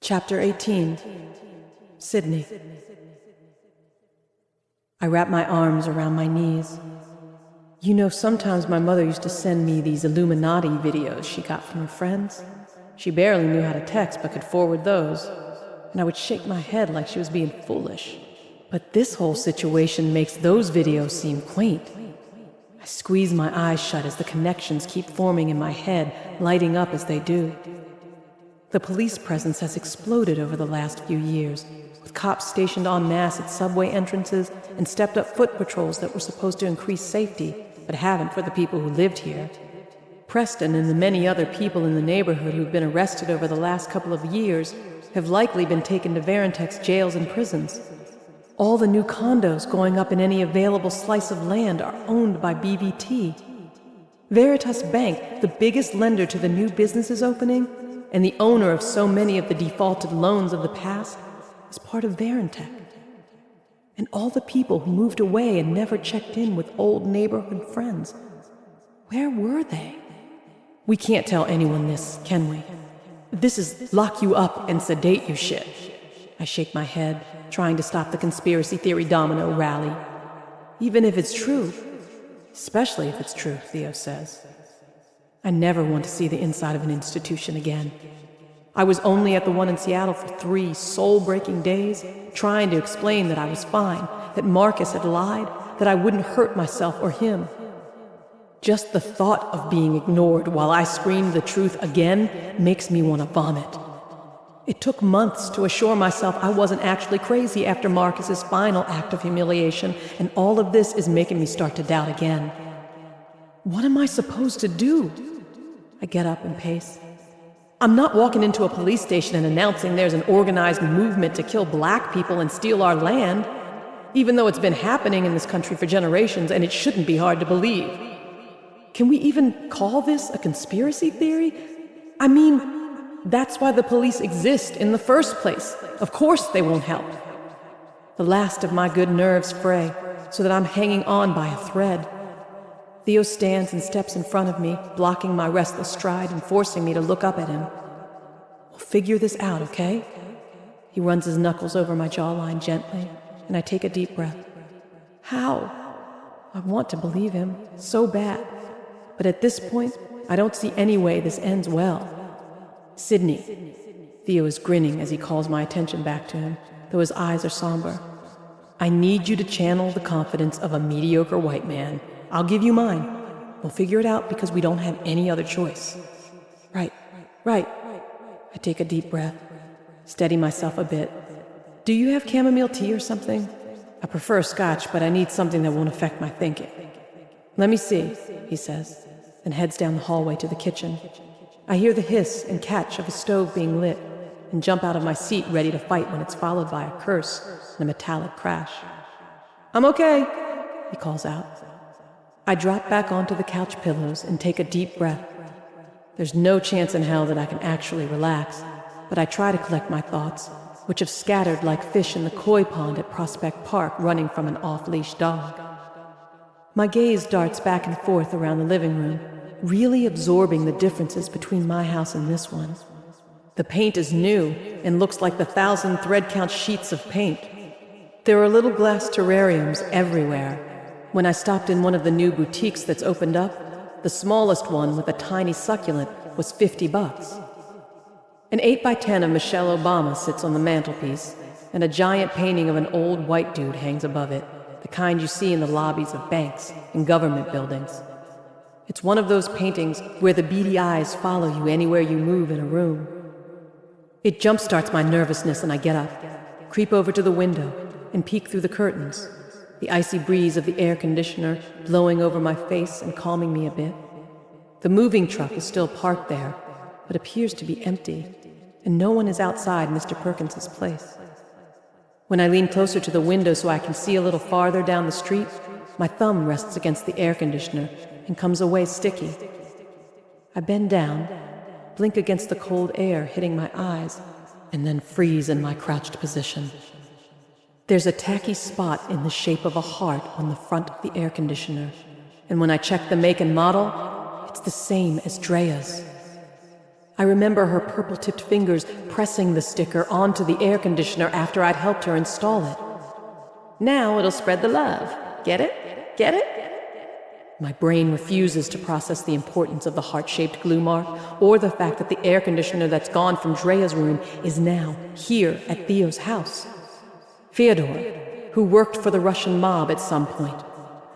Chapter 18. Sydney. I wrap my arms around my knees. You know, sometimes my mother used to send me these Illuminati videos she got from her friends. She barely knew how to text but could forward those, and I would shake my head like she was being foolish. But this whole situation makes those videos seem quaint. I squeeze my eyes shut as the connections keep forming in my head, lighting up as they do. The police presence has exploded over the last few years, with cops stationed en masse at subway entrances and stepped-up foot patrols that were supposed to increase safety, but haven't for the people who lived here. Preston and the many other people in the neighborhood who've been arrested over the last couple of years have likely been taken to Varentek's jails and prisons. All the new condos going up in any available slice of land are owned by BVT. Veritas Bank, the biggest lender to the new businesses opening, and the owner of so many of the defaulted loans of the past, is part of Varentek. And all the people who moved away and never checked in with old neighborhood friends, where were they? We can't tell anyone this, can we? This is lock you up and sedate you shit. I shake my head, trying to stop the conspiracy theory domino rally. Even if it's true, especially if it's true, Theo says. I never want to see the inside of an institution again. I was only at the one in Seattle for 3 soul-breaking days, trying to explain that I was fine, that Marcus had lied, that I wouldn't hurt myself or him. Just the thought of being ignored while I screamed the truth again makes me want to vomit. It took months to assure myself I wasn't actually crazy after Marcus's final act of humiliation, and all of this is making me start to doubt again. What am I supposed to do? I get up and pace. I'm not walking into a police station and announcing there's an organized movement to kill black people and steal our land, even though it's been happening in this country for generations and it shouldn't be hard to believe. Can we even call this a conspiracy theory? I mean, that's why the police exist in the first place. Of course they won't help. The last of my good nerves fray, so that I'm hanging on by a thread. Theo stands and steps in front of me, blocking my restless stride and forcing me to look up at him. We'll figure this out, okay? He runs his knuckles over my jawline gently, and I take a deep breath. How? I want to believe him, so bad. But at this point, I don't see any way this ends well. Sydney. Theo is grinning as he calls my attention back to him, though his eyes are somber. I need you to channel the confidence of a mediocre white man. I'll give you mine. We'll figure it out because we don't have any other choice. Right. I take a deep breath, steady myself a bit. Do you have chamomile tea or something? I prefer scotch, but I need something that won't affect my thinking. Let me see, he says, and heads down the hallway to the kitchen. I hear the hiss and catch of a stove being lit and jump out of my seat ready to fight when it's followed by a curse and a metallic crash. I'm okay, he calls out. I drop back onto the couch pillows and take a deep breath. There's no chance in hell that I can actually relax, but I try to collect my thoughts, which have scattered like fish in the koi pond at Prospect Park running from an off-leash dog. My gaze darts back and forth around the living room, really absorbing the differences between my house and this one. The paint is new and looks like the 1,000 thread count sheets of paint. There are little glass terrariums everywhere. When I stopped in one of the new boutiques that's opened up, the smallest one with a tiny succulent was $50. An 8x10 of Michelle Obama sits on the mantelpiece, and a giant painting of an old white dude hangs above it, the kind you see in the lobbies of banks and government buildings. It's one of those paintings where the beady eyes follow you anywhere you move in a room. It jumpstarts my nervousness and I get up, creep over to the window, and peek through the curtains. The icy breeze of the air conditioner blowing over my face and calming me a bit. The moving truck is still parked there, but appears to be empty, and no one is outside Mr. Perkins's place. When I lean closer to the window so I can see a little farther down the street, my thumb rests against the air conditioner and comes away sticky. I bend down, blink against the cold air hitting my eyes, and then freeze in my crouched position. There's a tacky spot in the shape of a heart on the front of the air conditioner, and when I check the make and model, it's the same as Drea's. I remember her purple-tipped fingers pressing the sticker onto the air conditioner after I'd helped her install it. Now it'll spread the love. Get it? Get it? My brain refuses to process the importance of the heart-shaped glue mark or the fact that the air conditioner that's gone from Drea's room is now here at Theo's house. Fyodor, who worked for the Russian mob at some point,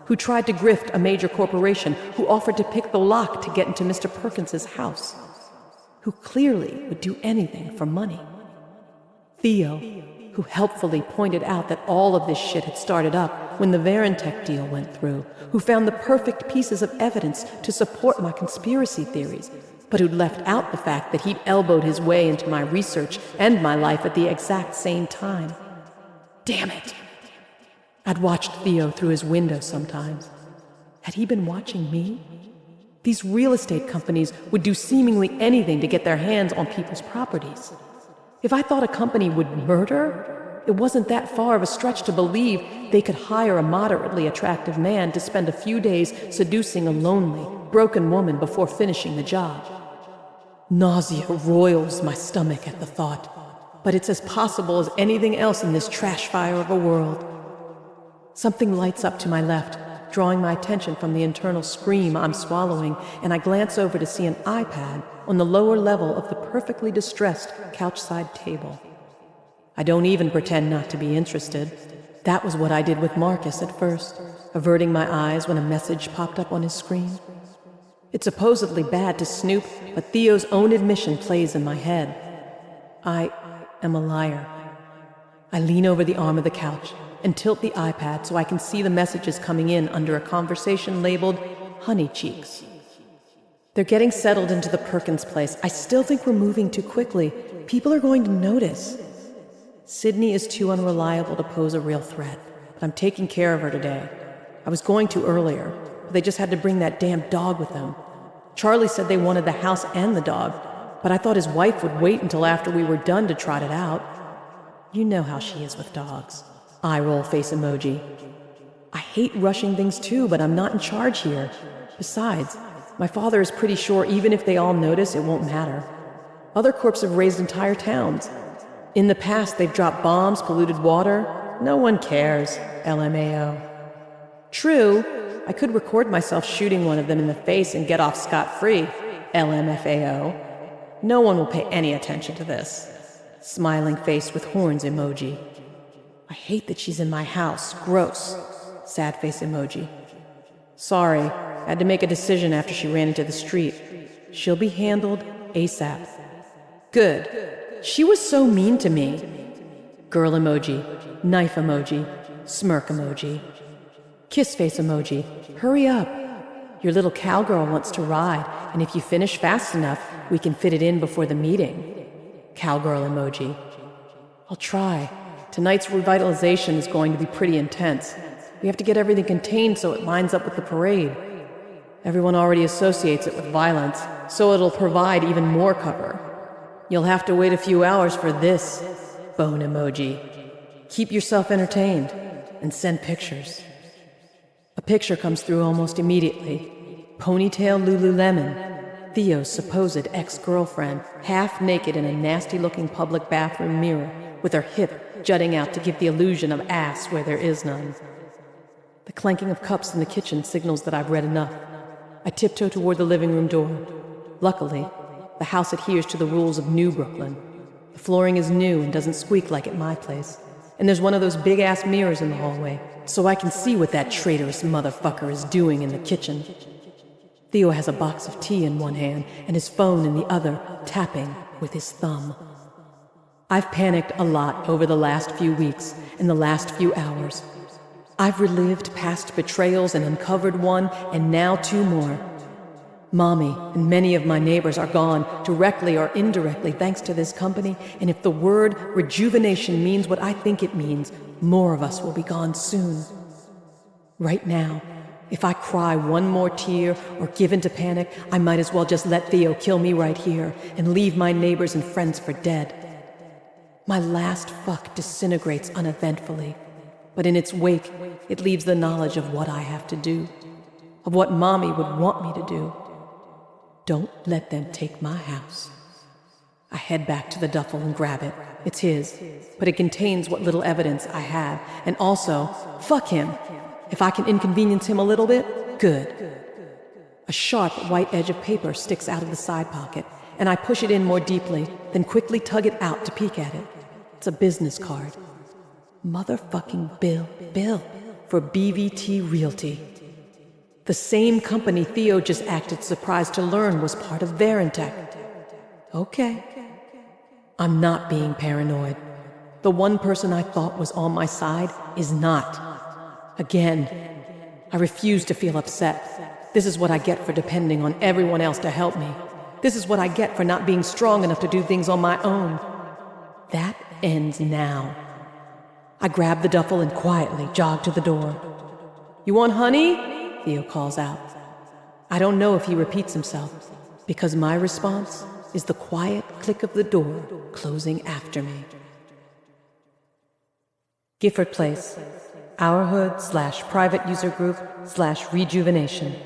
who tried to grift a major corporation, who offered to pick the lock to get into Mr. Perkins's house, who clearly would do anything for money. Theo, who helpfully pointed out that all of this shit had started up when the Varentech deal went through, who found the perfect pieces of evidence to support my conspiracy theories, but who'd left out the fact that he'd elbowed his way into my research and my life at the exact same time. Damn it! I'd watched Theo through his window sometimes. Had he been watching me? These real estate companies would do seemingly anything to get their hands on people's properties. If I thought a company would murder, it wasn't that far of a stretch to believe they could hire a moderately attractive man to spend a few days seducing a lonely, broken woman before finishing the job. Nausea roils my stomach at the thought, but it's as possible as anything else in this trash fire of a world. Something lights up to my left, drawing my attention from the internal scream I'm swallowing, and I glance over to see an iPad on the lower level of the perfectly distressed couchside table. I don't even pretend not to be interested. That was what I did with Marcus at first, averting my eyes when a message popped up on his screen. It's supposedly bad to snoop, but Theo's own admission plays in my head. I am a liar. I lean over the arm of the couch and tilt the iPad so I can see the messages coming in under a conversation labeled Honey Cheeks. They're getting settled into the Perkins place. I still think we're moving too quickly. People are going to notice. Sydney is too unreliable to pose a real threat, but I'm taking care of her today. I was going to earlier, but they just had to bring that damn dog with them. Charlie said they wanted the house and the dog, but I thought his wife would wait until after we were done to trot it out. You know how she is with dogs. Eye roll face emoji. I hate rushing things too, but I'm not in charge here. Besides, my father is pretty sure even if they all notice, it won't matter. Other corps have raised entire towns. In the past, they've dropped bombs, polluted water. No one cares, LMAO. True, I could record myself shooting one of them in the face and get off scot-free, LMFAO. No one will pay any attention to this. Smiling face with horns emoji. I hate that she's in my house. Gross. Sad face emoji. Sorry, I had to make a decision after she ran into the street. She'll be handled ASAP. Good. She was so mean to me. Girl emoji. Knife emoji. Smirk emoji. Kiss face emoji. Hurry up. Your little cowgirl wants to ride, and if you finish fast enough, we can fit it in before the meeting. Cowgirl emoji. I'll try. Tonight's revitalization is going to be pretty intense. We have to get everything contained so it lines up with the parade. Everyone already associates it with violence, so it'll provide even more cover. You'll have to wait a few hours for this. Bone emoji. Keep yourself entertained and send pictures. A picture comes through almost immediately. Ponytail Lululemon, Theo's supposed ex-girlfriend, half naked in a nasty-looking public bathroom mirror, with her hip jutting out to give the illusion of ass where there is none. The clanking of cups in the kitchen signals that I've read enough. I tiptoe toward the living room door. Luckily, the house adheres to the rules of New Brooklyn. The flooring is new and doesn't squeak like at my place. And there's one of those big-ass mirrors in the hallway, so I can see what that traitorous motherfucker is doing in the kitchen. Theo has a box of tea in one hand and his phone in the other, tapping with his thumb. I've panicked a lot over the last few weeks and the last few hours. I've relived past betrayals and uncovered one, and now 2 more. Mommy and many of my neighbors are gone, directly or indirectly, thanks to this company, and if the word rejuvenation means what I think it means, more of us will be gone soon. Right now, if I cry one more tear or give in to panic, I might as well just let Theo kill me right here and leave my neighbors and friends for dead. My last fuck disintegrates uneventfully, but in its wake, it leaves the knowledge of what I have to do, of what Mommy would want me to do. Don't let them take my house. I head back to the duffel and grab it. It's his, but it contains what little evidence I have. And also, fuck him. If I can inconvenience him a little bit, good. A sharp white edge of paper sticks out of the side pocket, and I push it in more deeply, then quickly tug it out to peek at it. It's a business card. Motherfucking Bill, for BVT Realty. The same company Theo just acted surprised to learn was part of Verintech. Okay. I'm not being paranoid. The one person I thought was on my side is not. Again, I refuse to feel upset. This is what I get for depending on everyone else to help me. This is what I get for not being strong enough to do things on my own. That ends now. I grab the duffel and quietly jog to the door. "You want honey?" Theo calls out. I don't know if he repeats himself, because my response is the quiet click of the door closing after me. Gifford Place, Our Hood/private user group/rejuvenation.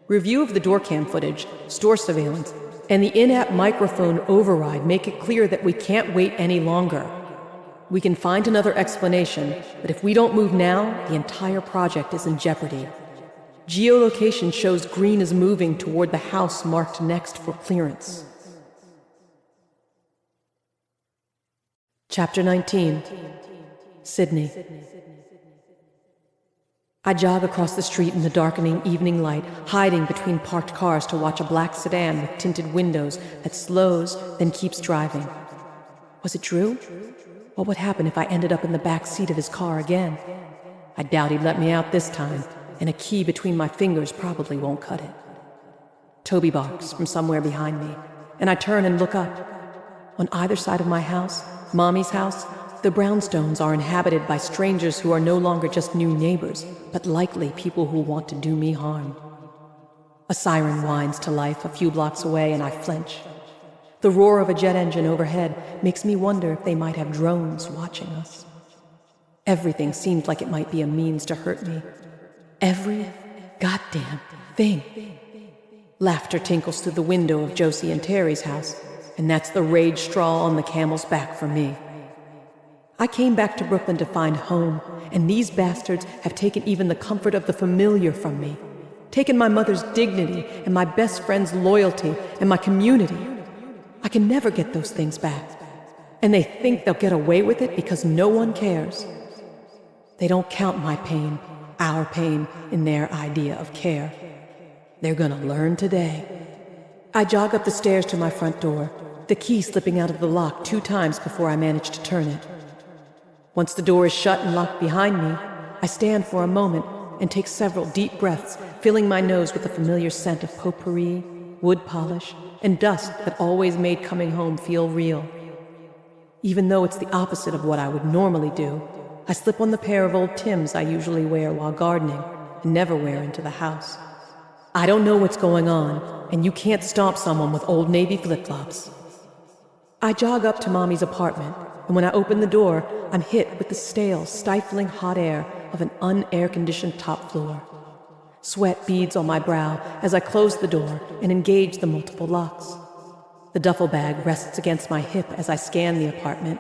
Review of the door cam footage, store surveillance, and the in-app microphone override make it clear that we can't wait any longer. We can find another explanation, but if we don't move now, the entire project is in jeopardy. Geolocation shows green is moving toward the house marked next for clearance. Chapter 19. Sydney. I jog across the street in the darkening evening light, hiding between parked cars to watch a black sedan with tinted windows that slows, then keeps driving. Was it Drew? What would happen if I ended up in the back seat of his car again? I doubt he'd let me out this time, and a key between my fingers probably won't cut it. Toby barks from somewhere behind me, and I turn and look up. On either side of my house, Mommy's house, the brownstones are inhabited by strangers who are no longer just new neighbors, but likely people who want to do me harm. A siren whines to life a few blocks away, and I flinch. The roar of a jet engine overhead makes me wonder if they might have drones watching us. Everything seems like it might be a means to hurt me. Every goddamn thing. Laughter tinkles through the window of Josie and Terry's house, and that's the rage straw on the camel's back for me. I came back to Brooklyn to find home, and these bastards have taken even the comfort of the familiar from me. Taken my mother's dignity and my best friend's loyalty and my community. I can never get those things back. And they think they'll get away with it because no one cares. They don't count my pain, our pain, in their idea of care. They're gonna learn today. I jog up the stairs to my front door, the key slipping out of the lock 2 times before I manage to turn it. Once the door is shut and locked behind me, I stand for a moment and take several deep breaths, filling my nose with the familiar scent of potpourri, wood polish, and dust that always made coming home feel real. Even though it's the opposite of what I would normally do, I slip on the pair of old Tims I usually wear while gardening and never wear into the house. I don't know what's going on, and you can't stomp someone with Old Navy flip-flops. I jog up to Mommy's apartment, and when I open the door, I'm hit with the stale, stifling hot air of an un-air-conditioned top floor. Sweat beads on my brow as I close the door and engage the multiple locks. The duffel bag rests against my hip as I scan the apartment,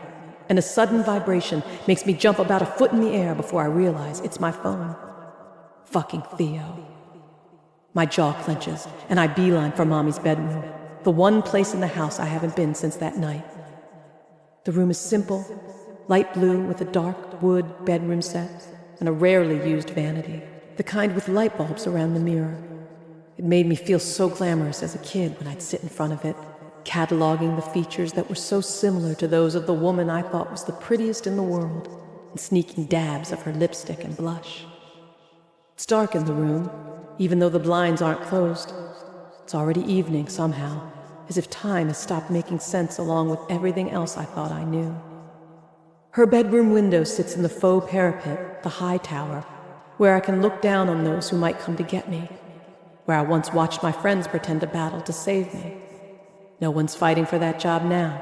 and a sudden vibration makes me jump about a foot in the air before I realize it's my phone. Fucking Theo. My jaw clenches, and I beeline for Mommy's bedroom, the one place in the house I haven't been since that night. The room is simple, light blue with a dark wood bedroom set and a rarely used vanity, the kind with light bulbs around the mirror. It made me feel so glamorous as a kid when I'd sit in front of it, cataloging the features that were so similar to those of the woman I thought was the prettiest in the world, and sneaking dabs of her lipstick and blush. It's dark in the room, even though the blinds aren't closed. It's already evening somehow, as if time has stopped making sense along with everything else I thought I knew. Her bedroom window sits in the faux parapet, the high tower, where I can look down on those who might come to get me, where I once watched my friends pretend to battle to save me. No one's fighting for that job now.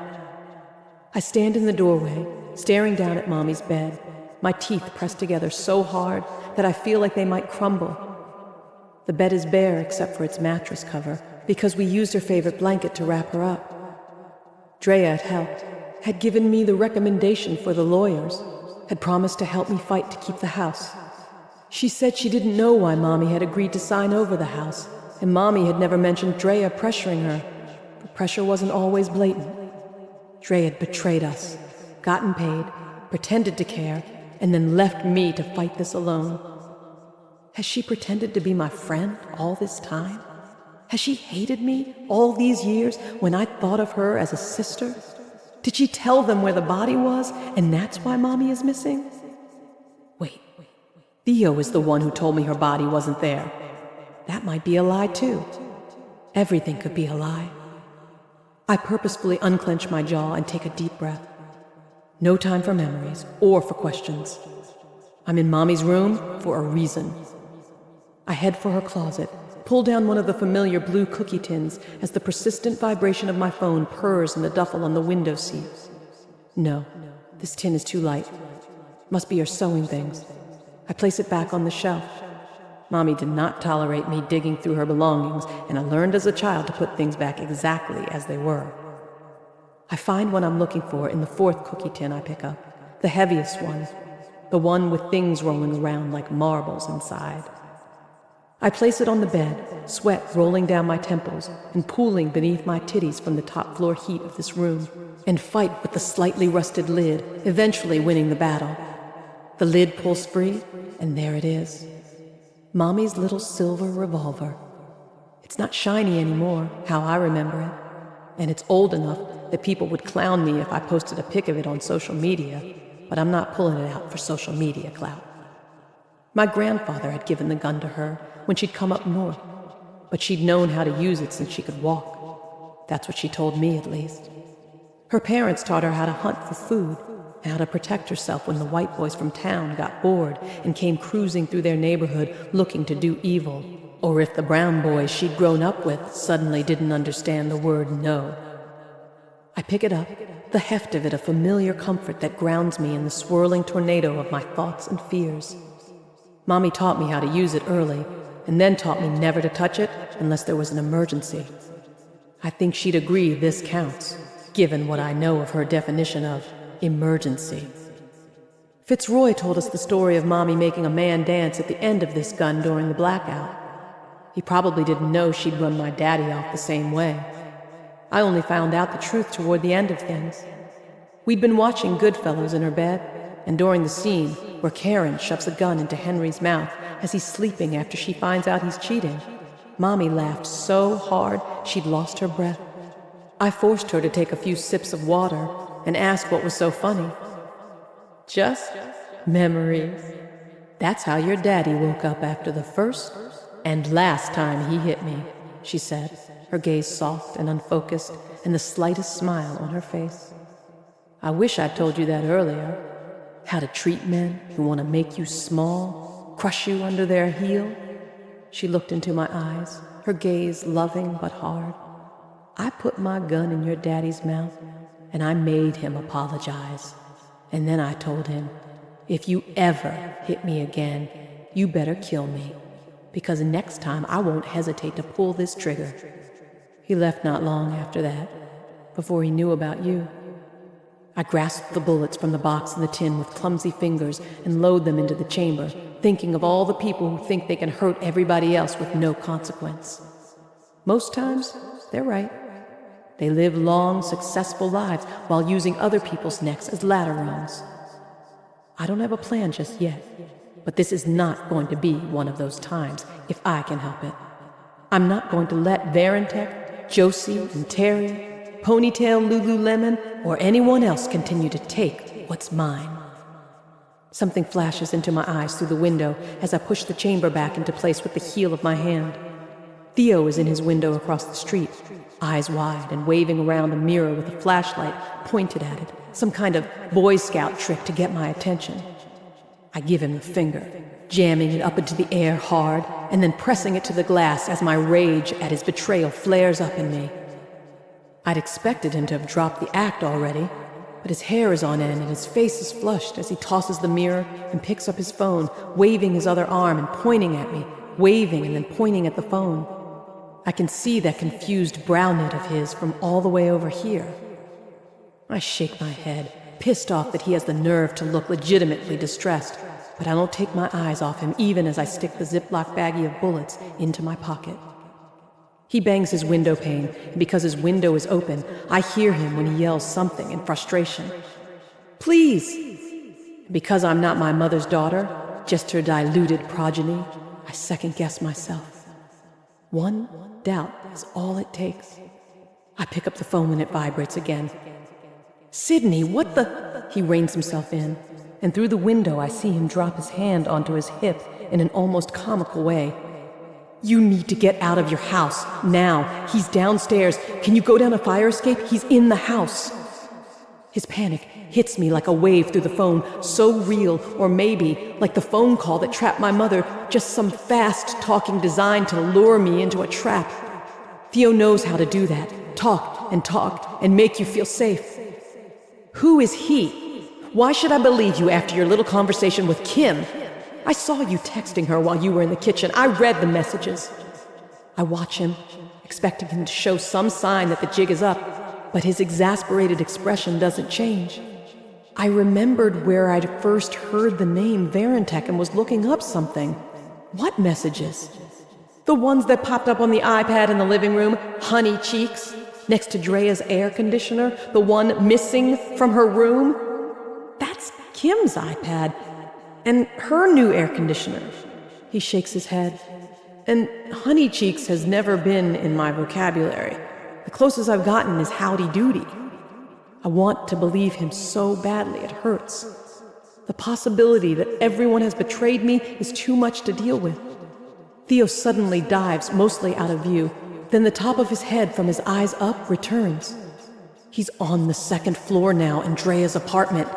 I stand in the doorway, staring down at Mommy's bed, my teeth pressed together so hard that I feel like they might crumble. The bed is bare except for its mattress cover, because we used her favorite blanket to wrap her up. Drea had helped, had given me the recommendation for the lawyers, had promised to help me fight to keep the house. She said she didn't know why Mommy had agreed to sign over the house, and Mommy had never mentioned Drea pressuring her. The pressure wasn't always blatant. Drea had betrayed us, gotten paid, pretended to care, and then left me to fight this alone. Has she pretended to be my friend all this time? Has she hated me all these years when I thought of her as a sister? Did she tell them where the body was, and that's why Mommy is missing? Wait, Theo is the one who told me her body wasn't there. That might be a lie too. Everything could be a lie. I purposefully unclench my jaw and take a deep breath. No time for memories or for questions. I'm in Mommy's room for a reason. I head for her closet, pull down one of the familiar blue cookie tins as the persistent vibration of my phone purrs in the duffel on the window seat. No, this tin is too light. Must be her sewing things. I place it back on the shelf. Mommy did not tolerate me digging through her belongings, and I learned as a child to put things back exactly as they were. I find what I'm looking for in the fourth cookie tin I pick up, the heaviest one, the one with things rolling around like marbles inside. I place it on the bed, sweat rolling down my temples and pooling beneath my titties from the top floor heat of this room, and fight with the slightly rusted lid, eventually winning the battle. The lid pulls free, and there it is. Mommy's little silver revolver. It's not shiny anymore, how I remember it, and it's old enough that people would clown me if I posted a pic of it on social media, but I'm not pulling it out for social media clout. My grandfather had given the gun to her when she'd come up north, but she'd known how to use it since she could walk. That's what she told me, at least. Her parents taught her how to hunt for food, and how to protect herself when the white boys from town got bored and came cruising through their neighborhood looking to do evil, or if the brown boys she'd grown up with suddenly didn't understand the word no. I pick it up, the heft of it a familiar comfort that grounds me in the swirling tornado of my thoughts and fears. Mommy taught me how to use it early, and then taught me never to touch it unless there was an emergency. I think she'd agree this counts, given what I know of her definition of emergency. Fitzroy told us the story of Mommy making a man dance at the end of this gun during the blackout. He probably didn't know she'd run my daddy off the same way. I only found out the truth toward the end of things. We'd been watching Goodfellas in her bed, and during the scene where Karen shoves a gun into Henry's mouth as he's sleeping after she finds out he's cheating, Mommy laughed so hard she'd lost her breath. I forced her to take a few sips of water and asked what was so funny. Just memories. That's how your daddy woke up after the first and last time he hit me, she said, her gaze soft and unfocused and the slightest smile on her face. I wish I'd told you that earlier. How to treat men who want to make you small, crush you under their heel. She looked into my eyes, her gaze loving but hard. I put my gun in your daddy's mouth, and I made him apologize. And then I told him, if you ever hit me again, you better kill me, because next time I won't hesitate to pull this trigger. He left not long after that, before he knew about you. I grasped the bullets from the box and the tin with clumsy fingers and load them into the chamber, thinking of all the people who think they can hurt everybody else with no consequence. Most times, they're right. They live long, successful lives while using other people's necks as ladder rungs. I don't have a plan just yet, but this is not going to be one of those times if I can help it. I'm not going to let Varentech, Josie, and Terry, Ponytail Lululemon, or anyone else continue to take what's mine. Something flashes into my eyes through the window as I push the chamber back into place with the heel of my hand. Theo is in his window across the street, eyes wide and waving around a mirror with a flashlight pointed at it, some kind of Boy Scout trick to get my attention. I give him the finger, jamming it up into the air hard, and then pressing it to the glass as my rage at his betrayal flares up in me. I'd expected him to have dropped the act already, but his hair is on end and his face is flushed as he tosses the mirror and picks up his phone, waving his other arm and pointing at me, waving and then pointing at the phone. I can see that confused brow knit of his from all the way over here. I shake my head, pissed off that he has the nerve to look legitimately distressed, but I don't take my eyes off him even as I stick the Ziploc baggie of bullets into my pocket. He bangs his window pane, and because his window is open, I hear him when he yells something in frustration. Please! Because I'm not my mother's daughter, just her diluted progeny, I second-guess myself. One doubt is all it takes. I pick up the phone when it vibrates again. Sydney, what the... He reins himself in, and through the window I see him drop his hand onto his hip in an almost comical way. You need to get out of your house, now. He's downstairs. Can you go down a fire escape? He's in the house. His panic hits me like a wave through the phone, so real, or maybe, like the phone call that trapped my mother, just some fast talking designed to lure me into a trap. Theo knows how to do that. Talk and make you feel safe. Who is he? Why should I believe you after your little conversation with Kim? I saw you texting her while you were in the kitchen. I read the messages. I watch him, expecting him to show some sign that the jig is up, but his exasperated expression doesn't change. I remembered where I'd first heard the name Varentek and was looking up something. What messages? The ones that popped up on the iPad in the living room, honey cheeks, next to Drea's air conditioner, the one missing from her room. That's Kim's iPad. And her new air conditioner. He shakes his head. And honey cheeks has never been in my vocabulary. The closest I've gotten is howdy doody. I want to believe him so badly it hurts. The possibility that everyone has betrayed me is too much to deal with. Theo suddenly dives, mostly out of view. Then the top of his head from his eyes up returns. He's on the second floor now in Drea's apartment.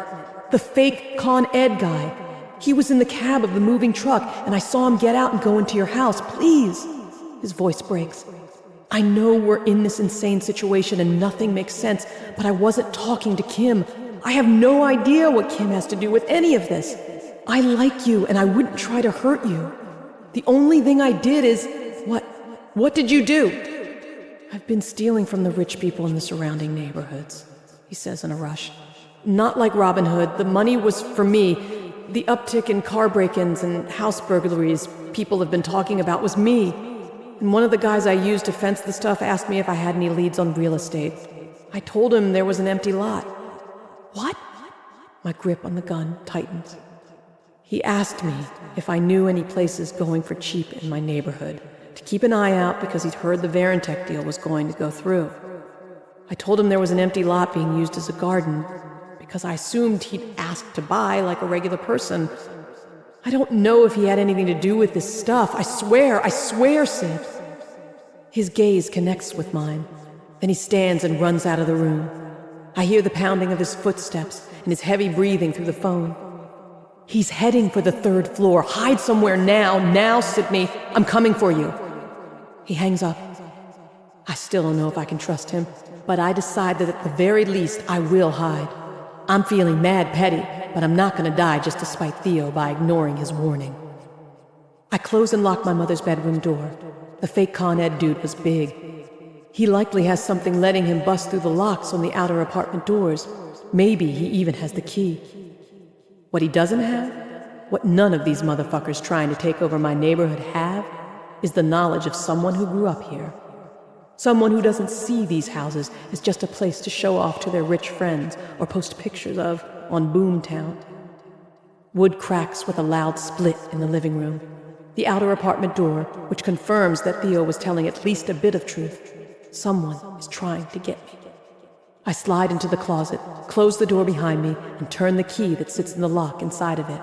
The fake Con Ed guy. He was in the cab of the moving truck, and I saw him get out and go into your house. Please! His voice breaks. I know we're in this insane situation and nothing makes sense, but I wasn't talking to Kim. I have no idea what Kim has to do with any of this. I like you, and I wouldn't try to hurt you. The only thing I did is... What did you do? I've been stealing from the rich people in the surrounding neighborhoods, he says in a rush. Not like Robin Hood. The money was for me. The uptick in car break-ins and house burglaries people have been talking about was me. And one of the guys I used to fence the stuff asked me if I had any leads on real estate. I told him there was an empty lot. What? My grip on the gun tightens. He asked me if I knew any places going for cheap in my neighborhood, to keep an eye out because he'd heard the Varentek deal was going to go through. I told him there was an empty lot being used as a garden, because I assumed he'd ask to buy like a regular person. I don't know if he had anything to do with this stuff. I swear, Sid. His gaze connects with mine. Then he stands and runs out of the room. I hear the pounding of his footsteps and his heavy breathing through the phone. He's heading for the third floor. Hide somewhere now, Sydney. I'm coming for you. He hangs up. I still don't know if I can trust him, but I decide that at the very least I will hide. I'm feeling mad petty, but I'm not going to die just to spite Theo by ignoring his warning. I close and lock my mother's bedroom door. The fake Con Ed dude was big. He likely has something letting him bust through the locks on the outer apartment doors. Maybe he even has the key. What he doesn't have, what none of these motherfuckers trying to take over my neighborhood have, is the knowledge of someone who grew up here. Someone who doesn't see these houses as just a place to show off to their rich friends or post pictures of on Boomtown. Wood cracks with a loud split in the living room. The outer apartment door, which confirms that Theo was telling at least a bit of truth. Someone is trying to get me. I slide into the closet, close the door behind me, and turn the key that sits in the lock inside of it.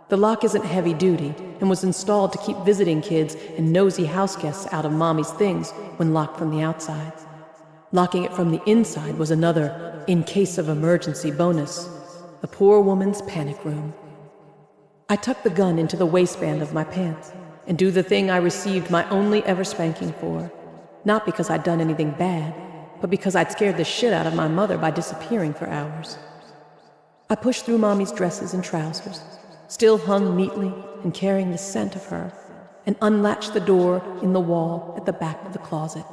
The lock isn't heavy duty and was installed to keep visiting kids and nosy house guests out of Mommy's things when locked from the outside. Locking it from the inside was another, in case of emergency bonus, the poor woman's panic room. I tuck the gun into the waistband of my pants and do the thing I received my only ever spanking for, not because I'd done anything bad, but because I'd scared the shit out of my mother by disappearing for hours. I push through Mommy's dresses and trousers, still hung neatly and carrying the scent of her, and unlatch the door in the wall at the back of the closet.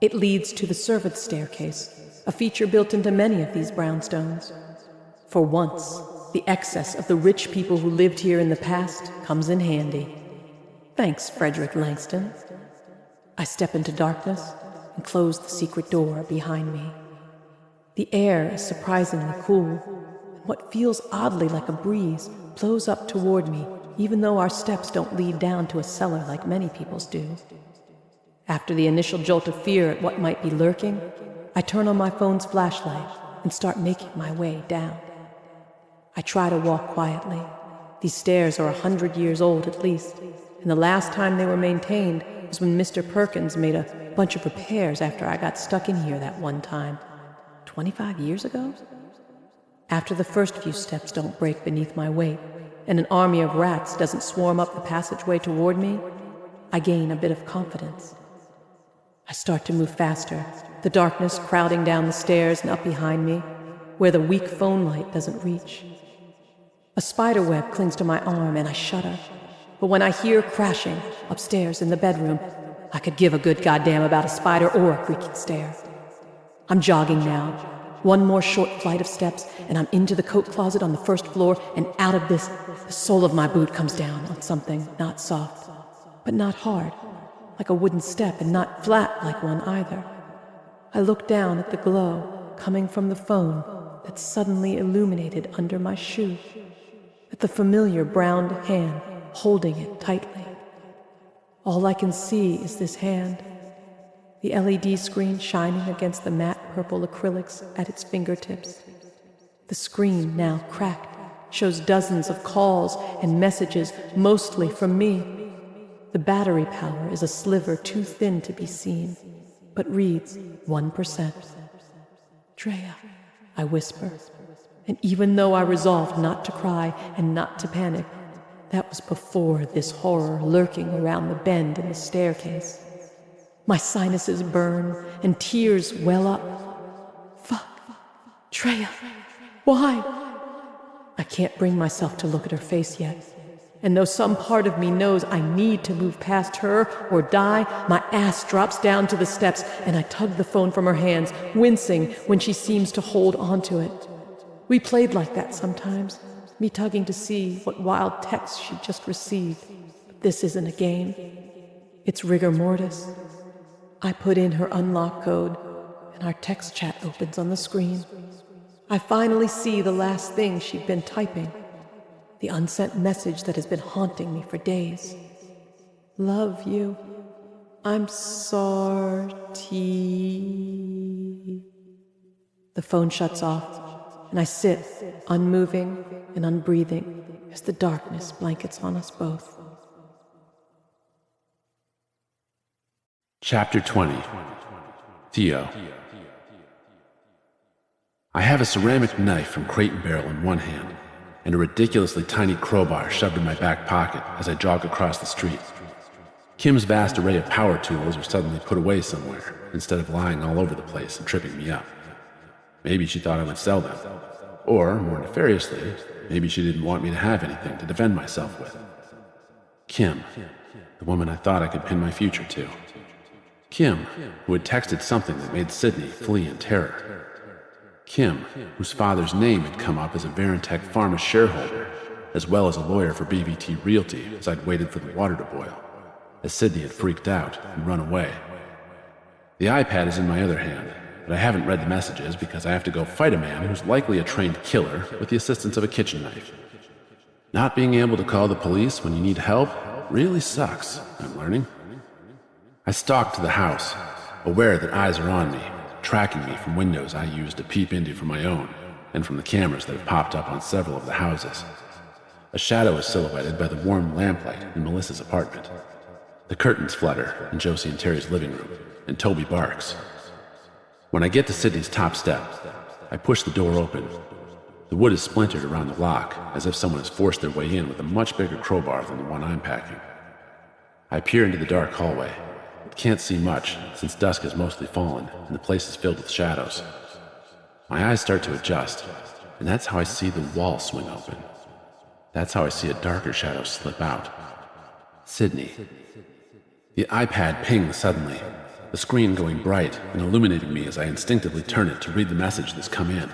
It leads to the servants' staircase, a feature built into many of these brownstones. For once, the excess of the rich people who lived here in the past comes in handy. Thanks, Frederick Langston. I step into darkness and close the secret door behind me. The air is surprisingly cool, and what feels oddly like a breeze blows up toward me, even though our steps don't lead down to a cellar like many people's do. After the initial jolt of fear at what might be lurking, I turn on my phone's flashlight and start making my way down. I try to walk quietly. These stairs are 100 years old at least, and the last time they were maintained was when Mr. Perkins made a bunch of repairs after I got stuck in here that one time. 25 years ago? After the first few steps don't break beneath my weight, and an army of rats doesn't swarm up the passageway toward me, I gain a bit of confidence. I start to move faster, the darkness crowding down the stairs and up behind me, where the weak phone light doesn't reach. A spider web clings to my arm and I shudder, but when I hear crashing upstairs in the bedroom, I could give a good goddamn about a spider or a creaking stair. I'm jogging now. One more short flight of steps, and I'm into the coat closet on the first floor, and out of this, the sole of my boot comes down on something not soft, but not hard, like a wooden step, and not flat like one either. I look down at the glow coming from the phone that's suddenly illuminated under my shoe, at the familiar brown hand holding it tightly. All I can see is this hand, the LED screen shining against the matte purple acrylics at its fingertips. The screen, now cracked, shows dozens of calls and messages, mostly from me. The battery power is a sliver too thin to be seen, but reads 1%. Drea, I whisper, and even though I resolved not to cry and not to panic, that was before this horror lurking around the bend in the staircase. My sinuses burn and tears well up. Fuck. Drea, why? I can't bring myself to look at her face yet. And though some part of me knows I need to move past her or die, my ass drops down to the steps and I tug the phone from her hands, wincing when she seems to hold onto it. We played like that sometimes, me tugging to see what wild text she'd just received. But this isn't a game. It's rigor mortis. I put in her unlock code, and our text chat opens on the screen. I finally see the last thing she'd been typing, the unsent message that has been haunting me for days. Love you. I'm sorry. The phone shuts off, and I sit, unmoving and unbreathing, as the darkness blankets on us both. Chapter 20. Theo. I have a ceramic knife from Crate and Barrel in one hand, and a ridiculously tiny crowbar shoved in my back pocket as I jog across the street. Kim's vast array of power tools are suddenly put away somewhere, instead of lying all over the place and tripping me up. Maybe she thought I would sell them. Or, more nefariously, maybe she didn't want me to have anything to defend myself with. Kim, the woman I thought I could pin my future to. Kim, who had texted something that made Sydney flee in terror. Kim, whose father's name had come up as a Varentech Pharma shareholder, as well as a lawyer for BVT Realty as I'd waited for the water to boil, as Sydney had freaked out and run away. The iPad is in my other hand, but I haven't read the messages because I have to go fight a man who's likely a trained killer with the assistance of a kitchen knife. Not being able to call the police when you need help really sucks, I'm learning. I stalk to the house, aware that eyes are on me, tracking me from windows I use to peep into from my own, and from the cameras that have popped up on several of the houses. A shadow is silhouetted by the warm lamplight in Melissa's apartment. The curtains flutter in Josie and Terry's living room, and Toby barks. When I get to Sydney's top step, I push the door open. The wood is splintered around the lock, as if someone has forced their way in with a much bigger crowbar than the one I'm packing. I peer into the dark hallway, but can't see much since dusk has mostly fallen and the place is filled with shadows. My eyes start to adjust, and that's how I see the wall swing open. That's how I see a darker shadow slip out. Sydney. The iPad pings suddenly, the screen going bright and illuminating me as I instinctively turn it to read the message that's come in.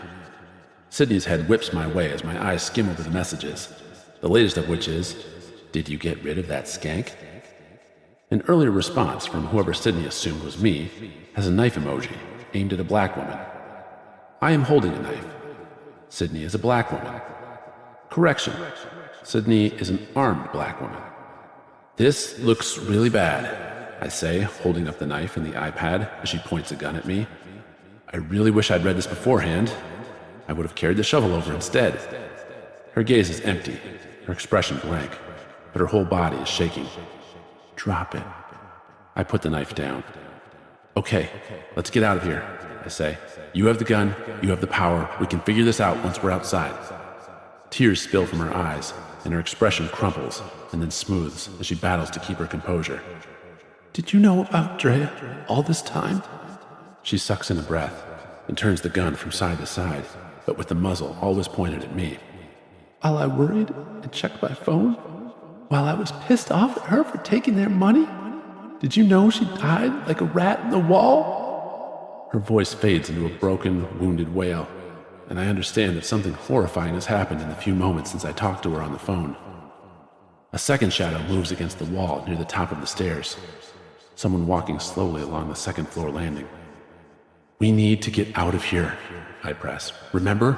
Sydney's head whips my way as my eyes skim over the messages, the latest of which is, "Did you get rid of that skank?" An earlier response from whoever Sydney assumed was me has a knife emoji aimed at a black woman. I am holding a knife. Sydney is a black woman. Correction. Sydney is an armed black woman. "This looks really bad," I say, holding up the knife and the iPad as she points a gun at me. I really wish I'd read this beforehand. I would have carried the shovel over instead. Her gaze is empty, her expression blank, but her whole body is shaking. "Drop it." I put the knife down. "Okay, let's get out of here," I say. "You have the gun, you have the power, we can figure this out once we're outside." Tears spill from her eyes, and her expression crumples and then smooths as she battles to keep her composure. "Did you know about Drea all this time?" She sucks in a breath and turns the gun from side to side, but with the muzzle always pointed at me. "While I worried and checked my phone? While I was pissed off at her for taking their money? Did you know she died like a rat in the wall?" Her voice fades into a broken, wounded wail, and I understand that something horrifying has happened in the few moments since I talked to her on the phone. A second shadow moves against the wall near the top of the stairs. Someone walking slowly along the second floor landing. "We need to get out of here," I press. "Remember?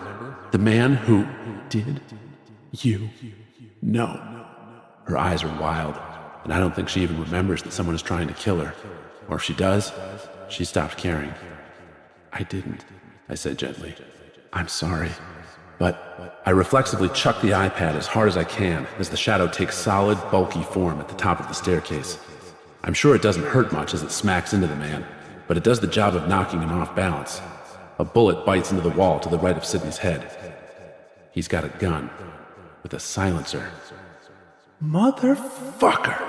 The man who did you know?" Her eyes are wild, and I don't think she even remembers that someone is trying to kill her. Or if she does, she stopped caring. "I didn't," I said gently. "I'm sorry." But I reflexively chuck the iPad as hard as I can as the shadow takes solid, bulky form at the top of the staircase. I'm sure it doesn't hurt much as it smacks into the man, but it does the job of knocking him off balance. A bullet bites into the wall to the right of Sydney's head. He's got a gun with a silencer. "Motherfucker!"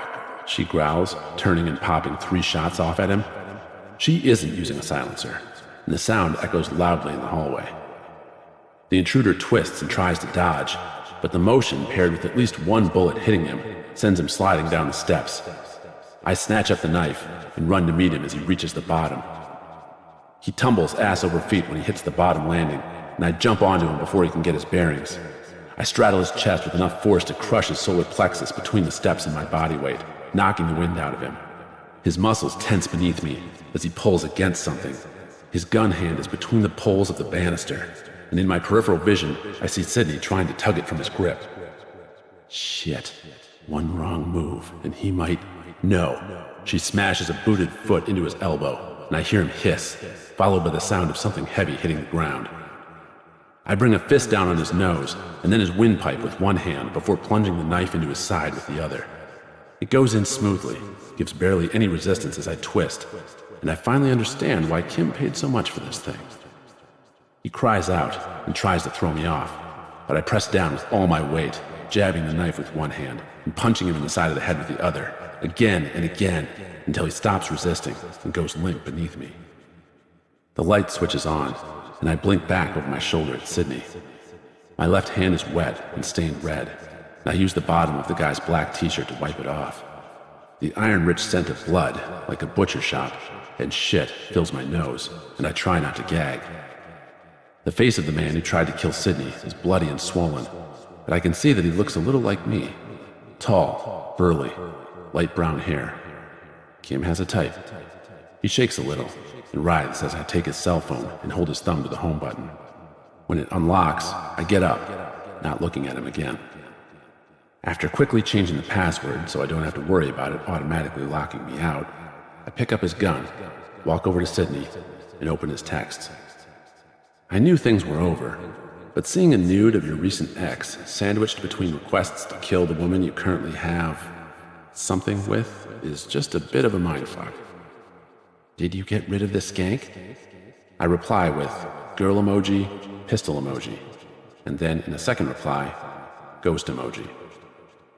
she growls, turning and popping 3 shots off at him. She isn't using a silencer, and the sound echoes loudly in the hallway. The intruder twists and tries to dodge, but the motion, paired with at least one bullet hitting him, sends him sliding down the steps. I snatch up the knife and run to meet him as he reaches the bottom. He tumbles ass over feet when he hits the bottom landing, and I jump onto him before he can get his bearings. I straddle his chest with enough force to crush his solar plexus between the steps and my body weight, knocking the wind out of him. His muscles tense beneath me as he pulls against something. His gun hand is between the poles of the banister, and in my peripheral vision, I see Sydney trying to tug it from his grip. Shit. One wrong move, and he might... No. She smashes a booted foot into his elbow, and I hear him hiss, followed by the sound of something heavy hitting the ground. I bring a fist down on his nose, and then his windpipe with one hand before plunging the knife into his side with the other. It goes in smoothly, gives barely any resistance as I twist, and I finally understand why Kim paid so much for this thing. He cries out and tries to throw me off, but I press down with all my weight, jabbing the knife with one hand and punching him in the side of the head with the other, again and again, until he stops resisting and goes limp beneath me. The light switches on, and I blink back over my shoulder at Sydney. My left hand is wet and stained red, and I use the bottom of the guy's black t-shirt to wipe it off. The iron-rich scent of blood, like a butcher shop, and shit fills my nose, and I try not to gag. The face of the man who tried to kill Sydney is bloody and swollen, but I can see that he looks a little like me. Tall, burly, light brown hair. Kim has a type. He shakes a little and writhes as I take his cell phone and hold his thumb to the home button. When it unlocks, I get up, not looking at him again. After quickly changing the password so I don't have to worry about it automatically locking me out, I pick up his gun, walk over to Sydney, and open his texts. I knew things were over, but seeing a nude of your recent ex sandwiched between requests to kill the woman you currently have something with is just a bit of a mindfuck. "Did you get rid of this skank?" I reply with girl emoji, pistol emoji, and then in a second reply, ghost emoji.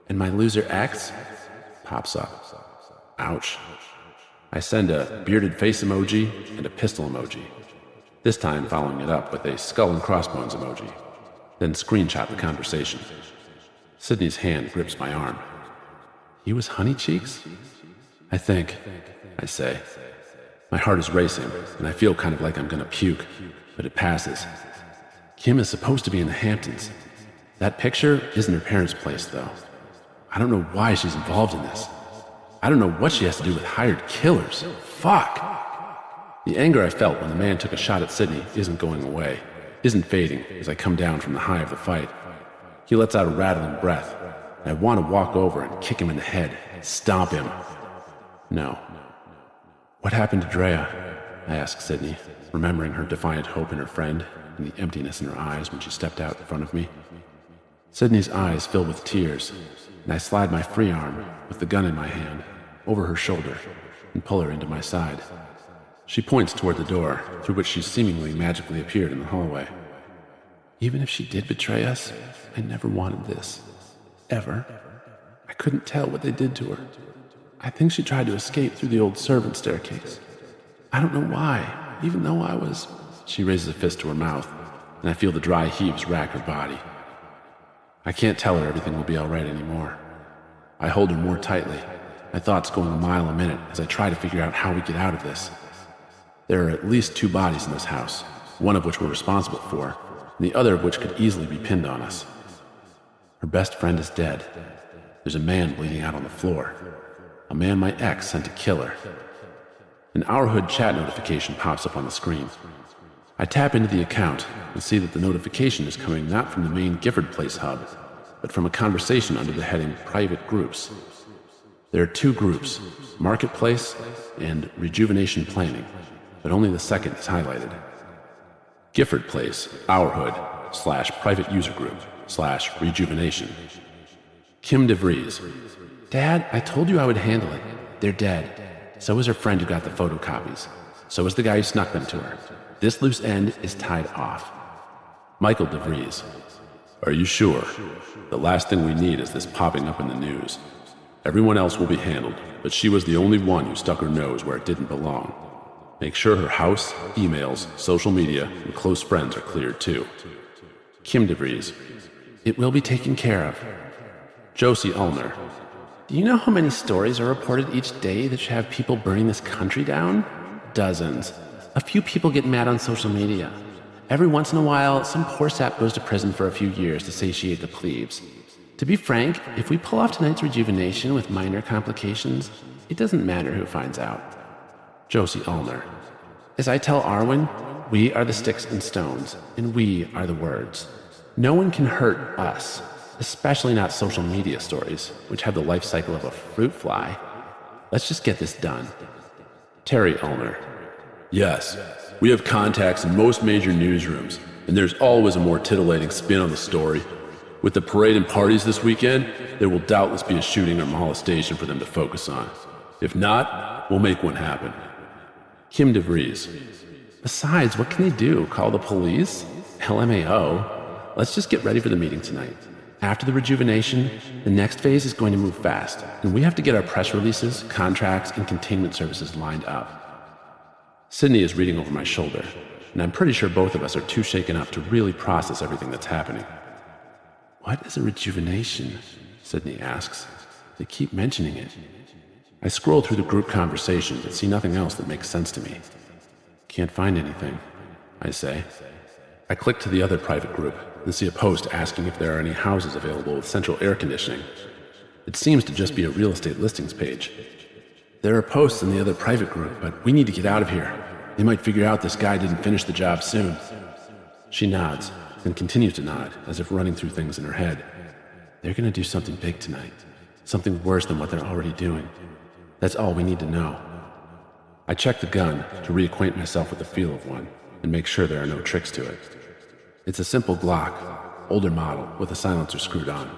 "And my loser ex?" pops up. Ouch. I send a bearded face emoji and a pistol emoji, this time following it up with a skull and crossbones emoji, then screenshot the conversation. Sydney's hand grips my arm. "He was honey cheeks?" "I think," I say. My heart is racing, and I feel kind of like I'm gonna puke, but it passes. Kim is supposed to be in the Hamptons. That picture isn't her parents' place, though. I don't know why she's involved in this. I don't know what she has to do with hired killers. Fuck! The anger I felt when the man took a shot at Sydney isn't going away, isn't fading as I come down from the high of the fight. He lets out a rattling breath, and I want to walk over and kick him in the head, stomp him. No. What happened to Drea? I asked Sydney, remembering her defiant hope in her friend and the emptiness in her eyes when she stepped out in front of me. Sydney's eyes fill with tears, and I slide my free arm, with the gun in my hand, over her shoulder and pull her into my side. She points toward the door, through which she seemingly magically appeared in the hallway. Even if she did betray us, I never wanted this. Ever. I couldn't tell what they did to her. I think she tried to escape through the old servant staircase. I don't know why, even though I was... She raises a fist to her mouth, and I feel the dry heaves rack her body. I can't tell her everything will be all right anymore. I hold her more tightly, my thoughts going a mile a minute as I try to figure out how we get out of this. There are at least 2 bodies in this house, one of which we're responsible for, and the other of which could easily be pinned on us. Her best friend is dead. There's a man bleeding out on the floor. A man my ex sent to kill her. An Our Hood chat notification pops up on the screen. I tap into the account and see that the notification is coming not from the main Gifford Place hub, but from a conversation under the heading Private Groups. There are 2 groups, Marketplace and Rejuvenation Planning, but only the second is highlighted. Gifford Place, Our Hood, /private user group, /rejuvenation. Kim DeVries. Dad, I told you I would handle it. They're dead. So is her friend who got the photocopies. So is the guy who snuck them to her. This loose end is tied off. Michael DeVries. Are you sure? The last thing we need is this popping up in the news. Everyone else will be handled, but she was the only one who stuck her nose where it didn't belong. Make sure her house, emails, social media, and close friends are cleared too. Kim DeVries. It will be taken care of. Josie Ulner. Do you know how many stories are reported each day that should have people burning this country down? Dozens. A few people get mad on social media. Every once in a while, some poor sap goes to prison for a few years to satiate the plebes. To be frank, if we pull off tonight's rejuvenation with minor complications, it doesn't matter who finds out. Josie Ulner. As I tell Arwen, we are the sticks and stones, and we are the words. No one can hurt us, especially not social media stories, which have the life cycle of a fruit fly. Let's just get this done. Terry Ulner. Yes, we have contacts in most major newsrooms, and there's always a more titillating spin on the story. With the parade and parties this weekend, there will doubtless be a shooting or molestation for them to focus on. If not, we'll make one happen. Kim DeVries. Besides, what can they do? Call the police? LMAO? Let's just get ready for the meeting tonight. After the rejuvenation, the next phase is going to move fast, and we have to get our press releases, contracts, and containment services lined up. Sydney is reading over my shoulder, and I'm pretty sure both of us are too shaken up to really process everything that's happening. What is a rejuvenation? Sydney asks. They keep mentioning it. I scroll through the group conversations and see nothing else that makes sense to me. Can't find anything, I say. I click to the other private group and see a post asking if there are any houses available with central air conditioning. It seems to just be a real estate listings page. There are posts in the other private group, but we need to get out of here. They might figure out this guy didn't finish the job soon. She nods, and continues to nod, as if running through things in her head. They're gonna do something big tonight. Something worse than what they're already doing. That's all we need to know. I check the gun to reacquaint myself with the feel of one, and make sure there are no tricks to it. It's a simple Glock, older model, with a silencer screwed on.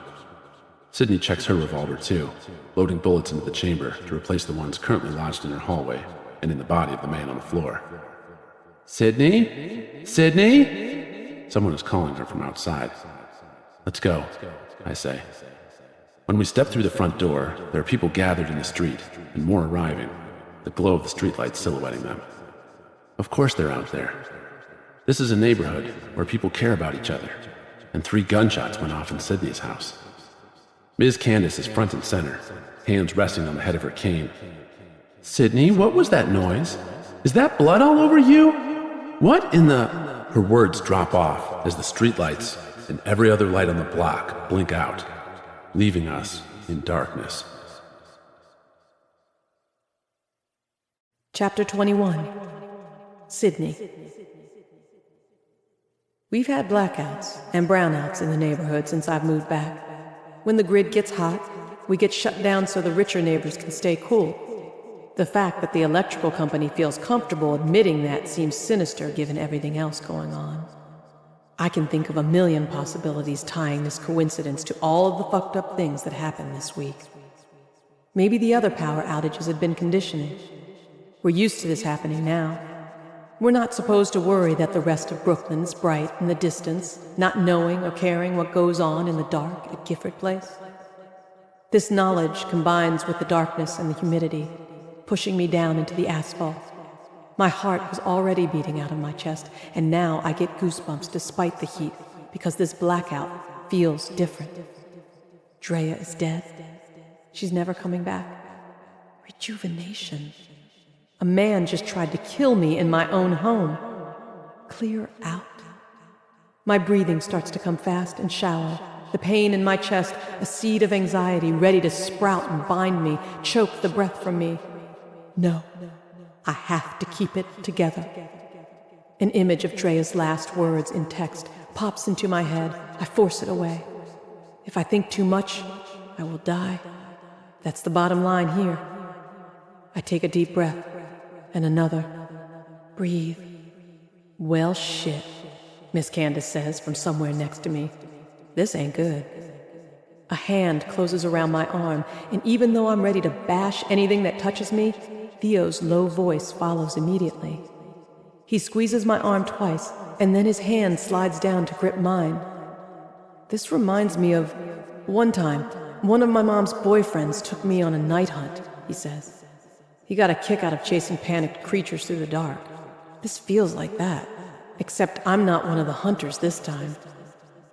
Sydney checks her revolver too, loading bullets into the chamber to replace the ones currently lodged in her hallway and in the body of the man on the floor. Sydney? Sydney? Someone is calling her from outside. Let's go, I say. When we step through the front door, there are people gathered in the street, and more arriving, the glow of the streetlights silhouetting them. Of course they're out there. This is a neighborhood where people care about each other, and 3 gunshots went off in Sydney's house. Ms. Candace is front and center, hands resting on the head of her cane. Sydney, what was that noise? Is that blood all over you? What in the... Her words drop off as the streetlights and every other light on the block blink out, leaving us in darkness. Chapter 21. Sydney. We've had blackouts and brownouts in the neighborhood since I've moved back. When the grid gets hot, we get shut down so the richer neighbors can stay cool. The fact that the electrical company feels comfortable admitting that seems sinister given everything else going on. I can think of a million possibilities tying this coincidence to all of the fucked up things that happened this week. Maybe the other power outages had been conditioning. We're used to this happening now. We're not supposed to worry that the rest of Brooklyn's bright in the distance, not knowing or caring what goes on in the dark at Gifford Place. This knowledge combines with the darkness and the humidity, pushing me down into the asphalt. My heart was already beating out of my chest, and now I get goosebumps despite the heat, because this blackout feels different. Drea is dead. She's never coming back. Rejuvenation. A man just tried to kill me in my own home. Clear out. My breathing starts to come fast and shallow. The pain in my chest, a seed of anxiety ready to sprout and bind me, choke the breath from me. No, I have to keep it together. An image of Drea's last words in text pops into my head. I force it away. If I think too much, I will die. That's the bottom line here. I take a deep breath, and another. Breathe. Well, shit, Miss Candace says from somewhere next to me. This ain't good. A hand closes around my arm, and even though I'm ready to bash anything that touches me, Theo's low voice follows immediately. He squeezes my arm twice, and then his hand slides down to grip mine. This reminds me of one time, one of my mom's boyfriends took me on a night hunt, he says. He got a kick out of chasing panicked creatures through the dark. This feels like that, except I'm not one of the hunters this time.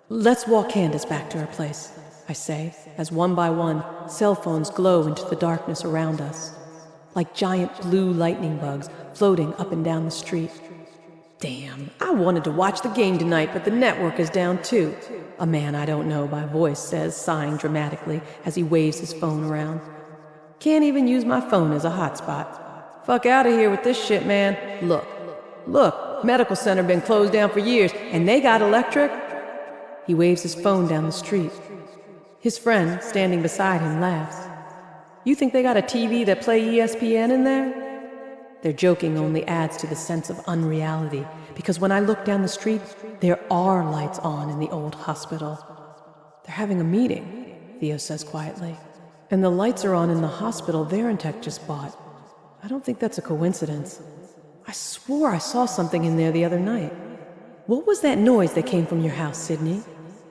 Let's walk Candace back to her place, I say, as one by one, cell phones glow into the darkness around us, like giant blue lightning bugs floating up and down the street. Damn, I wanted to watch the game tonight, but the network is down too, a man I don't know by voice says, sighing dramatically as he waves his phone around. Can't even use my phone as a hotspot. Fuck out of here with this shit, man. Look, medical center been closed down for years, and they got electric? He waves his phone down the street. His friend, standing beside him, laughs. You think they got a TV that play ESPN in there? Their joking only adds to the sense of unreality, because when I look down the street, there are lights on in the old hospital. They're having a meeting, Theo says quietly. And the lights are on in the hospital Varentech just bought. I don't think that's a coincidence. I swore I saw something in there the other night. What was that noise that came from your house, Sydney?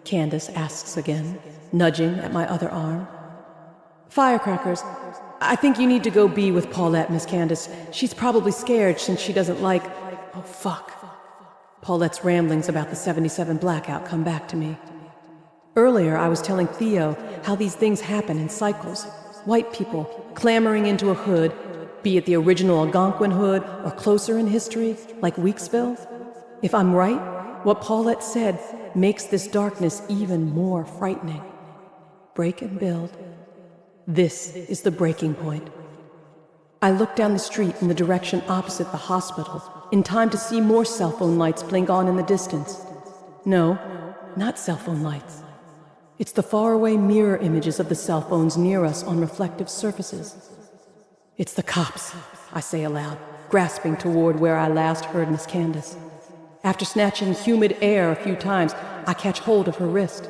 Candace asks again, nudging at my other arm. Firecrackers. I think you need to go be with Paulette, Miss Candace. She's probably scared since she doesn't like... Oh, fuck. Paulette's ramblings about the 77 blackout come back to me. Earlier, I was telling Theo how these things happen in cycles. White people clamoring into a hood, be it the original Algonquin hood or closer in history, like Weeksville. If I'm right, what Paulette said makes this darkness even more frightening. Break and build. This is the breaking point. I look down the street in the direction opposite the hospital, in time to see more cell phone lights blink on in the distance. No, not cell phone lights. It's the faraway mirror images of the cell phones near us on reflective surfaces. It's the cops, I say aloud, grasping toward where I last heard Miss Candace. After snatching humid air a few times, I catch hold of her wrist.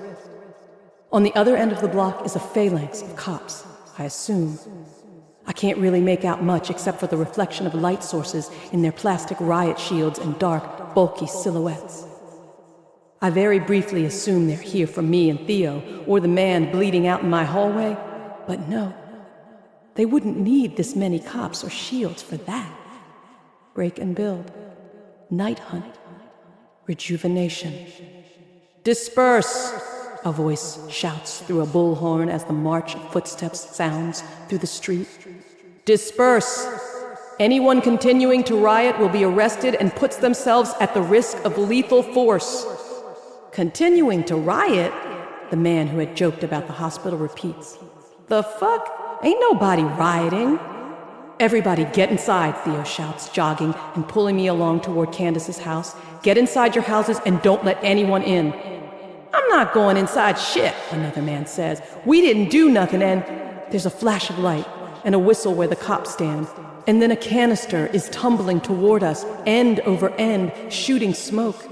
On the other end of the block is a phalanx of cops, I assume. I can't really make out much except for the reflection of light sources in their plastic riot shields and dark, bulky silhouettes. I very briefly assume they're here for me and Theo, or the man bleeding out in my hallway, but no. They wouldn't need this many cops or shields for that. Break and build. Night hunt. Rejuvenation. Disperse! A voice shouts through a bullhorn as the march of footsteps sounds through the street. Disperse! Anyone continuing to riot will be arrested and puts themselves at the risk of lethal force. Continuing to riot? The man who had joked about the hospital repeats. The fuck? Ain't nobody rioting. Everybody get inside, Theo shouts, jogging and pulling me along toward Candace's house. Get inside your houses and don't let anyone in. I'm not going inside shit, another man says. We didn't do nothing, and there's a flash of light and a whistle where the cops stand. And then a canister is tumbling toward us, end over end, shooting smoke.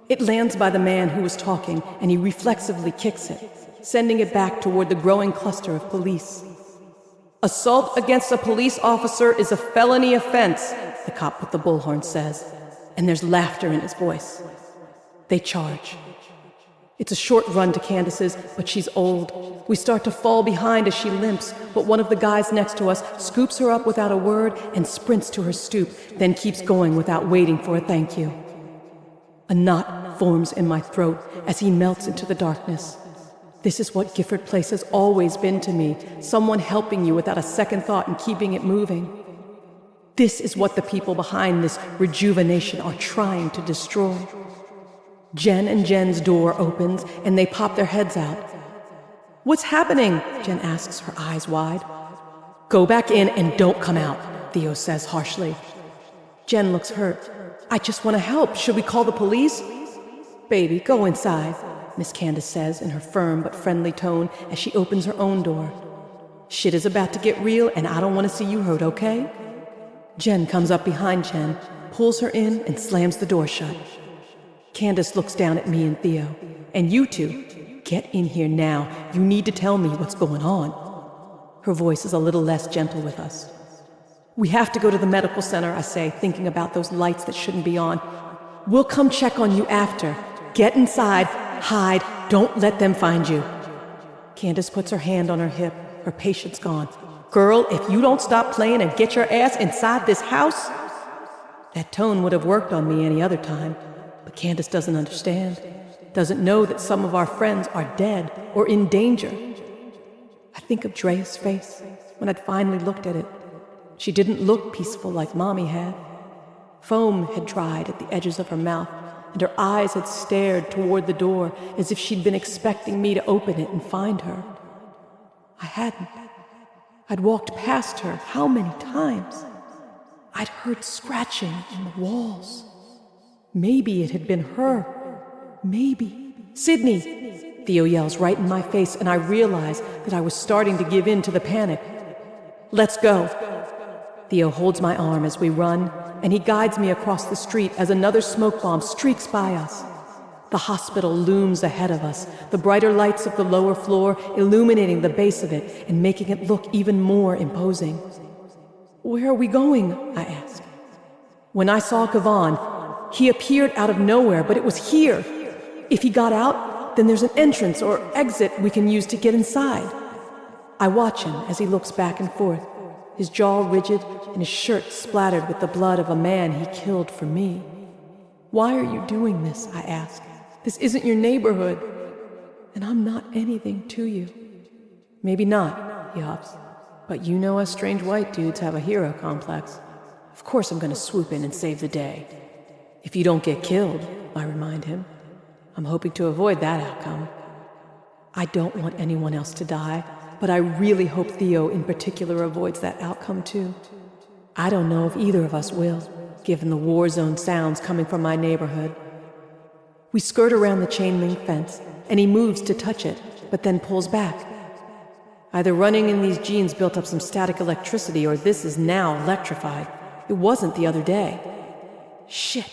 It lands by the man who was talking, and he reflexively kicks it, sending it back toward the growing cluster of police. Assault against a police officer is a felony offense, the cop with the bullhorn says, and there's laughter in his voice. They charge. It's a short run to Candace's, but she's old. We start to fall behind as she limps, but one of the guys next to us scoops her up without a word and sprints to her stoop, then keeps going without waiting for a thank you. A knot forms in my throat as he melts into the darkness. This is what Gifford Place has always been to me, someone helping you without a second thought and keeping it moving. This is what the people behind this rejuvenation are trying to destroy. Jen and Jen's door opens, and they pop their heads out. What's happening? Jen asks, her eyes wide. Go back in and don't come out, Theo says harshly. Jen looks hurt. I just want to help. Should we call the police? Baby, go inside, Miss Candace says in her firm but friendly tone as she opens her own door. Shit is about to get real, and I don't want to see you hurt, okay? Jen comes up behind Jen, pulls her in, and slams the door shut. Candace looks down at me and Theo. And you two, get in here now. You need to tell me what's going on. Her voice is a little less gentle with us. We have to go to the medical center, I say, thinking about those lights that shouldn't be on. We'll come check on you after. Get inside, hide, don't let them find you. Candace puts her hand on her hip, her patience gone. Girl, if you don't stop playing and get your ass inside this house... That tone would have worked on me any other time. But Candace doesn't understand, doesn't know that some of our friends are dead or in danger. I think of Drea's face when I'd finally looked at it. She didn't look peaceful like Mommy had. Foam had dried at the edges of her mouth, and her eyes had stared toward the door as if she'd been expecting me to open it and find her. I hadn't. I'd walked past her how many times? I'd heard scratching in the walls. Maybe it had been her. Maybe. Sydney! Theo yells right in my face, and I realize that I was starting to give in to the panic. Let's go. Theo holds my arm as we run, and he guides me across the street as another smoke bomb streaks by us. The hospital looms ahead of us, the brighter lights of the lower floor illuminating the base of it and making it look even more imposing. Where are we going? I ask. When I saw Kavan, he appeared out of nowhere, but it was here. If he got out, then there's an entrance or exit we can use to get inside. I watch him as he looks back and forth, his jaw rigid and his shirt splattered with the blood of a man he killed for me. Why are you doing this? I ask. This isn't your neighborhood, and I'm not anything to you. Maybe not, he hops, but you know us strange white dudes have a hero complex. Of course I'm going to swoop in and save the day. If you don't get killed, I remind him. I'm hoping to avoid that outcome. I don't want anyone else to die, but I really hope Theo in particular avoids that outcome too. I don't know if either of us will, given the war zone sounds coming from my neighborhood. We skirt around the chain link fence, and he moves to touch it, but then pulls back. Either running in these jeans built up some static electricity, or this is now electrified. It wasn't the other day. Shit.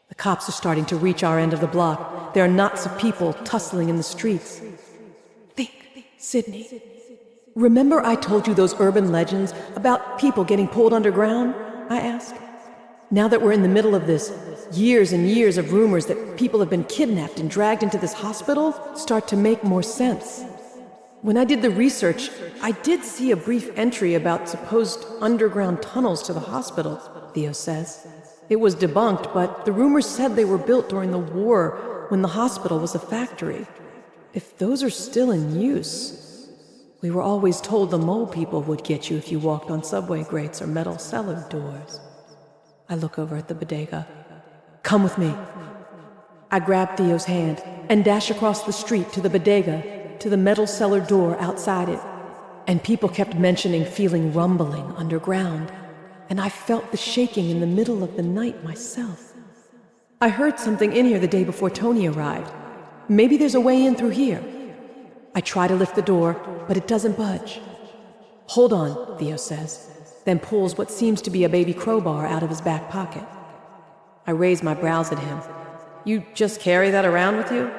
The cops are starting to reach our end of the block. There are knots of people tussling in the streets. Think, Sydney. Remember I told you those urban legends about people getting pulled underground? I ask. Now that we're in the middle of this, years and years of rumors that people have been kidnapped and dragged into this hospital start to make more sense. When I did the research, I did see a brief entry about supposed underground tunnels to the hospital, Theo says. It was debunked, but the rumors said they were built during the war when the hospital was a factory. If those are still in use... We were always told the mole people would get you if you walked on subway grates or metal cellar doors. I look over at the bodega. Come with me. I grab Theo's hand and dash across the street to the bodega, to the metal cellar door outside it. And people kept mentioning feeling rumbling underground, and I felt the shaking in the middle of the night myself. I heard something in here the day before Tony arrived. Maybe there's a way in through here. I try to lift the door, but it doesn't budge. Hold on, Theo says, then pulls what seems to be a baby crowbar out of his back pocket. I raise my brows at him. You just carry that around with you?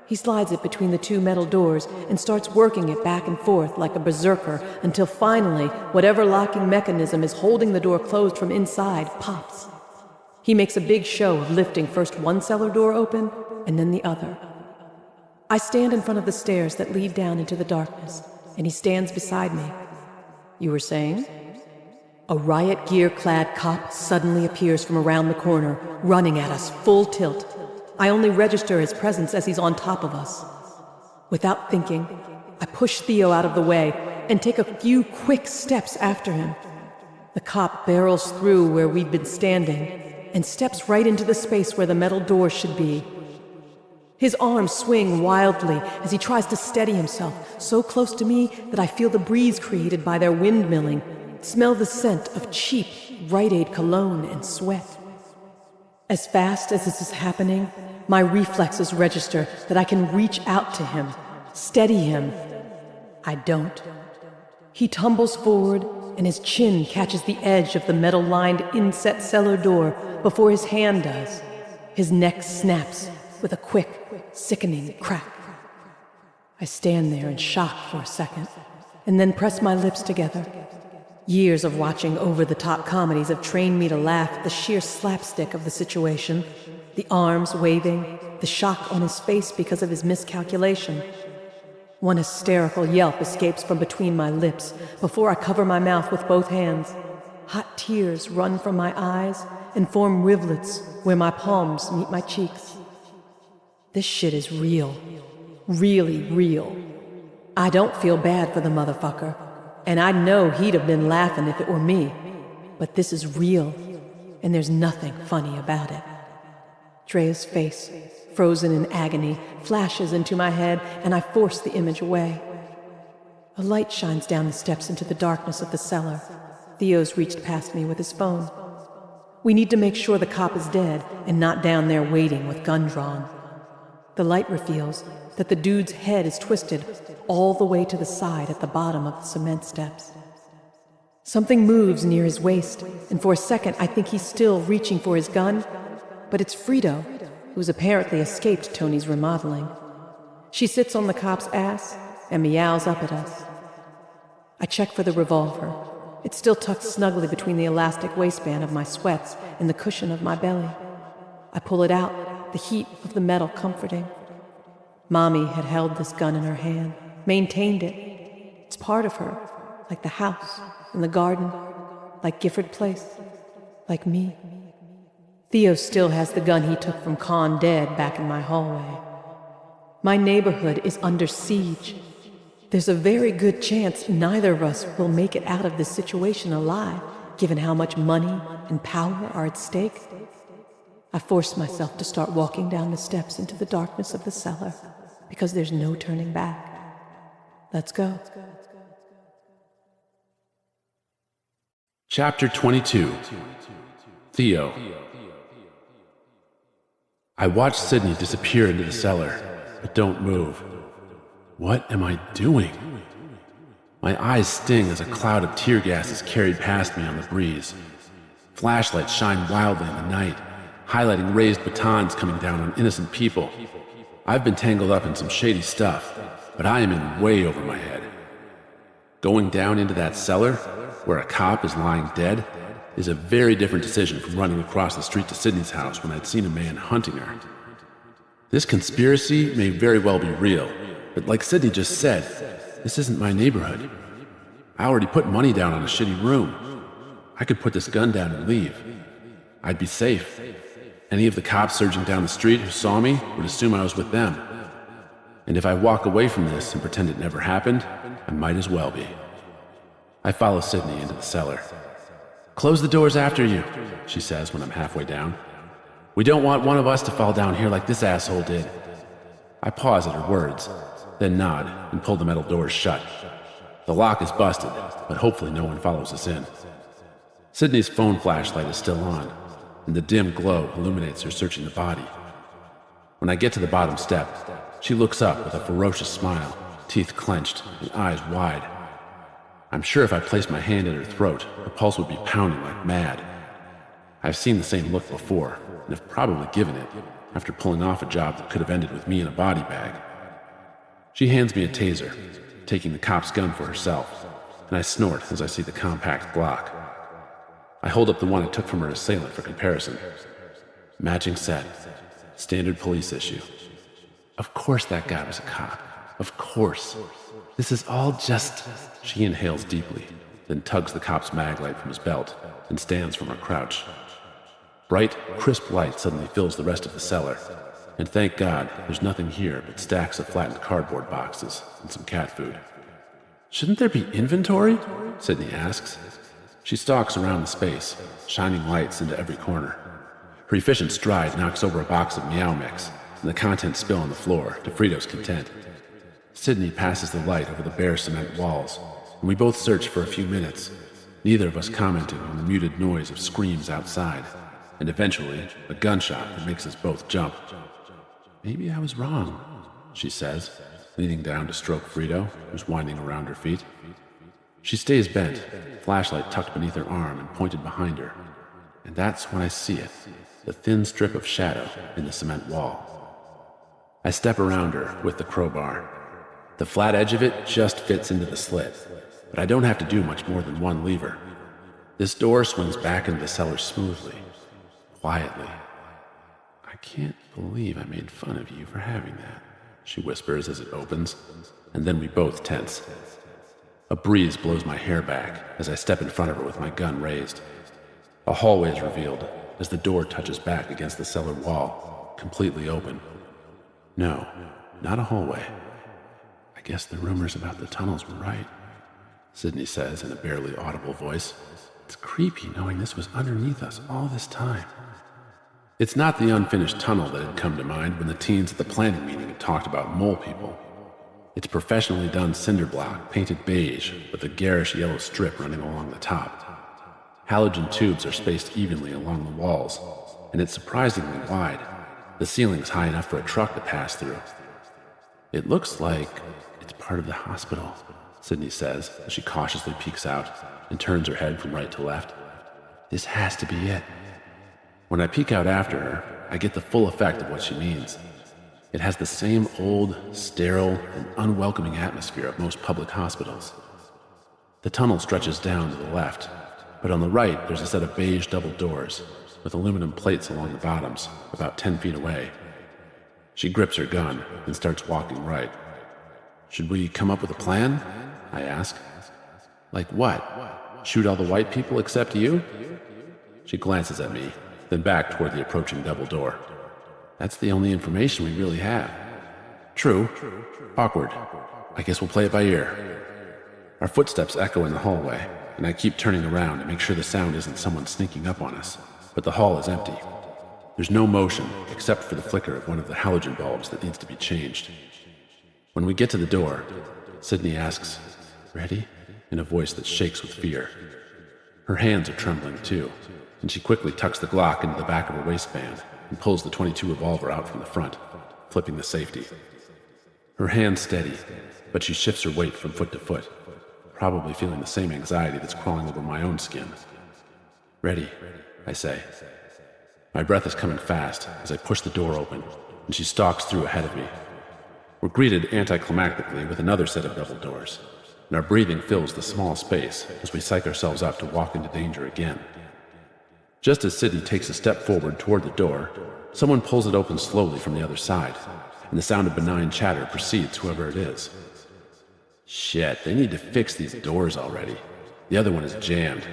He slides it between the two metal doors and starts working it back and forth like a berserker until finally, whatever locking mechanism is holding the door closed from inside pops. He makes a big show of lifting first one cellar door open and then the other. I stand in front of the stairs that lead down into the darkness, and he stands beside me. You were saying? A riot gear-clad cop suddenly appears from around the corner, running at us full tilt. I only register his presence as he's on top of us. Without thinking, I push Theo out of the way and take a few quick steps after him. The cop barrels through where we'd been standing and steps right into the space where the metal door should be. His arms swing wildly as he tries to steady himself, so close to me that I feel the breeze created by their windmilling, smell the scent of cheap Rite Aid cologne and sweat. As fast as this is happening, my reflexes register that I can reach out to him, steady him. I don't. He tumbles forward, and his chin catches the edge of the metal-lined inset cellar door before his hand does. His neck snaps with a quick, sickening crack. I stand there in shock for a second, and then press my lips together. Years of watching over-the-top comedies have trained me to laugh at the sheer slapstick of the situation, the arms waving, the shock on his face because of his miscalculation. One hysterical yelp escapes from between my lips before I cover my mouth with both hands. Hot tears run from my eyes and form rivulets where my palms meet my cheeks. This shit is real. Really real. I don't feel bad for the motherfucker. And I know he'd have been laughing if it were me. But this is real, and there's nothing funny about it. Drea's face, frozen in agony, flashes into my head, and I force the image away. A light shines down the steps into the darkness of the cellar. Theo's reached past me with his phone. We need to make sure the cop is dead and not down there waiting with gun drawn. The light reveals that the dude's head is twisted all the way to the side at the bottom of the cement steps. Something moves near his waist, and for a second I think he's still reaching for his gun, but it's Frito, who's apparently escaped Tony's remodeling. She sits on the cop's ass and meows up at us. I check for the revolver. It's still tucked snugly between the elastic waistband of my sweats and the cushion of my belly. I pull it out, the heat of the metal comforting. Mommy had held this gun in her hand, maintained it. It's part of her, like the house and the garden, like Gifford Place, like me. Theo still has the gun he took from Con dead back in my hallway. My neighborhood is under siege. There's a very good chance neither of us will make it out of this situation alive, given how much money and power are at stake. I force myself to start walking down the steps into the darkness of the cellar, because there's no turning back. Let's go. Chapter 22. Theo. I watch Sydney disappear into the cellar, but don't move. What am I doing? My eyes sting as a cloud of tear gas is carried past me on the breeze. Flashlights shine wildly in the night, highlighting raised batons coming down on innocent people. I've been tangled up in some shady stuff, but I am in way over my head. Going down into that cellar, where a cop is lying dead, is a very different decision from running across the street to Sydney's house when I'd seen a man hunting her. This conspiracy may very well be real, but like Sydney just said, this isn't my neighborhood. I already put money down on a shitty room. I could put this gun down and leave. I'd be safe. Any of the cops surging down the street who saw me would assume I was with them. And if I walk away from this and pretend it never happened, I might as well be. I follow Sydney into the cellar. "Close the doors after you," she says when I'm halfway down. "We don't want one of us to fall down here like this asshole did." I pause at her words, then nod and pull the metal doors shut. The lock is busted, but hopefully no one follows us in. Sydney's phone flashlight is still on, and the dim glow illuminates her searching the body. When I get to the bottom step, she looks up with a ferocious smile, teeth clenched and eyes wide. I'm sure if I placed my hand at her throat, her pulse would be pounding like mad. I've seen the same look before, and have probably given it after pulling off a job that could have ended with me in a body bag. She hands me a taser, taking the cop's gun for herself, and I snort as I see the compact Glock. I hold up the one I took from her assailant for comparison. Matching set. Standard police issue. Of course that guy was a cop. Of course. This is all just... She inhales deeply, then tugs the cop's mag light from his belt and stands from her crouch. Bright, crisp light suddenly fills the rest of the cellar, and thank God there's nothing here but stacks of flattened cardboard boxes and some cat food. "Shouldn't there be inventory?" Sydney asks. She stalks around the space, shining lights into every corner. Her efficient stride knocks over a box of Meow Mix, and the contents spill on the floor to Frito's content. Sydney passes the light over the bare cement walls, and we both search for a few minutes, neither of us commenting on the muted noise of screams outside, and eventually a gunshot that makes us both jump. "Maybe I was wrong," she says, leaning down to stroke Frito, who's winding around her feet. She stays bent, flashlight tucked beneath her arm and pointed behind her, and that's when I see it, the thin strip of shadow in the cement wall. I step around her with the crowbar. The flat edge of it just fits into the slit, but I don't have to do much more than one lever. This door swings back into the cellar smoothly, quietly. "I can't believe I made fun of you for having that," she whispers as it opens, and then we both tense. A breeze blows my hair back as I step in front of her with my gun raised. A hallway is revealed as the door touches back against the cellar wall, completely open. No, not a hallway. "I guess the rumors about the tunnels were right," Sydney says in a barely audible voice. "It's creepy knowing this was underneath us all this time." It's not the unfinished tunnel that had come to mind when the teens at the planning meeting had talked about mole people. It's professionally done cinder block, painted beige, with a garish yellow strip running along the top. Halogen tubes are spaced evenly along the walls, and it's surprisingly wide. The ceiling's high enough for a truck to pass through. "It looks like it's part of the hospital," Sydney says as she cautiously peeks out and turns her head from right to left. "This has to be it." When I peek out after her, I get the full effect of what she means. It has the same old, sterile, and unwelcoming atmosphere of most public hospitals. The tunnel stretches down to the left, but on the right there's a set of beige double doors with aluminum plates along the bottoms, about 10 feet away. She grips her gun and starts walking right. "Should we come up with a plan?" I ask. "Like what? Shoot all the white people except you?" She glances at me, then back toward the approaching double door. "That's the only information we really have." "True. Awkward. I guess we'll play it by ear." Our footsteps echo in the hallway, and I keep turning around to make sure the sound isn't someone sneaking up on us, but the hall is empty. There's no motion except for the flicker of one of the halogen bulbs that needs to be changed. When we get to the door, Sydney asks, "Ready?" in a voice that shakes with fear. Her hands are trembling too, and she quickly tucks the Glock into the back of her waistband and pulls the .22 revolver out from the front, flipping the safety. Her hands steady, but she shifts her weight from foot to foot, probably feeling the same anxiety that's crawling over my own skin. "Ready," I say. My breath is coming fast as I push the door open, and she stalks through ahead of me. We're greeted anticlimactically with another set of double doors, and our breathing fills the small space as we psych ourselves up to walk into danger again. Just as Sydney takes a step forward toward the door, someone pulls it open slowly from the other side, and the sound of benign chatter precedes whoever it is. "Shit, they need to fix these doors already. The other one is jammed.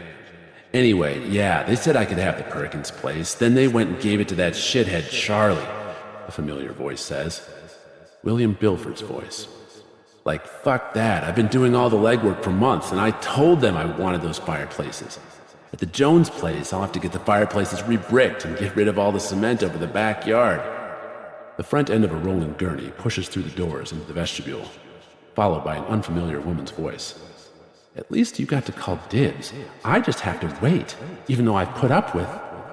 Anyway, yeah, they said I could have the Perkins place, then they went and gave it to that shithead Charlie," a familiar voice says. William Bilford's voice. Like, fuck that. I've been doing all the legwork for months, and I told them I wanted those fireplaces. At the Jones place, I'll have to get the fireplaces re-bricked and get rid of all the cement over the backyard. The front end of a rolling gurney pushes through the doors into the vestibule, followed by an unfamiliar woman's voice. At least you got to call dibs. I just have to wait, even though I've put up with.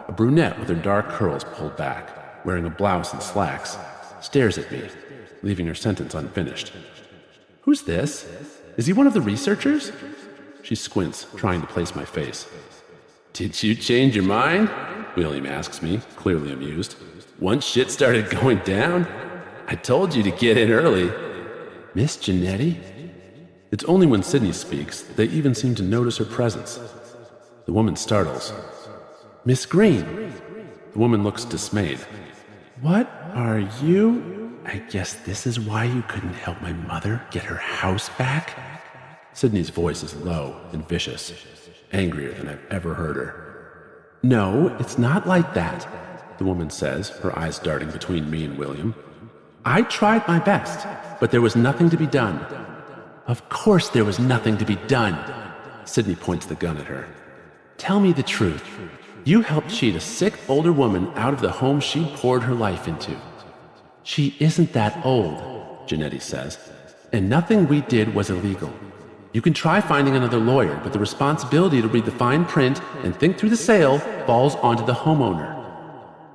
A brunette with her dark curls pulled back, wearing a blouse and slacks, stares at me, leaving her sentence unfinished. Who's this? Is he one of the researchers? She squints, trying to place my face. Did you change your mind? William asks me, clearly amused. Once shit started going down? I told you to get in early. Miss Janetti? It's only when Sydney speaks they even seem to notice her presence. The woman startles. Miss Green. The woman looks dismayed. What are you? I guess this is why you couldn't help my mother get her house back? Sydney's voice is low and vicious, angrier than I've ever heard her. No, it's not like that, the woman says, her eyes darting between me and William. I tried my best, but there was nothing to be done. Of course there was nothing to be done. Sydney points the gun at her. Tell me the truth. You helped cheat a sick older woman out of the home she'd poured her life into. She isn't that old, Janetti says, and nothing we did was illegal. You can try finding another lawyer, but the responsibility to read the fine print and think through the sale falls onto the homeowner.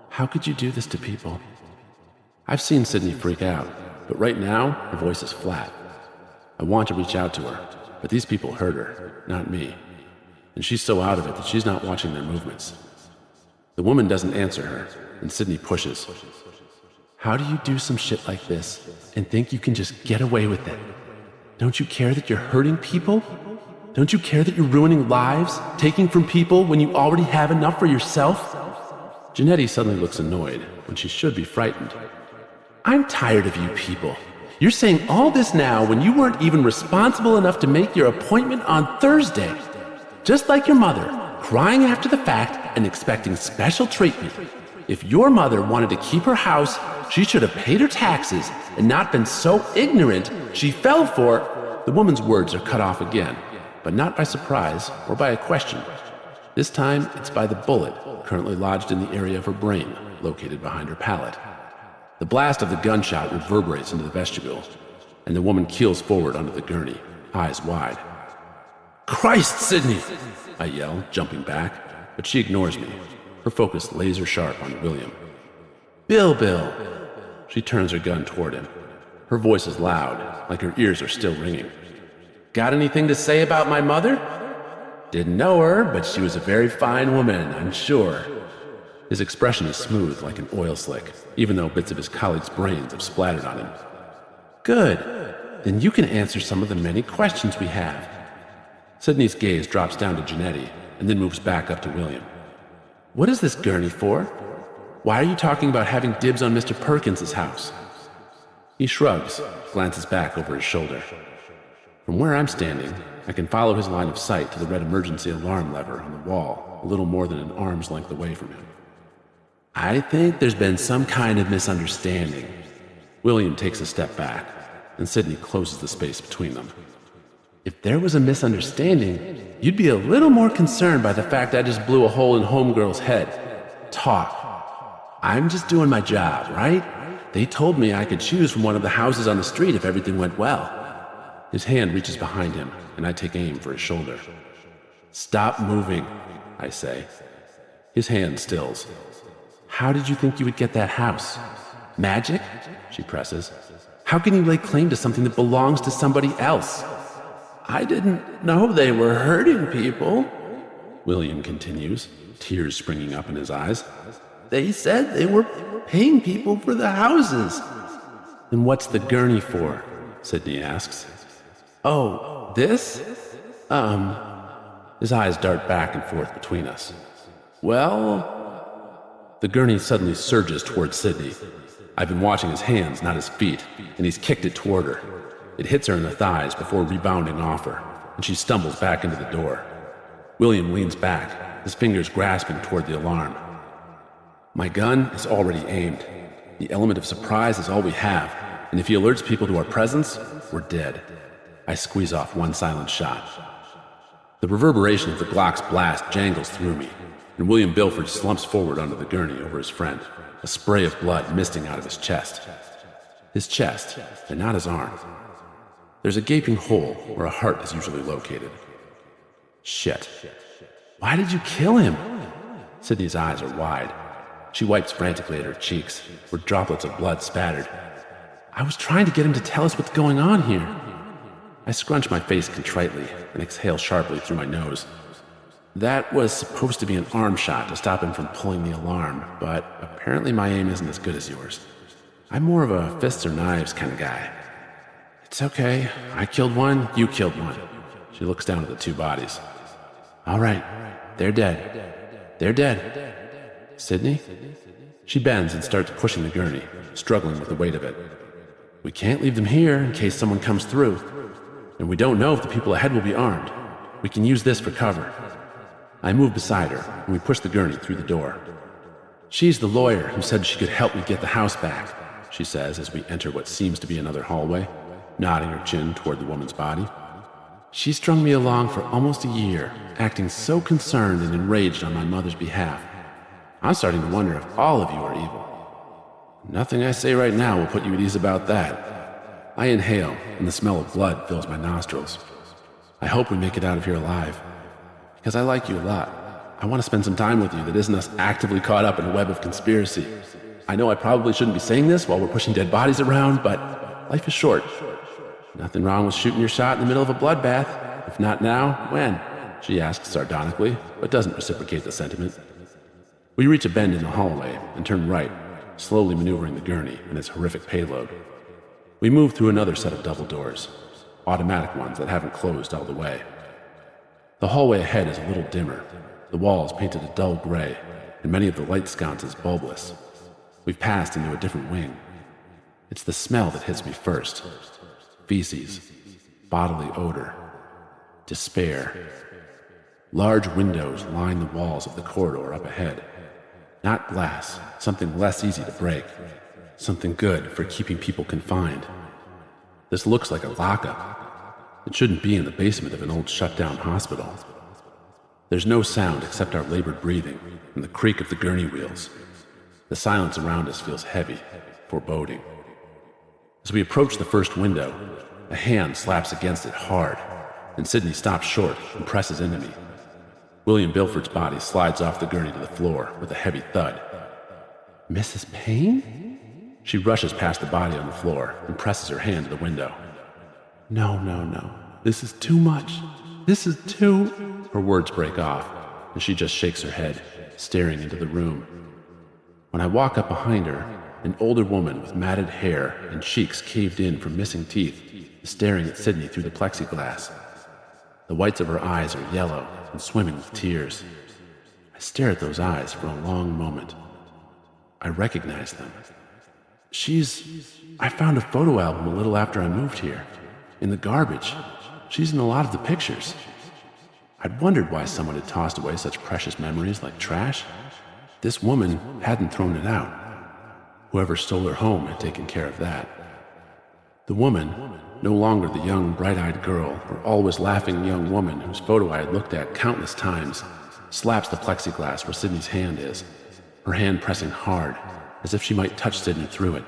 How could you do this to people? I've seen Sydney freak out, but right now her voice is flat. I want to reach out to her, but these people hurt her, not me. And she's so out of it that she's not watching their movements. The woman doesn't answer her, and Sydney pushes. How do you do some shit like this and think you can just get away with it? Don't you care that you're hurting people? Don't you care that you're ruining lives, taking from people when you already have enough for yourself? Janetti suddenly looks annoyed when she should be frightened. I'm tired of you people. You're saying all this now when you weren't even responsible enough to make your appointment on Thursday. Just like your mother, crying after the fact and expecting special treatment. If your mother wanted to keep her house, she should have paid her taxes and not been so ignorant she fell for... The woman's words are cut off again, but not by surprise or by a question. This time, it's by the bullet currently lodged in the area of her brain, located behind her palate. The blast of the gunshot reverberates into the vestibule, and the woman keels forward onto the gurney, eyes wide. Christ, Sydney! I yell, jumping back, but she ignores me, her focus laser sharp on William. Bill! She turns her gun toward him. Her voice is loud, like her ears are still ringing. Got anything to say about my mother? Didn't know her, but she was a very fine woman, I'm sure. His expression is smooth like an oil slick, even though bits of his colleagues' brains have splattered on him. Good. Then you can answer some of the many questions we have. Sydney's gaze drops down to Janetti and then moves back up to William. What is this gurney for? Why are you talking about having dibs on Mr. Perkins's house? He shrugs, glances back over his shoulder. From where I'm standing, I can follow his line of sight to the red emergency alarm lever on the wall, a little more than an arm's length away from him. I think there's been some kind of misunderstanding. William takes a step back, and Sydney closes the space between them. If there was a misunderstanding, you'd be a little more concerned by the fact I just blew a hole in Homegirl's head. Talk. I'm just doing my job, right? They told me I could choose from one of the houses on the street if everything went well. His hand reaches behind him, and I take aim for his shoulder. Stop moving, I say. His hand stills. How did you think you would get that house? Magic? She presses. How can you lay claim to something that belongs to somebody else? I didn't know they were hurting people, William continues, tears springing up in his eyes. They said they were paying people for the houses. Then what's the gurney for? Sydney asks. Oh, this? His eyes dart back and forth between us. Well... The gurney suddenly surges toward Sydney. I've been watching his hands, not his feet, and he's kicked it toward her. It hits her in the thighs before rebounding off her, and she stumbles back into the door. William leans back, his fingers grasping toward the alarm. My gun is already aimed. The element of surprise is all we have, and if he alerts people to our presence, we're dead. I squeeze off one silent shot. The reverberation of the Glock's blast jangles through me, and William Bilford slumps forward onto the gurney over his friend, a spray of blood misting out of his chest. His chest, and not his arm. There's a gaping hole where a heart is usually located. Shit. Why did you kill him? Sydney's eyes are wide. She wipes frantically at her cheeks, where droplets of blood spattered. I was trying to get him to tell us what's going on here. I scrunch my face contritely and exhale sharply through my nose. That was supposed to be an arm shot to stop him from pulling the alarm, but apparently my aim isn't as good as yours. I'm more of a fists or knives kind of guy. It's okay. I killed one, you killed one. She looks down at the two bodies. All right, they're dead. They're dead. Sydney? She bends and starts pushing the gurney, struggling with the weight of it. We can't leave them here in case someone comes through. And we don't know if the people ahead will be armed. We can use this for cover. I move beside her, and we push the gurney through the door. She's the lawyer who said she could help me get the house back, she says as we enter what seems to be another hallway, nodding her chin toward the woman's body. She strung me along for almost a year, acting so concerned and enraged on my mother's behalf. I'm starting to wonder if all of you are evil. Nothing I say right now will put you at ease about that. I inhale, and the smell of blood fills my nostrils. I hope we make it out of here alive. Because I like you a lot. I want to spend some time with you that isn't us actively caught up in a web of conspiracy. I know I probably shouldn't be saying this while we're pushing dead bodies around, but life is short. Nothing wrong with shooting your shot in the middle of a bloodbath. If not now, when? She asks sardonically, but doesn't reciprocate the sentiment. We reach a bend in the hallway and turn right, slowly maneuvering the gurney and its horrific payload. We move through another set of double doors, automatic ones that haven't closed all the way. The hallway ahead is a little dimmer, the walls painted a dull gray, and many of the light sconces bulbous. We've passed into a different wing. It's the smell that hits me first. Feces, bodily odor, despair. Large windows line the walls of the corridor up ahead. Not glass, something less easy to break. Something good for keeping people confined. This looks like a lockup. It shouldn't be in the basement of an old shut-down hospital. There's no sound except our labored breathing and the creak of the gurney wheels. The silence around us feels heavy, foreboding. As we approach the first window, a hand slaps against it hard, and Sydney stops short and presses into me. William Bilford's body slides off the gurney to the floor with a heavy thud. Mrs. Payne? She rushes past the body on the floor and presses her hand to the window. No. This is too much. This is too... Her words break off, and she just shakes her head, staring into the room. When I walk up behind her, an older woman with matted hair and cheeks caved in from missing teeth is staring at Sydney through the plexiglass. The whites of her eyes are yellow and swimming with tears. I stare at those eyes for a long moment. I recognize them. I found a photo album a little after I moved here. In the garbage. She's in a lot of the pictures. I'd wondered why someone had tossed away such precious memories like trash. This woman hadn't thrown it out. Whoever stole her home had taken care of that. The woman, no longer the young, bright-eyed girl or always laughing young woman whose photo I had looked at countless times, slaps the plexiglass where Sydney's hand is, her hand pressing hard, as if she might touch Sydney through it.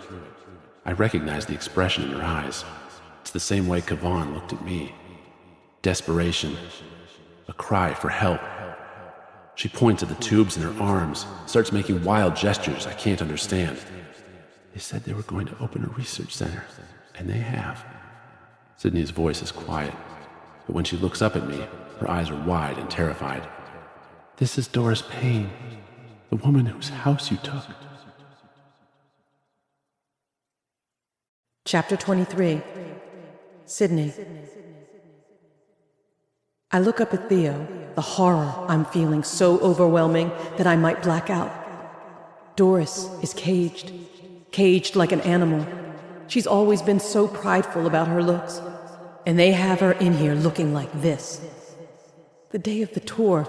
I recognize the expression in her eyes. It's the same way Kavan looked at me. Desperation. A cry for help. She points at the tubes in her arms, starts making wild gestures I can't understand. They said they were going to open a research center, and they have. Sydney's voice is quiet, but when she looks up at me, her eyes are wide and terrified. This is Doris Payne, the woman whose house you took. Chapter 23. Sydney. I look up at Theo, the horror I'm feeling so overwhelming that I might black out. Doris is caged like an animal. She's always been so prideful about her looks, and they have her in here looking like this. The day of the tour,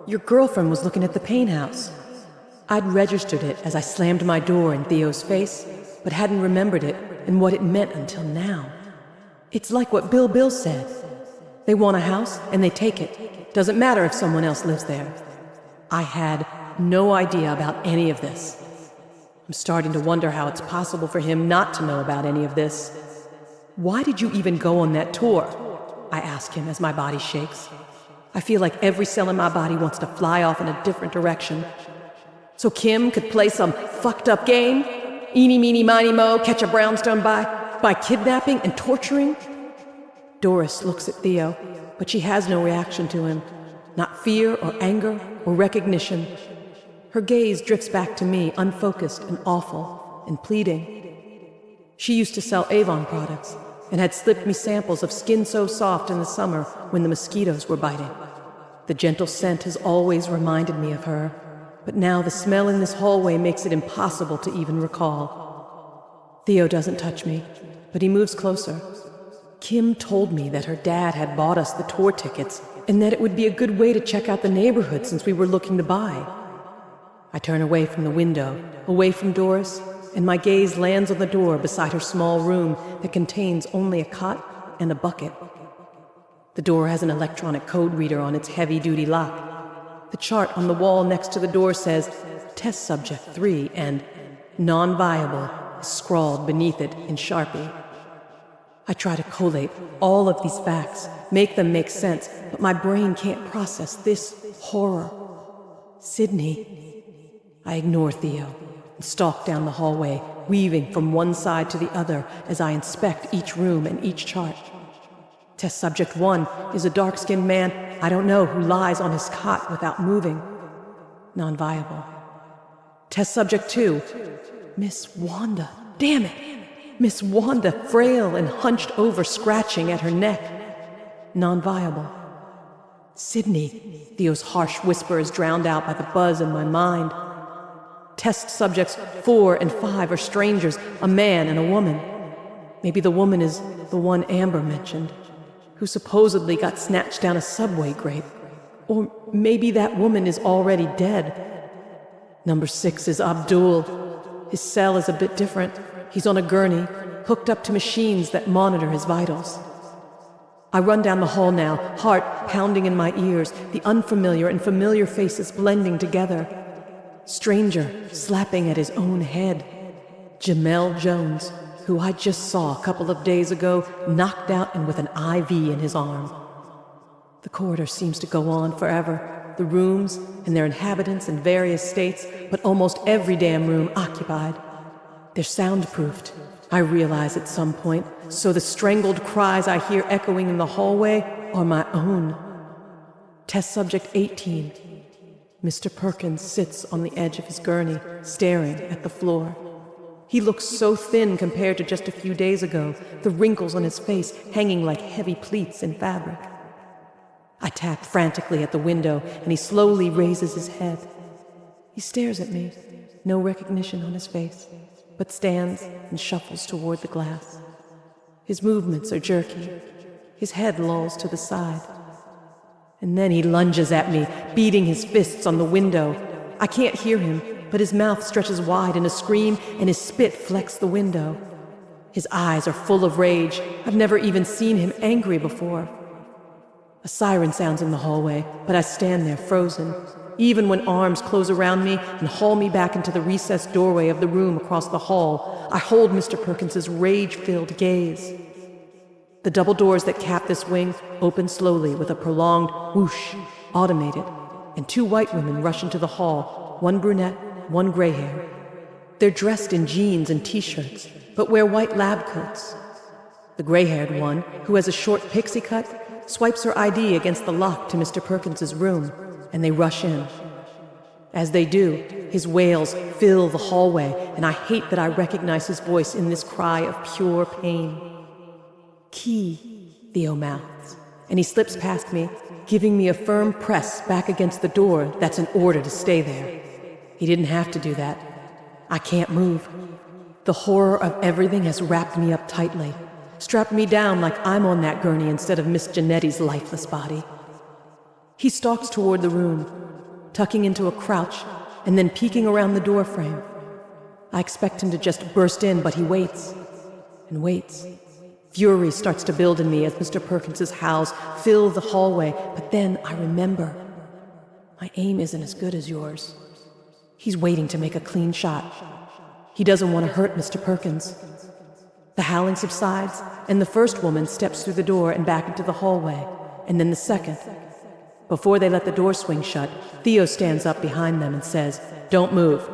your girlfriend was looking at the Payne house. I'd registered it as I slammed my door in Theo's face, but hadn't remembered it and what it meant until now. It's like what Bill said. They want a house, and they take it. Doesn't matter if someone else lives there. I had no idea about any of this. I'm starting to wonder how it's possible for him not to know about any of this. Why did you even go on that tour? I ask him as my body shakes. I feel like every cell in my body wants to fly off in a different direction. So Kim could play some fucked up game? Eeny, meeny, miny, mo, catch a brownstone by kidnapping and torturing? Doris looks at Theo, but she has no reaction to him. Not fear or anger or recognition. Her gaze drifts back to me, unfocused and awful and pleading. She used to sell Avon products and had slipped me samples of Skin So Soft in the summer when the mosquitoes were biting. The gentle scent has always reminded me of her, but now the smell in this hallway makes it impossible to even recall. Theo doesn't touch me, but he moves closer. Kim told me that her dad had bought us the tour tickets and that it would be a good way to check out the neighborhood since we were looking to buy. I turn away from the window, away from Doris, and my gaze lands on the door beside her small room that contains only a cot and a bucket. The door has an electronic code reader on its heavy-duty lock. The chart on the wall next to the door says Test Subject 3 and Non-Viable is scrawled beneath it in Sharpie. I try to collate all of these facts, make them make sense, but my brain can't process this horror. Sydney. I ignore Theo and stalk down the hallway, weaving from one side to the other as I inspect each room and each chart. Test Subject 1 is a dark-skinned man I don't know who lies on his cot without moving. Non-viable. Test Subject 2, Miss Wanda. Damn it! Miss Wanda, frail and hunched over, scratching at her neck. Non-viable. Sydney. Theo's harsh whisper is drowned out by the buzz in my mind. Test Subjects 4 and 5 are strangers, a man and a woman. Maybe the woman is the one Amber mentioned, who supposedly got snatched down a subway grate. Or maybe that woman is already dead. Number 6 is Abdul. His cell is a bit different. He's on a gurney, hooked up to machines that monitor his vitals. I run down the hall now, heart pounding in my ears, the unfamiliar and familiar faces blending together. Stranger slapping at his own head. Jamel Jones, who I just saw a couple of days ago, knocked out and with an IV in his arm. The corridor seems to go on forever. The rooms and their inhabitants in various states, but almost every damn room occupied. They're soundproofed, I realize at some point, so the strangled cries I hear echoing in the hallway are my own. Test Subject 18. Mr. Perkins sits on the edge of his gurney, staring at the floor. He looks so thin compared to just a few days ago, the wrinkles on his face hanging like heavy pleats in fabric. I tap frantically at the window, and he slowly raises his head. He stares at me, no recognition on his face, but stands and shuffles toward the glass. His movements are jerky. His head lolls to the side. And then he lunges at me, beating his fists on the window. I can't hear him, but his mouth stretches wide in a scream, and his spit flecks the window. His eyes are full of rage. I've never even seen him angry before. A siren sounds in the hallway, but I stand there frozen. Even when arms close around me and haul me back into the recessed doorway of the room across the hall, I hold Mr. Perkins's rage-filled gaze. The double doors that cap this wing open slowly with a prolonged whoosh, automated, and 2 white women rush into the hall, one brunette, one gray-haired. They're dressed in jeans and t-shirts, but wear white lab coats. The gray-haired one, who has a short pixie cut, swipes her ID against the lock to Mr. Perkins's room, and they rush in. As they do, his wails fill the hallway, and I hate that I recognize his voice in this cry of pure pain. Key, Theo mouths, and he slips past me, giving me a firm press back against the door that's an order to stay there. He didn't have to do that. I can't move. The horror of everything has wrapped me up tightly, strapped me down like I'm on that gurney instead of Miss Janetti's lifeless body. He stalks toward the room, tucking into a crouch and then peeking around the doorframe. I expect him to just burst in, but he waits. and waits. Fury starts to build in me as Mr. Perkins's howls fill the hallway, but then I remember. My aim isn't as good as yours. He's waiting to make a clean shot. He doesn't want to hurt Mr. Perkins. The howling subsides, and the first woman steps through the door and back into the hallway, and then the second. Before they let the door swing shut, Theo stands up behind them and says, "Don't move."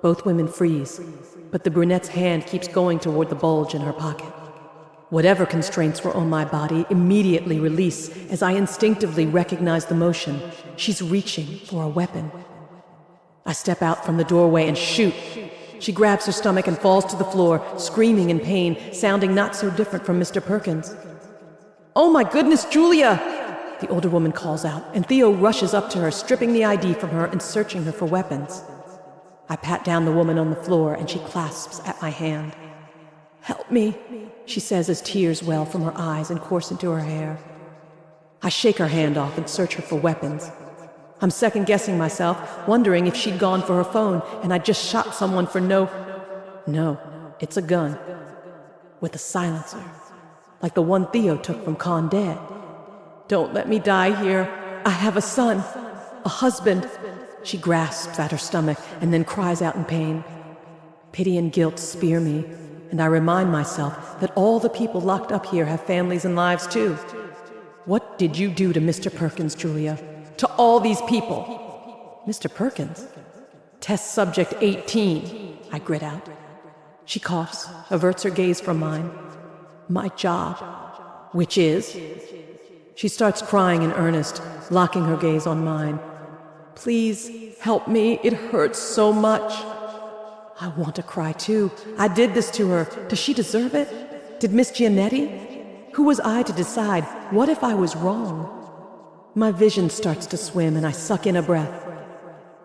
Both women freeze, but the brunette's hand keeps going toward the bulge in her pocket. Whatever constraints were on my body immediately release as I instinctively recognize the motion. She's reaching for a weapon. I step out from the doorway and shoot. She grabs her stomach and falls to the floor, screaming in pain, sounding not so different from Mr. Perkins. "Oh my goodness, Julia!" the older woman calls out, and Theo rushes up to her, stripping the ID from her and searching her for weapons. I pat down the woman on the floor, and she clasps at my hand. "Help me," she says as tears well from her eyes and course into her hair. I shake her hand off and search her for weapons. I'm second-guessing myself, wondering if she'd gone for her phone and I'd just shot someone for No, it's a gun. With a silencer. Like the one Theo took from Condé. "Don't let me die here. I have a son. A husband." She grasps at her stomach and then cries out in pain. Pity and guilt spear me, and I remind myself that all the people locked up here have families and lives too. What did you do to Mr. Perkins, Julia? To all these people? Mr. Perkins? Test subject 18, I grit out. She coughs, averts her gaze from mine. My job. Which is? She starts crying in earnest, locking her gaze on mine. Please, help me. It hurts so much. I want to cry too. I did this to her. Does she deserve it? Did Miss Giannetti? Who was I to decide? What if I was wrong? My vision starts to swim and I suck in a breath.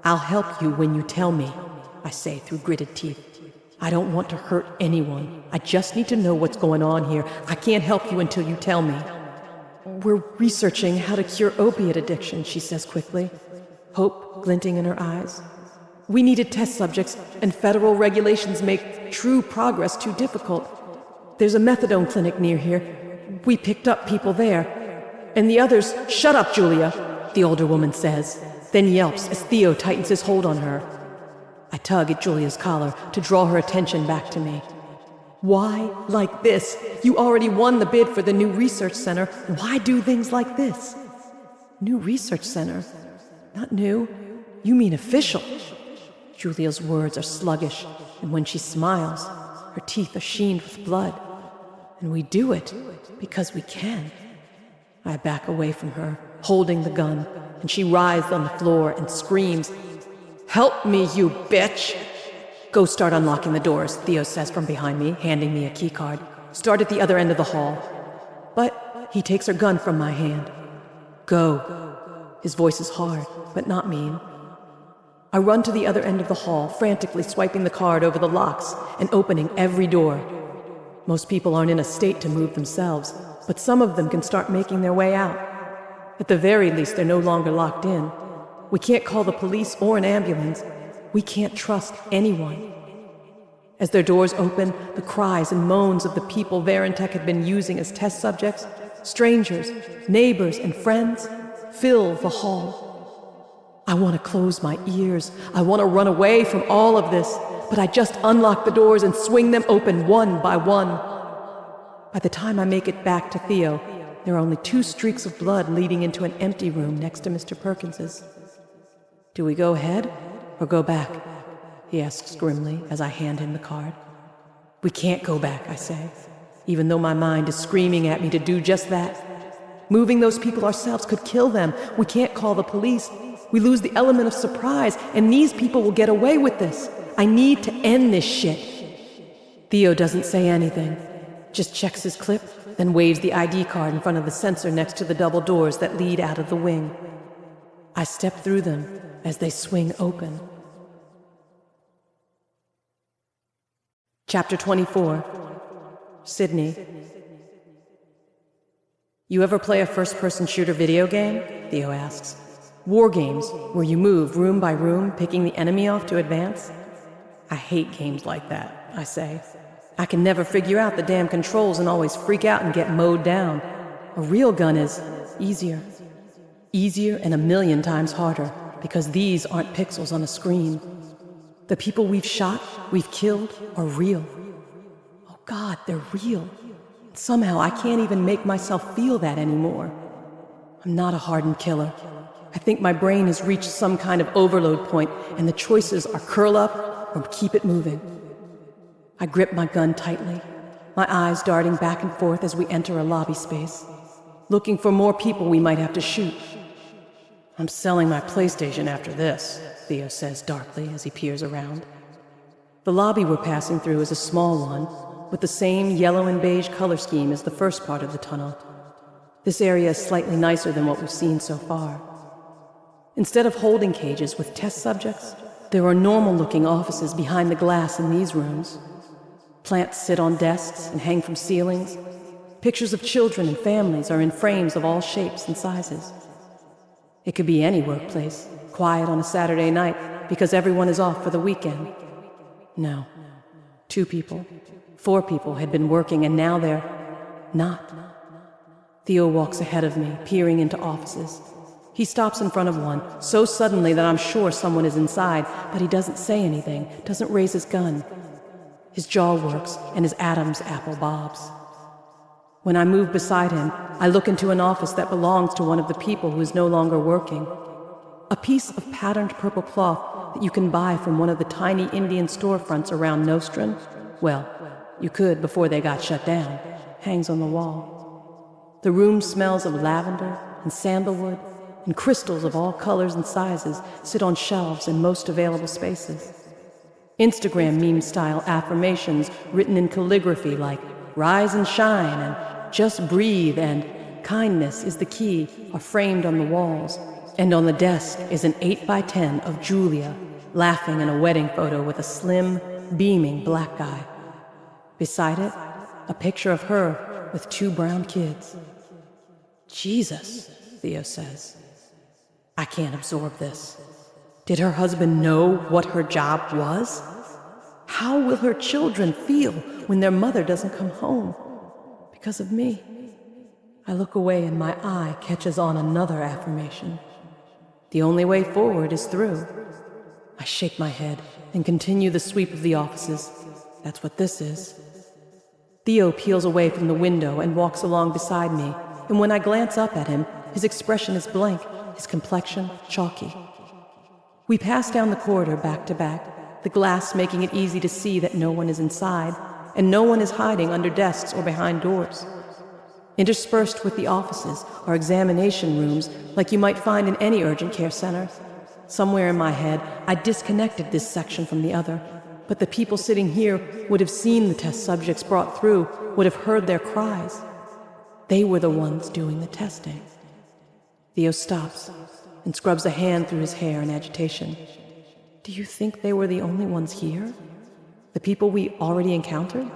"I'll help you when you tell me," I say through gritted teeth. "I don't want to hurt anyone. I just need to know what's going on here. I can't help you until you tell me." "We're researching how to cure opiate addiction," she says quickly, hope glinting in her eyes. "We needed test subjects, and federal regulations make true progress too difficult. There's a methadone clinic near here. We picked up people there. And the others—" "Shut up, Julia," the older woman says, then yelps as Theo tightens his hold on her. I tug at Julia's collar to draw her attention back to me. "Why like this? You already won the bid for the new research center. Why do things like this?" "New research center? Not new. You mean official." Julia's words are sluggish, and when she smiles, her teeth are sheened with blood. "And we do it because we can." I back away from her, holding the gun, and she writhes on the floor and screams, "Help me, you bitch!" "Go start unlocking the doors," Theo says from behind me, handing me a keycard. "Start at the other end of the hall." "But," he takes her gun from my hand. "Go." His voice is hard, but not mean. I run to the other end of the hall, frantically swiping the card over the locks and opening every door. Most people aren't in a state to move themselves, but some of them can start making their way out. At the very least, they're no longer locked in. We can't call the police or an ambulance. We can't trust anyone. As their doors open, the cries and moans of the people Varentech had been using as test subjects, strangers, neighbors, and friends, fill the hall. I want to close my ears. I want to run away from all of this, but I just unlock the doors and swing them open one by one. By the time I make it back to Theo, there are only 2 streaks of blood leading into an empty room next to Mr. Perkins's. "Do we go ahead or go back?" he asks grimly as I hand him the card. "We can't go back," I say, even though my mind is screaming at me to do just that. Moving those people ourselves could kill them. We can't call the police. We lose the element of surprise, and these people will get away with this. I need to end this shit. Theo doesn't say anything, just checks his clip, then waves the ID card in front of the sensor next to the double doors that lead out of the wing. I step through them as they swing open. Chapter 24. Sydney. "You ever play a first-person shooter video game?" Theo asks. "War games, where you move room by room, picking the enemy off to advance?" "I hate games like that," I say. I can never figure out the damn controls and always freak out and get mowed down. A real gun is easier. Easier and 1,000,000 times harder, because these aren't pixels on a screen. The people we've shot, we've killed, are real. Oh God, they're real. Somehow I can't even make myself feel that anymore. I'm not a hardened killer. I think my brain has reached some kind of overload point, and the choices are curl up or keep it moving. I grip my gun tightly, my eyes darting back and forth as we enter a lobby space, looking for more people we might have to shoot. I'm selling my PlayStation after this, Theo says darkly as he peers around. The lobby we're passing through is a small one, with the same yellow and beige color scheme as the first part of the tunnel. This area is slightly nicer than what we've seen so far. Instead of holding cages with test subjects, there are normal-looking offices behind the glass in these rooms. Plants sit on desks and hang from ceilings. Pictures of children and families are in frames of all shapes and sizes. It could be any workplace, quiet on a Saturday night because everyone is off for the weekend. No. 2 people, 4 people had been working, and now they're not. Theo walks ahead of me, peering into offices. He stops in front of one, so suddenly that I'm sure someone is inside, but he doesn't say anything, doesn't raise his gun. His jaw works, and his Adam's apple bobs. When I move beside him, I look into an office that belongs to one of the people who is no longer working. A piece of patterned purple cloth that you can buy from one of the tiny Indian storefronts around Nostrand, well, you could before they got shut down, hangs on the wall. The room smells of lavender and sandalwood, and crystals of all colors and sizes sit on shelves in most available spaces. Instagram meme-style affirmations written in calligraphy like "Rise and shine" and "Just breathe" and "Kindness is the key" are framed on the walls, and on the desk is an 8x10 of Julia laughing in a wedding photo with a slim, beaming black guy. Beside it, a picture of her with 2 brown kids. Jesus, Theo says. I can't absorb this. Did her husband know what her job was? How will her children feel when their mother doesn't come home? Because of me. I look away and my eye catches on another affirmation. The only way forward is through. I shake my head and continue the sweep of the offices. That's what this is. Theo peels away from the window and walks along beside me, and when I glance up at him, his expression is blank, his complexion chalky. We pass down the corridor back to back, the glass making it easy to see that no one is inside, and no one is hiding under desks or behind doors. Interspersed with the offices are examination rooms like you might find in any urgent care center. Somewhere in my head, I disconnected this section from the other, but the people sitting here would have seen the test subjects brought through, would have heard their cries. They were the ones doing the testing. Theo stops and scrubs a hand through his hair in agitation. Do you think they were the only ones here? The people we already encountered?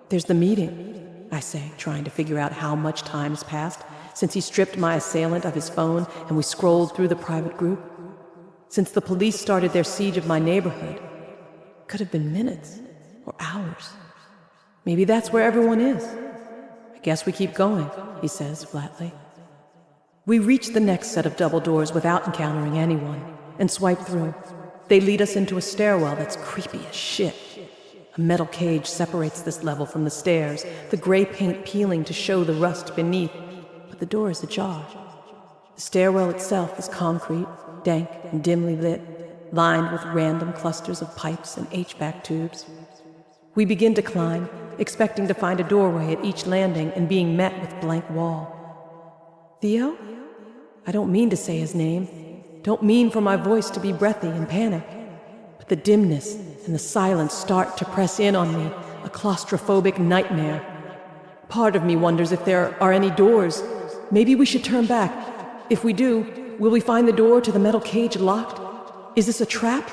There's the meeting, I say, trying to figure out how much time has passed since he stripped my assailant of his phone and we scrolled through the private group. Since the police started their siege of my neighborhood. Could have been minutes or hours. Maybe that's where everyone is. I guess we keep going, he says flatly. We reach the next set of double doors without encountering anyone and swipe through. They lead us into a stairwell that's creepy as shit. A metal cage separates this level from the stairs, the gray paint peeling to show the rust beneath, but the door is ajar. The stairwell itself is concrete, dank and dimly lit, lined with random clusters of pipes and HVAC tubes. We begin to climb, expecting to find a doorway at each landing and being met with blank wall. Theo? I don't mean to say his name, don't mean for my voice to be breathy and panic, but the dimness and the silence start to press in on me, a claustrophobic nightmare. Part of me wonders if there are any doors. Maybe we should turn back. If we do, will we find the door to the metal cage locked? Is this a trap?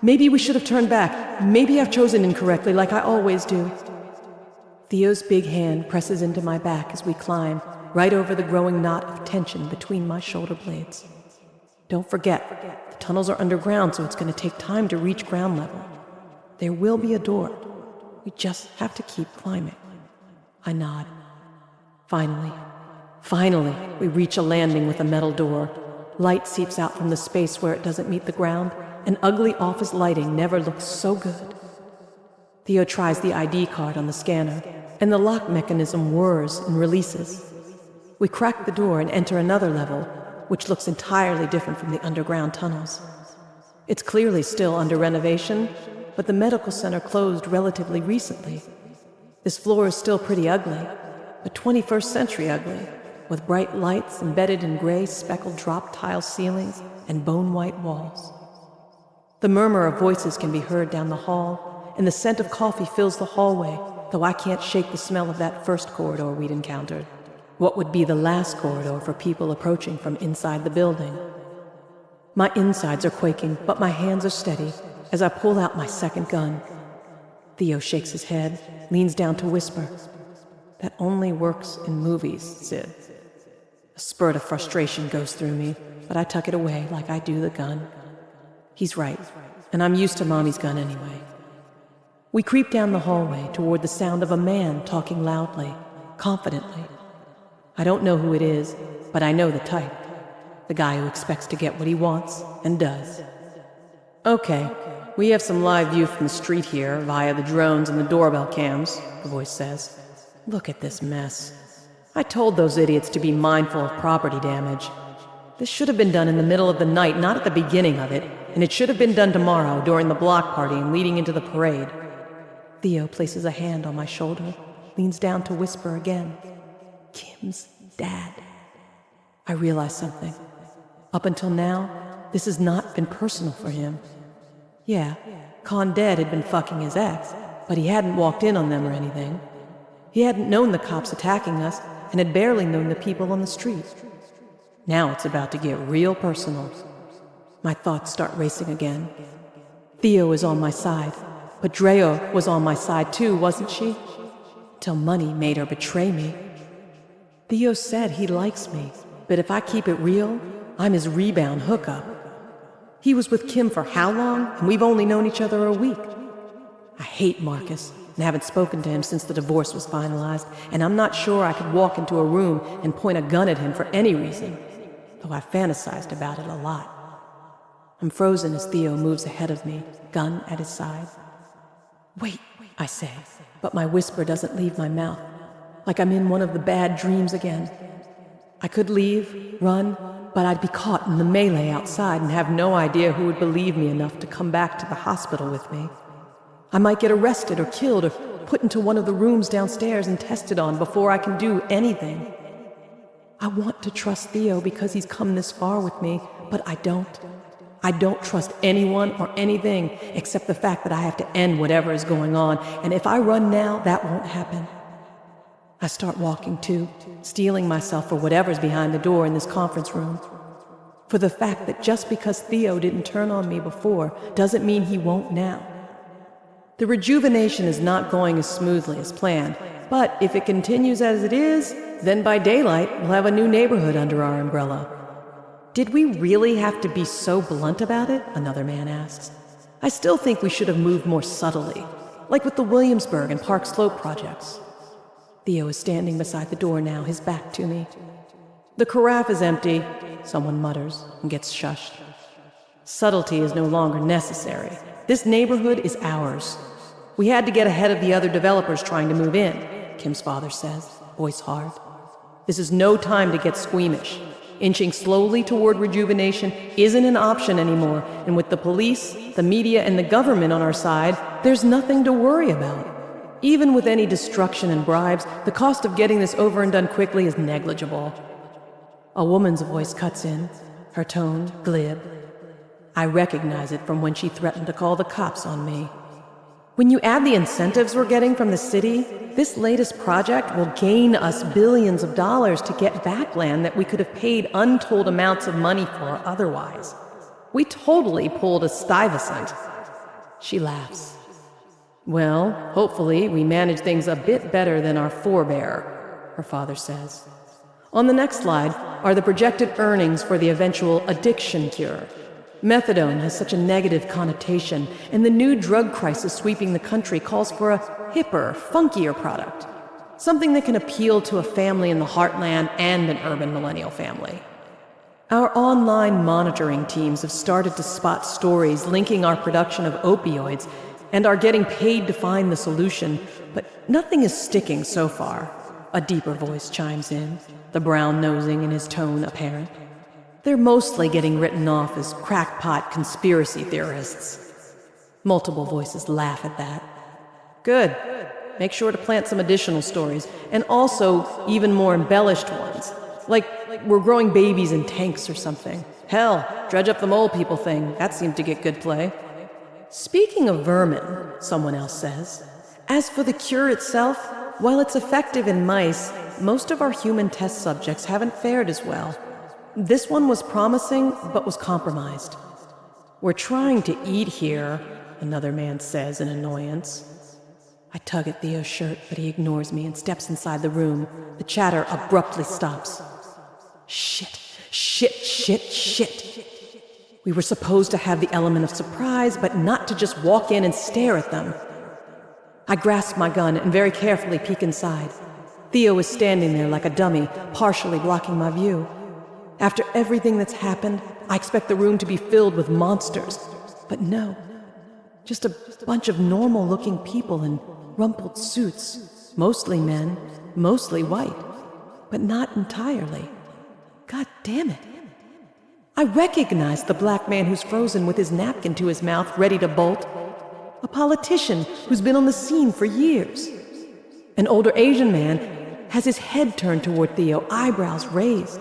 Maybe we should have turned back. Maybe I've chosen incorrectly, like I always do. Theo's big hand presses into my back as we climb, right over the growing knot of tension between my shoulder blades. Don't forget, the tunnels are underground, so it's going to take time to reach ground level. There will be a door. We just have to keep climbing. I nod. Finally, we reach a landing with a metal door. Light seeps out from the space where it doesn't meet the ground, and ugly office lighting never looks so good. Theo tries the ID card on the scanner, and the lock mechanism whirs and releases. We crack the door and enter another level, which looks entirely different from the underground tunnels. It's clearly still under renovation, but the medical center closed relatively recently. This floor is still pretty ugly, but 21st century ugly, with bright lights embedded in gray speckled drop tile ceilings and bone-white walls. The murmur of voices can be heard down the hall, and the scent of coffee fills the hallway, though I can't shake the smell of that first corridor we'd encountered. What would be the last corridor for people approaching from inside the building. My insides are quaking, but my hands are steady as I pull out my second gun. Theo shakes his head, leans down to whisper, "That only works in movies, Sid." A spurt of frustration goes through me, but I tuck it away like I do the gun. He's right, and I'm used to Mommy's gun anyway. We creep down the hallway toward the sound of a man talking loudly, confidently. I don't know who it is, but I know the type. The guy who expects to get what he wants, and does. "Okay, we have some live view from the street here via the drones and the doorbell cams," the voice says. "Look at this mess. I told those idiots to be mindful of property damage. This should have been done in the middle of the night, not at the beginning of it, and it should have been done tomorrow during the block party and leading into the parade." Theo places a hand on my shoulder, leans down to whisper again. "Kim's dad." I realize something. Up until now, this has not been personal for him. Yeah, Con Dad had been fucking his ex, but he hadn't walked in on them or anything. He hadn't known the cops attacking us and had barely known the people on the street. Now it's about to get real personal. My thoughts start racing again. Theo is on my side, but Drea was on my side too, wasn't she? Till money made her betray me. Theo said he likes me, but if I keep it real, I'm his rebound hookup. He was with Kim for how long, and we've only known each other a week. I hate Marcus, and haven't spoken to him since the divorce was finalized, and I'm not sure I could walk into a room and point a gun at him for any reason, though I fantasized about it a lot. I'm frozen as Theo moves ahead of me, gun at his side. "Wait," I say, but my whisper doesn't leave my mouth, like I'm in one of the bad dreams again. I could leave, run, but I'd be caught in the melee outside and have no idea who would believe me enough to come back to the hospital with me. I might get arrested or killed or put into one of the rooms downstairs and tested on before I can do anything. I want to trust Theo because he's come this far with me, but I don't. I don't trust anyone or anything except the fact that I have to end whatever is going on, and if I run now, that won't happen. I start walking too, steeling myself for whatever's behind the door in this conference room. For the fact that just because Theo didn't turn on me before doesn't mean he won't now. The rejuvenation is not going as smoothly as planned, but if it continues as it is, then by daylight we'll have a new neighborhood under our umbrella. "Did we really have to be so blunt about it?" another man asks. "I still think we should have moved more subtly, like with the Williamsburg and Park Slope projects." Theo is standing beside the door now, his back to me. "The carafe is empty," someone mutters and gets shushed. "Subtlety is no longer necessary. This neighborhood is ours. We had to get ahead of the other developers trying to move in," Kim's father says, voice hard. "This is no time to get squeamish. Inching slowly toward rejuvenation isn't an option anymore, and with the police, the media, and the government on our side, there's nothing to worry about. Even with any destruction and bribes, the cost of getting this over and done quickly is negligible." A woman's voice cuts in, her tone glib. I recognize it from when she threatened to call the cops on me. "When you add the incentives we're getting from the city, this latest project will gain us billions of dollars to get back land that we could have paid untold amounts of money for otherwise. We totally pulled a Stuyvesant." She laughs. "Well, hopefully we manage things a bit better than our forebear," her father says. "On the next slide are the projected earnings for the eventual addiction cure. Methadone has such a negative connotation, and the new drug crisis sweeping the country calls for a hipper, funkier product. Something that can appeal to a family in the heartland and an urban millennial family. Our online monitoring teams have started to spot stories linking our production of opioids and are getting paid to find the solution, but nothing is sticking so far. A deeper voice chimes in, the brown-nosing in his tone apparent. They're mostly getting written off as crackpot conspiracy theorists. Multiple voices laugh at that. Good. Make sure to plant some additional stories, and also even more embellished ones. Like we're growing babies in tanks or something. Hell, dredge up the mole people thing. That seemed to get good play. Speaking of vermin, someone else says, as for the cure itself, while it's effective in mice, most of our human test subjects haven't fared as well. This one was promising, but was compromised. We're trying to eat here, another man says in annoyance. I tug at Theo's shirt, but he ignores me and steps inside the room. The chatter abruptly stops. Shit. We were supposed to have the element of surprise, but not to just walk in and stare at them. I grasp my gun and very carefully peek inside. Theo is standing there like a dummy, partially blocking my view. After everything that's happened, I expect the room to be filled with monsters. But no. Just a bunch of normal-looking people in rumpled suits. Mostly men, mostly white. But not entirely. God damn it. I recognize the black man who's frozen with his napkin to his mouth, ready to bolt. A politician who's been on the scene for years. An older Asian man has his head turned toward Theo, eyebrows raised.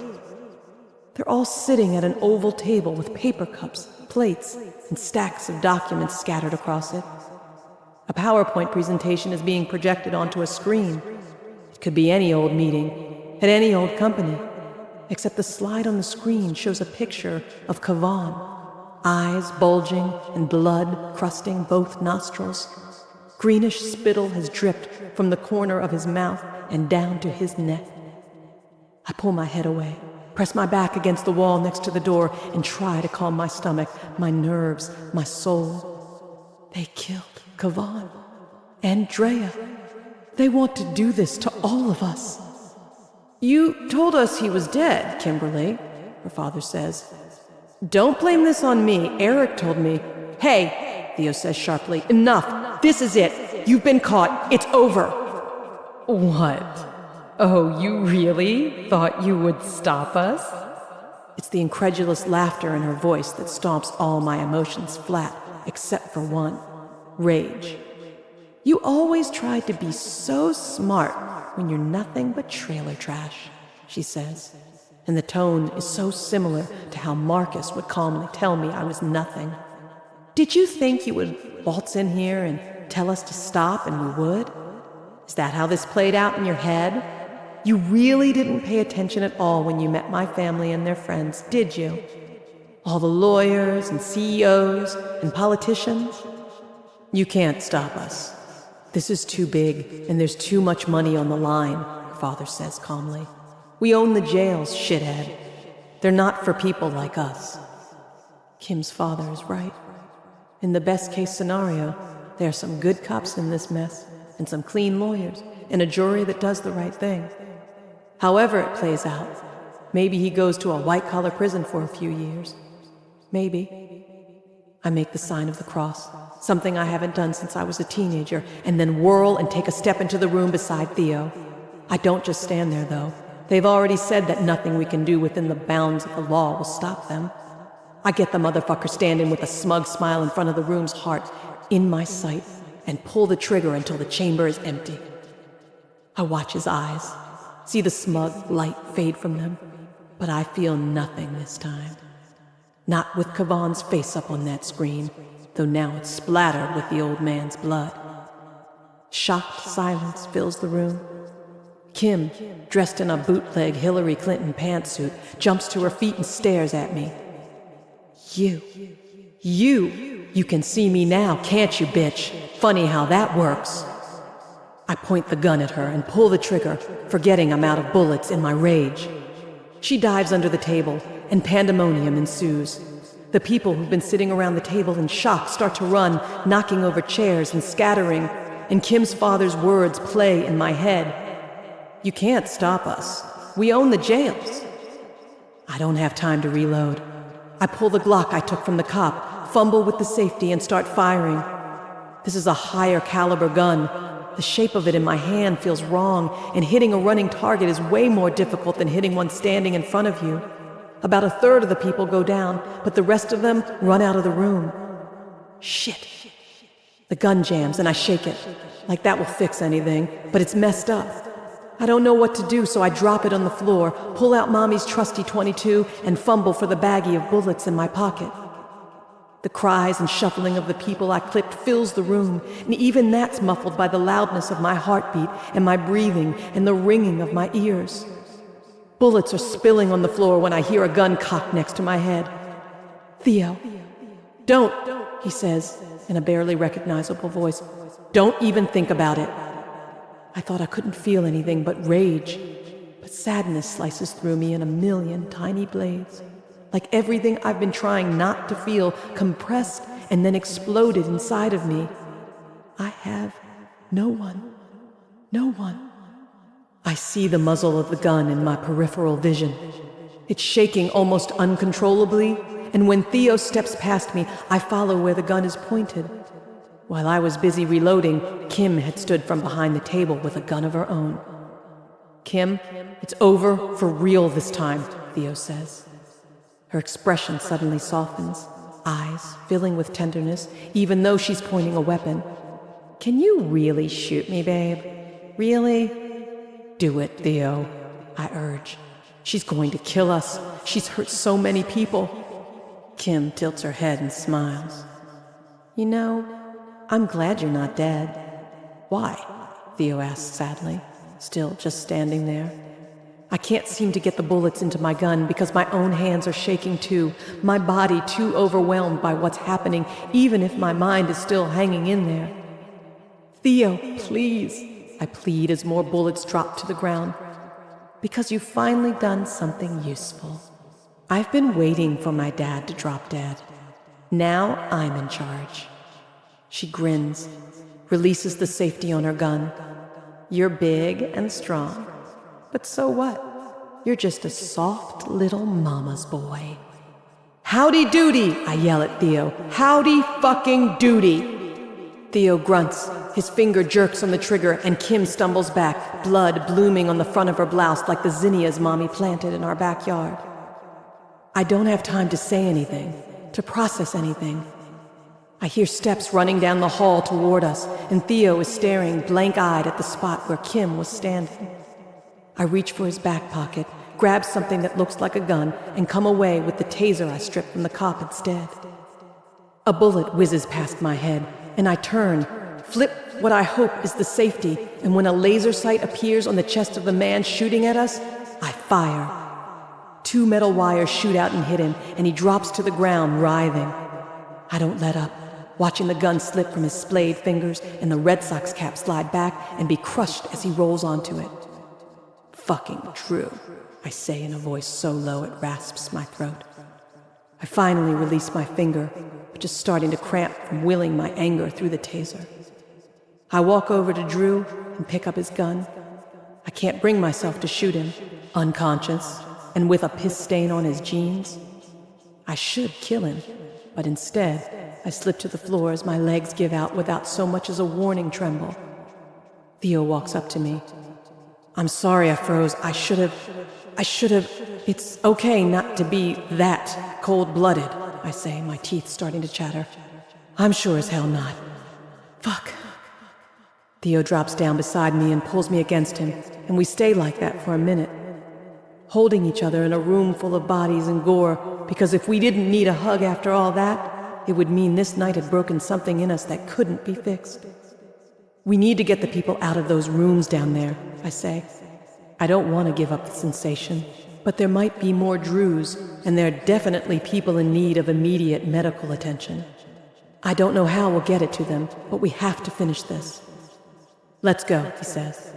They're all sitting at an oval table with paper cups, plates, and stacks of documents scattered across it. A PowerPoint presentation is being projected onto a screen. It could be any old meeting, at any old company, except the slide on the screen shows a picture of Kavan, eyes bulging and blood crusting both nostrils. Greenish spittle has dripped from the corner of his mouth and down to his neck. I pull my head away, press my back against the wall next to the door, and try to calm my stomach, my nerves, my soul. They killed Kavan and Drea. They want to do this to all of us. You told us he was dead, Kimberly, her father says. Don't blame this on me. Eric told me. Hey, Theo says sharply. Enough. This is it. You've been caught. It's over. What? Oh, you really thought you would stop us? It's the incredulous laughter in her voice that stomps all my emotions flat, except for one. Rage. You always tried to be so smart when you're nothing but trailer trash, she says. And the tone is so similar to how Marcus would calmly tell me I was nothing. Did you think you would waltz in here and tell us to stop and we would? Is that how this played out in your head? You really didn't pay attention at all when you met my family and their friends, did you? All the lawyers and CEOs and politicians? You can't stop us. This is too big, and there's too much money on the line, her father says calmly. We own the jails, shithead. They're not for people like us. Kim's father is right. In the best-case scenario, there are some good cops in this mess, and some clean lawyers, and a jury that does the right thing. However it plays out, maybe he goes to a white-collar prison for a few years. Maybe. I make the sign of the cross, something I haven't done since I was a teenager, and then whirl and take a step into the room beside Theo. I don't just stand there, though. They've already said that nothing we can do within the bounds of the law will stop them. I get the motherfucker standing with a smug smile in front of the room's heart, in my sight, and pull the trigger until the chamber is empty. I watch his eyes, see the smug light fade from them, but I feel nothing this time. Not with Kavan's face up on that screen, though now it's splattered with the old man's blood. Shocked silence fills the room. Kim, dressed in a bootleg Hillary Clinton pantsuit, jumps to her feet and stares at me. You can see me now, can't you, bitch? Funny how that works. I point the gun at her and pull the trigger, forgetting I'm out of bullets in my rage. She dives under the table, and pandemonium ensues. The people who've been sitting around the table in shock start to run, knocking over chairs and scattering, and Kim's father's words play in my head. "You can't stop us. We own the jails." I don't have time to reload. I pull the Glock I took from the cop, fumble with the safety, and start firing. This is a higher caliber gun. The shape of it in my hand feels wrong, and hitting a running target is way more difficult than hitting one standing in front of you. About a third of the people go down, but the rest of them run out of the room. Shit. The gun jams and I shake it, like that will fix anything, but it's messed up. I don't know what to do, so I drop it on the floor, pull out Mommy's trusty .22, and fumble for the baggie of bullets in my pocket. The cries and shuffling of the people I clipped fills the room, and even that's muffled by the loudness of my heartbeat and my breathing and the ringing of my ears. Bullets are spilling on the floor when I hear a gun cocked next to my head. "Theo, don't," he says in a barely recognizable voice. "Don't even think about it." I thought I couldn't feel anything but rage, but sadness slices through me in a million tiny blades. Like everything I've been trying not to feel compressed and then exploded inside of me. I have no one. No one. I see the muzzle of the gun in my peripheral vision. It's shaking almost uncontrollably, and when Theo steps past me, I follow where the gun is pointed. While I was busy reloading, Kim had stood from behind the table with a gun of her own. "Kim, it's over for real this time," Theo says. Her expression suddenly softens, eyes filling with tenderness, even though she's pointing a weapon. "Can you really shoot me, babe? Really?" "Do it, Theo," I urge. "She's going to kill us. She's hurt so many people." Kim tilts her head and smiles. "You know, I'm glad you're not dead." "Why?" Theo asks sadly, still just standing there. I can't seem to get the bullets into my gun because my own hands are shaking too, my body too overwhelmed by what's happening, even if my mind is still hanging in there. "Theo, please," I plead as more bullets drop to the ground. "Because you've finally done something useful. I've been waiting for my dad to drop dead. Now I'm in charge." She grins, releases the safety on her gun. "You're big and strong. But so what? You're just a soft little mama's boy." "Howdy doody," I yell at Theo. "Howdy fucking doody." Theo grunts, his finger jerks on the trigger, and Kim stumbles back, blood blooming on the front of her blouse like the zinnias Mommy planted in our backyard. I don't have time to say anything, to process anything. I hear steps running down the hall toward us, and Theo is staring blank-eyed at the spot where Kim was standing. I reach for his back pocket, grab something that looks like a gun, and come away with the taser I stripped from the cop instead. A bullet whizzes past my head, and I turn, flip what I hope is the safety, and when a laser sight appears on the chest of the man shooting at us, I fire. 2 metal wires shoot out and hit him, and he drops to the ground, writhing. I don't let up, watching the gun slip from his splayed fingers and the Red Sox cap slide back and be crushed as he rolls onto it. "Fucking true," I say in a voice so low it rasps my throat. I finally release my finger, which is starting to cramp from willing my anger through the taser. I walk over to Drew and pick up his gun. I can't bring myself to shoot him, unconscious, and with a piss stain on his jeans. I should kill him, but instead, I slip to the floor as my legs give out without so much as a warning tremble. Theo walks up to me. "I'm sorry I froze. I should have. It's okay not to be that cold-blooded," I say, my teeth starting to chatter. "I'm sure as hell not. Fuck." Theo drops down beside me and pulls me against him, and we stay like that for a minute, holding each other in a room full of bodies and gore, because if we didn't need a hug after all that, it would mean this night had broken something in us that couldn't be fixed. "We need to get the people out of those rooms down there," I say. I don't want to give up the sensation, but there might be more Drews, and there are definitely people in need of immediate medical attention. I don't know how we'll get it to them, but we have to finish this. "Let's go," he says.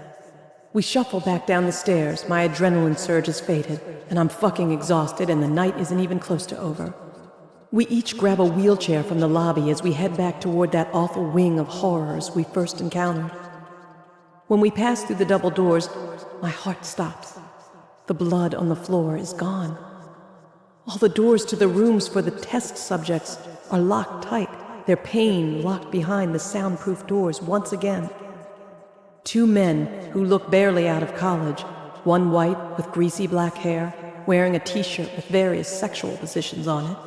We shuffle back down the stairs. My adrenaline surge has faded, and I'm fucking exhausted, and the night isn't even close to over. We each grab a wheelchair from the lobby as we head back toward that awful wing of horrors we first encountered. When we pass through the double doors, my heart stops. The blood on the floor is gone. All the doors to the rooms for the test subjects are locked tight, their pain locked behind the soundproof doors once again. Two men who look barely out of college, one white with greasy black hair, wearing a t-shirt with various sexual positions on it.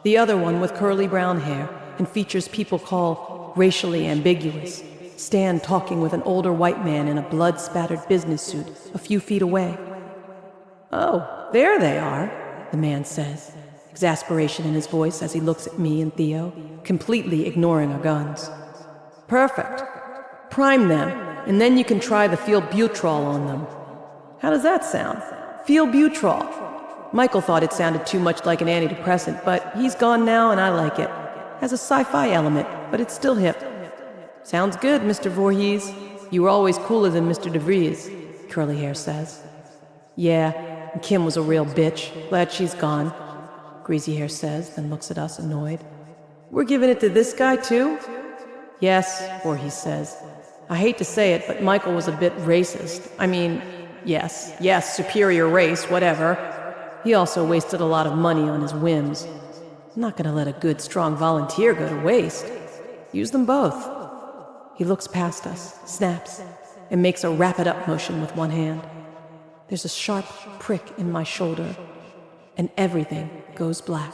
The other one with curly brown hair and features people call racially ambiguous, stand talking with an older white man in a blood-spattered business suit a few feet away. "Oh, there they are," the man says, exasperation in his voice as he looks at me and Theo, completely ignoring our guns. "Perfect. Prime them, and then you can try the phenylbutyrol on them." How does that sound? Phenylbutyrol. Michael thought it sounded too much like an antidepressant, but he's gone now and I like it. Has a sci-fi element, but it's still hip. "Sounds good, Mr. Voorhees. You were always cooler than Mr. DeVries," Curly Hair says. "Yeah, and Kim was a real bitch. Glad she's gone," Greasy Hair says, then looks at us annoyed. "We're giving it to this guy too?" "Yes," Voorhees says. "I hate to say it, but Michael was a bit racist. I mean, yes, superior race, whatever. He also wasted a lot of money on his whims. I'm not gonna let a good, strong volunteer go to waste. Use them both." He looks past us, snaps, and makes a wrap-it-up motion with one hand. There's a sharp prick in my shoulder, and everything goes black.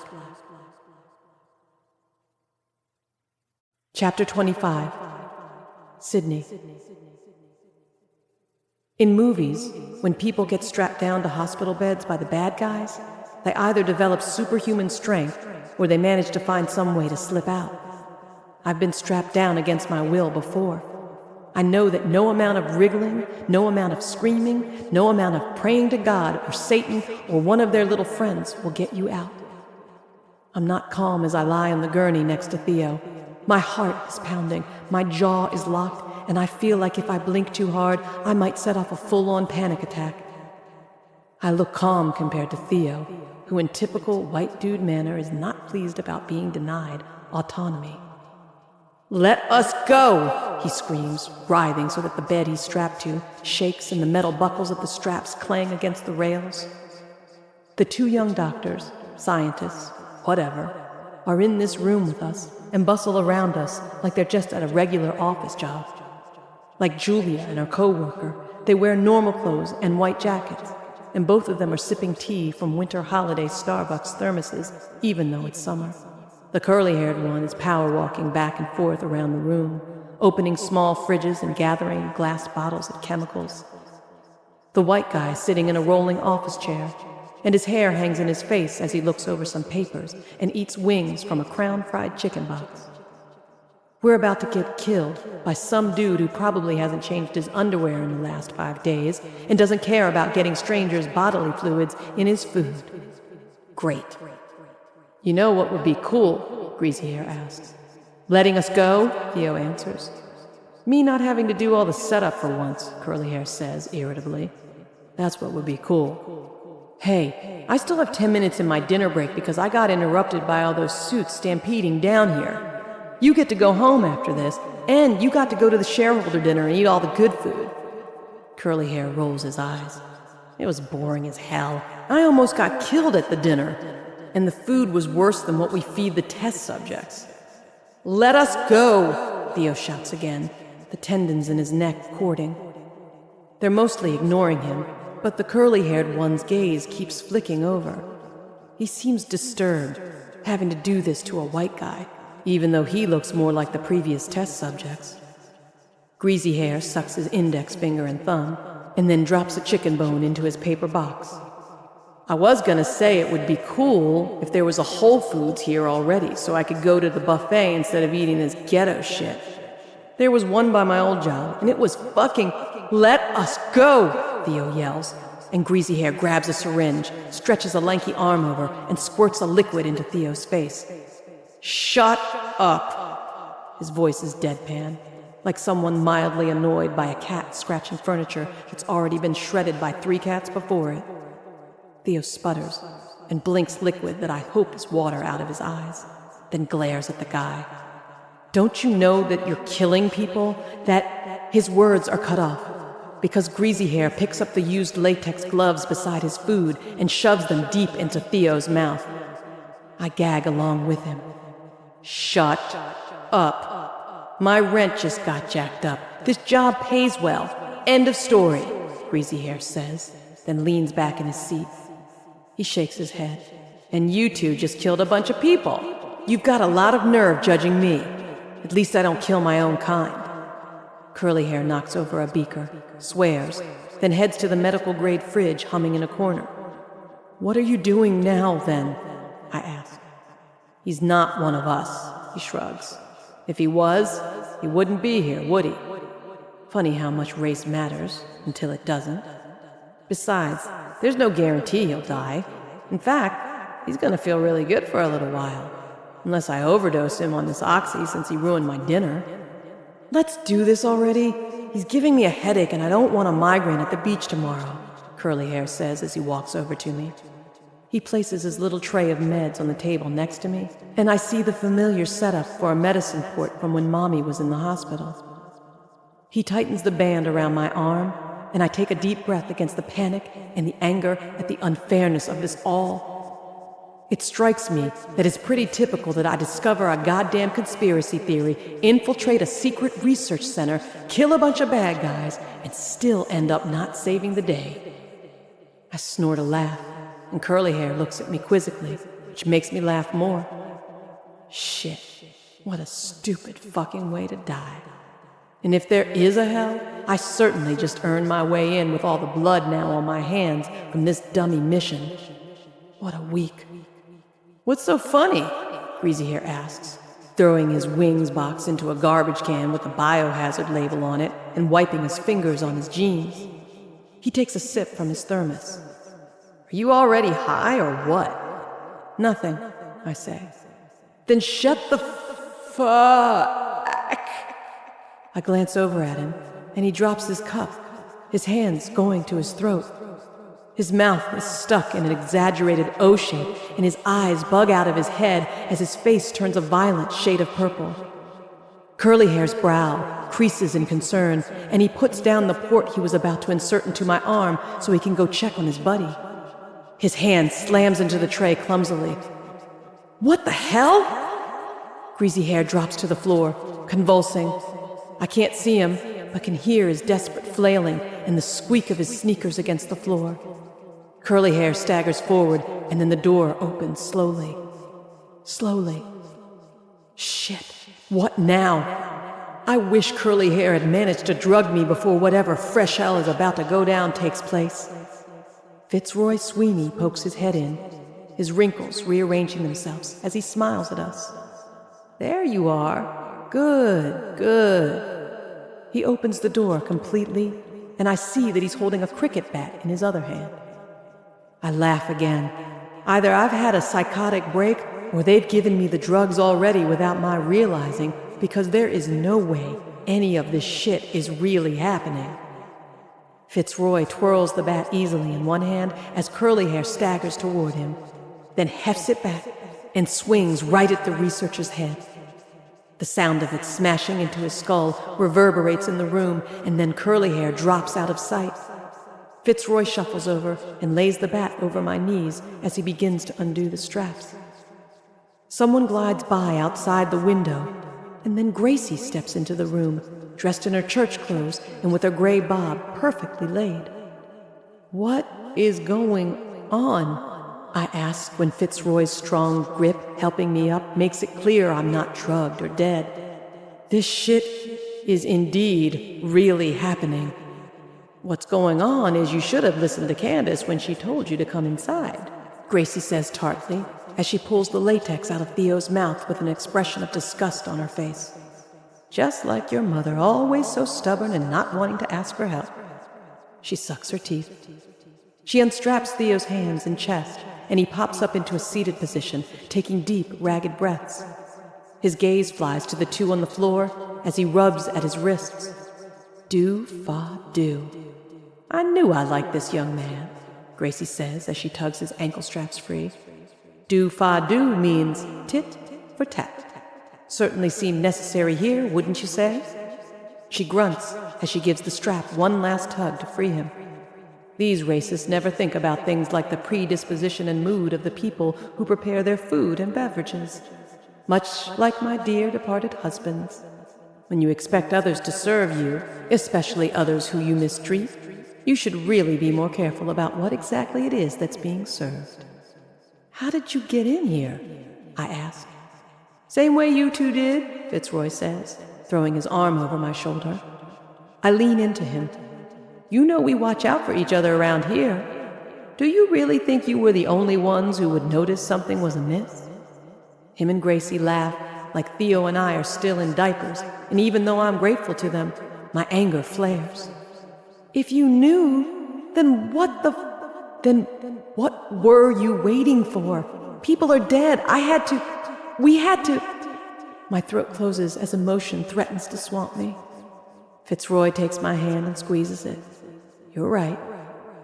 Chapter 25. Sydney. In movies, when people get strapped down to hospital beds by the bad guys, they either develop superhuman strength or they manage to find some way to slip out. I've been strapped down against my will before. I know that no amount of wriggling, no amount of screaming, no amount of praying to God or Satan or one of their little friends will get you out. I'm not calm as I lie on the gurney next to Theo. My heart is pounding, my jaw is locked, and I feel like if I blink too hard, I might set off a full-on panic attack. I look calm compared to Theo, who in typical white dude manner is not pleased about being denied autonomy. "Let us go!" he screams, writhing so that the bed he's strapped to shakes and the metal buckles of the straps clang against the rails. The two young doctors, scientists, whatever, are in this room with us and bustle around us like they're just at a regular office job. Like Julia and her co-worker, they wear normal clothes and white jackets, and both of them are sipping tea from winter holiday Starbucks thermoses, even though it's summer. The curly-haired one is power-walking back and forth around the room, opening small fridges and gathering glass bottles of chemicals. The white guy is sitting in a rolling office chair, and his hair hangs in his face as he looks over some papers and eats wings from a Crown-fried chicken box. We're about to get killed by some dude who probably hasn't changed his underwear in the last 5 days and doesn't care about getting strangers' bodily fluids in his food. Great. "You know what would be cool?" Greasy Hair asks. "Letting us go?" Theo answers. "Me not having to do all the setup for once," Curly Hair says irritably. "That's what would be cool. Hey, I still have 10 minutes in my dinner break because I got interrupted by all those suits stampeding down here. You get to go home after this, and you got to go to the shareholder dinner and eat all the good food." Curly Hair rolls his eyes. "It was boring as hell. I almost got killed at the dinner. And the food was worse than what we feed the test subjects." "Let us go!" Theo shouts again, the tendons in his neck cording. They're mostly ignoring him, but the curly-haired one's gaze keeps flicking over. He seems disturbed, having to do this to a white guy, even though he looks more like the previous test subjects. Greasy Hair sucks his index finger and thumb, and then drops a chicken bone into his paper box. "I was gonna say it would be cool if there was a Whole Foods here already so I could go to the buffet instead of eating this ghetto shit. There was one by my old job, and it was fucking— Let us go!" Theo yells, and Greasy Hair grabs a syringe, stretches a lanky arm over, and squirts a liquid into Theo's face. "Shut up!" His voice is deadpan, like someone mildly annoyed by a cat scratching furniture that's already been shredded by 3 cats before it. Theo sputters, and blinks liquid that I hope is water out of his eyes, then glares at the guy. Don't you know that you're killing people? That his words are cut off because Greasy Hair picks up the used latex gloves beside his food and shoves them deep into Theo's mouth. I gag along with him. Shut up. My rent just got jacked up. This job pays well. End of story, Greasy Hair says, then leans back in his seat. He shakes his head. And you two just killed a bunch of people. You've got a lot of nerve judging me. At least I don't kill my own kind. Curly Hair knocks over a beaker, swears, then heads to the medical-grade fridge humming in a corner. What are you doing now, then? I ask. He's not one of us, he shrugs. If he was, he wouldn't be here, would he? Funny how much race matters, until it doesn't. Besides, there's no guarantee he'll die. In fact, he's gonna feel really good for a little while. Unless I overdose him on this oxy since he ruined my dinner. Let's do this already. He's giving me a headache and I don't want a migraine at the beach tomorrow, Curly Hair says as he walks over to me. He places his little tray of meds on the table next to me, and I see the familiar setup for a medicine port from when Mommy was in the hospital. He tightens the band around my arm, and I take a deep breath against the panic and the anger at the unfairness of this all. It strikes me that it's pretty typical that I discover a goddamn conspiracy theory, infiltrate a secret research center, kill a bunch of bad guys, and still end up not saving the day. I snort a laugh, and Curly Hair looks at me quizzically, which makes me laugh more. Shit, what a stupid fucking way to die. And if there is a hell, I certainly just earned my way in with all the blood now on my hands from this dummy mission. What a week. What's so funny? Greasy Hair asks, throwing his wings box into a garbage can with a biohazard label on it and wiping his fingers on his jeans. He takes a sip from his thermos. Are you already high or what? Nothing, I say. Then shut the fuck. I glance over at him, and he drops his cup, his hands going to his throat. His mouth is stuck in an exaggerated O shape, and his eyes bug out of his head as his face turns a violent shade of purple. Curly Hair's brow creases in concern, and he puts down the port he was about to insert into my arm so he can go check on his buddy. His hand slams into the tray clumsily. What the hell? Greasy Hair drops to the floor, convulsing. I can't see him, but can hear his desperate flailing and the squeak of his sneakers against the floor. Curly Hair staggers forward, and then the door opens slowly. Slowly. Shit, what now? I wish Curly Hair had managed to drug me before whatever fresh hell is about to go down takes place. Fitzroy Sweeney pokes his head in, his wrinkles rearranging themselves as he smiles at us. There you are. Good, good. He opens the door completely, and I see that he's holding a cricket bat in his other hand. I laugh again. Either I've had a psychotic break, or they've given me the drugs already without my realizing, because there is no way any of this shit is really happening. Fitzroy twirls the bat easily in one hand as Curly Hair staggers toward him, then hefts it back and swings right at the researcher's head. The sound of it smashing into his skull reverberates in the room, and then Curly Hair drops out of sight. Fitzroy shuffles over and lays the bat over my knees as he begins to undo the straps. Someone glides by outside the window, and then Gracie steps into the room, dressed in her church clothes and with her gray bob perfectly laid. What is going on? I ask when Fitzroy's strong grip helping me up makes it clear I'm not drugged or dead. This shit is indeed really happening. What's going on is you should have listened to Candace when she told you to come inside, Gracie says tartly as she pulls the latex out of Theo's mouth with an expression of disgust on her face. Just like your mother, always so stubborn and not wanting to ask for help. She sucks her teeth. She unstraps Theo's hands and chest, and he pops up into a seated position, taking deep, ragged breaths. His gaze flies to the two on the floor as he rubs at his wrists. Do-fa-do. I knew I liked this young man. Gracie says as she tugs his ankle straps free. Do-fa-do means tit for tat. Certainly seem necessary here, wouldn't you say? She grunts as she gives the strap one last tug to free him. These racists never think about things like the predisposition and mood of the people who prepare their food and beverages. Much like my dear departed husbands. When you expect others to serve you, especially others who you mistreat, you should really be more careful about what exactly it is that's being served. How did you get in here? I ask. Same way you two did, Fitzroy says, throwing his arm over my shoulder. I lean into him. You know we watch out for each other around here. Do you really think you were the only ones who would notice something was amiss? Him and Gracie laugh like Theo and I are still in diapers, and even though I'm grateful to them, my anger flares. If you knew, then what were you waiting for? People are dead. We had to. My throat closes as emotion threatens to swamp me. Fitzroy takes my hand and squeezes it. You're right.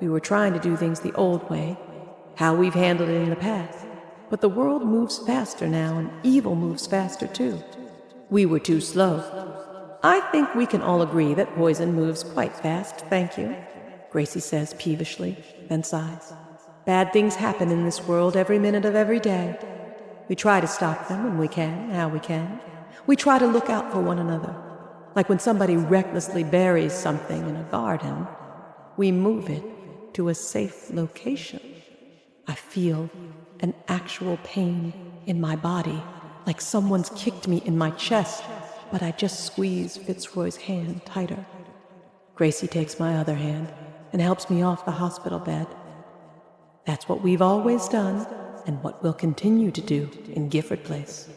We were trying to do things the old way, how we've handled it in the past. But the world moves faster now, and evil moves faster too. We were too slow. I think we can all agree that poison moves quite fast, thank you, Gracie says peevishly, then sighs. Bad things happen in this world every minute of every day. We try to stop them when we can, how we can. We try to look out for one another. Like when somebody recklessly buries something in a garden, we move it to a safe location. I feel an actual pain in my body, like someone's kicked me in my chest, but I just squeeze Fitzroy's hand tighter. Gracie takes my other hand and helps me off the hospital bed. That's what we've always done, and what we'll continue to do in Gifford Place.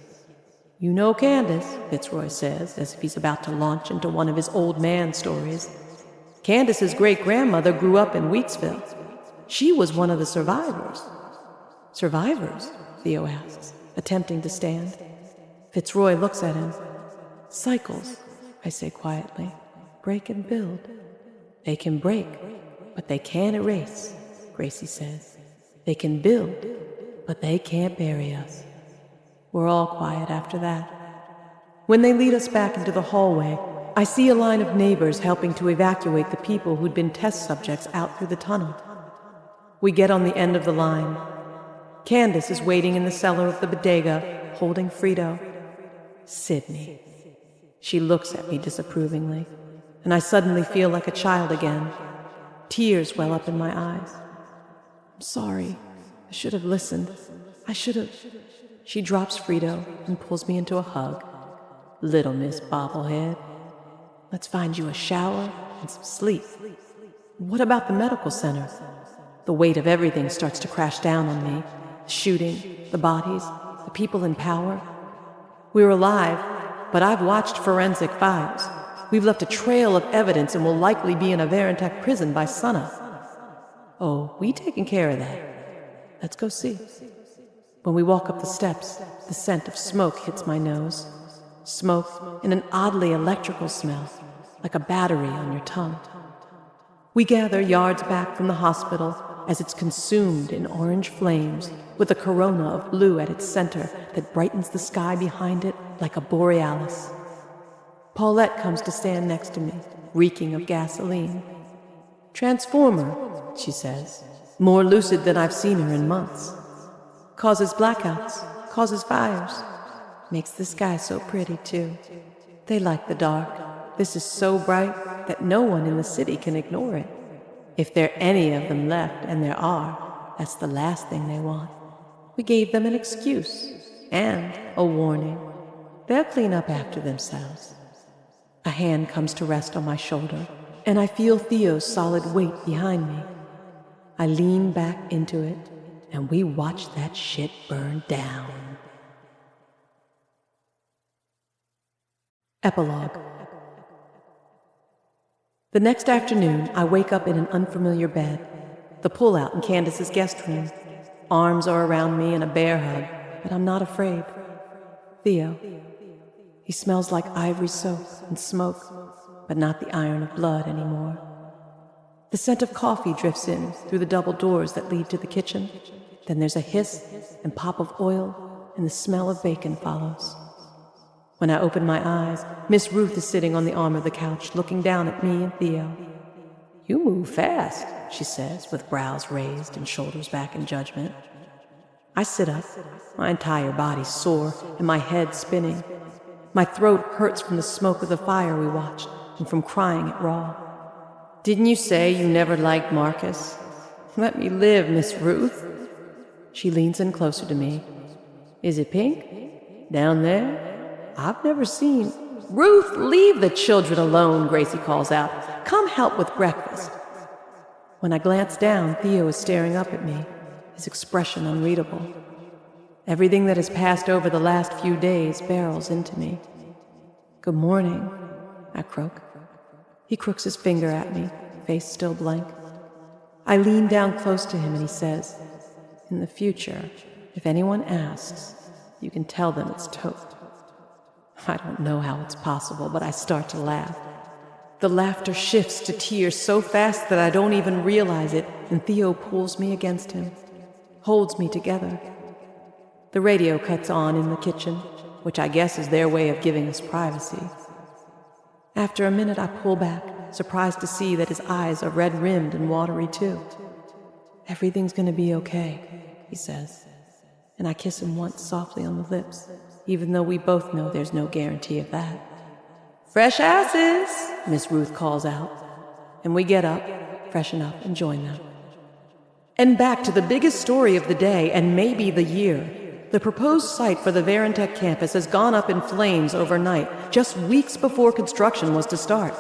You know Candace, Fitzroy says, as if he's about to launch into one of his old man stories. Candace's great-grandmother grew up in Weeksville. She was one of the survivors. Survivors? Theo asks, attempting to stand. Fitzroy looks at him. Cycles, I say quietly. Break and build. They can break, but they can't erase, Gracie says. They can build, but they can't bury us. We're all quiet after that. When they lead us back into the hallway, I see a line of neighbors helping to evacuate the people who'd been test subjects out through the tunnel. We get on the end of the line. Candace is waiting in the cellar of the bodega, holding Frito. Sydney. She looks at me disapprovingly, and I suddenly feel like a child again. Tears well up in my eyes. I'm sorry. I should have listened. I should have... She drops Frito and pulls me into a hug. Little Miss Bobblehead. Let's find you a shower and some sleep. What about the medical center? The weight of everything starts to crash down on me. The shooting, the bodies, the people in power. We're alive, but I've watched forensic files. We've left a trail of evidence and will likely be in a Varentech prison by sunup. Oh, we taken care of that. Let's go see. When we walk up the steps, the scent of smoke hits my nose. Smoke and an oddly electrical smell, like a battery on your tongue. We gather yards back from the hospital as it's consumed in orange flames, with a corona of blue at its center that brightens the sky behind it like a borealis. Paulette comes to stand next to me, reeking of gasoline. Transformer, she says, more lucid than I've seen her in months. Causes blackouts, causes fires. Makes the sky so pretty, too. They like the dark. This is so bright that no one in the city can ignore it. If there are any of them left, and there are, that's the last thing they want. We gave them an excuse and a warning. They'll clean up after themselves. A hand comes to rest on my shoulder, and I feel Theo's solid weight behind me. I lean back into it, and we watch that shit burn down. Epilogue. The next afternoon, I wake up in an unfamiliar bed, the pull-out in Candace's guest room. Arms are around me in a bear hug, but I'm not afraid. Theo. He smells like ivory soap and smoke, but not the iron of blood anymore. The scent of coffee drifts in through the double doors that lead to the kitchen. Then there's a hiss and pop of oil, and the smell of bacon follows. When I open my eyes, Miss Ruth is sitting on the arm of the couch, looking down at me and Theo. "You move fast," she says, with brows raised and shoulders back in judgment. I sit up, my entire body sore and my head spinning. My throat hurts from the smoke of the fire we watched and from crying at Raw. "Didn't you say you never liked Marcus? Let me live, Miss Ruth." She leans in closer to me. "Is it pink? Down there? I've never seen—" "Ruth, leave the children alone," Gracie calls out. "Come help with breakfast." When I glance down, Theo is staring up at me, his expression unreadable. Everything that has passed over the last few days barrels into me. "Good morning," I croak. He crooks his finger at me, face still blank. I lean down close to him and he says, "In the future, if anyone asks, you can tell them it's toast." I don't know how it's possible, but I start to laugh. The laughter shifts to tears so fast that I don't even realize it, and Theo pulls me against him, holds me together. The radio cuts on in the kitchen, which I guess is their way of giving us privacy. After a minute, I pull back, surprised to see that his eyes are red-rimmed and watery too. "Everything's gonna be okay," he says, and I kiss him once softly on the lips, even though we both know there's no guarantee of that. "Fresh asses," Miss Ruth calls out, and we get up, freshen up, and join them. And back to the biggest story of the day, and maybe the year. The proposed site for the Verintech campus has gone up in flames overnight, just weeks before construction was to start.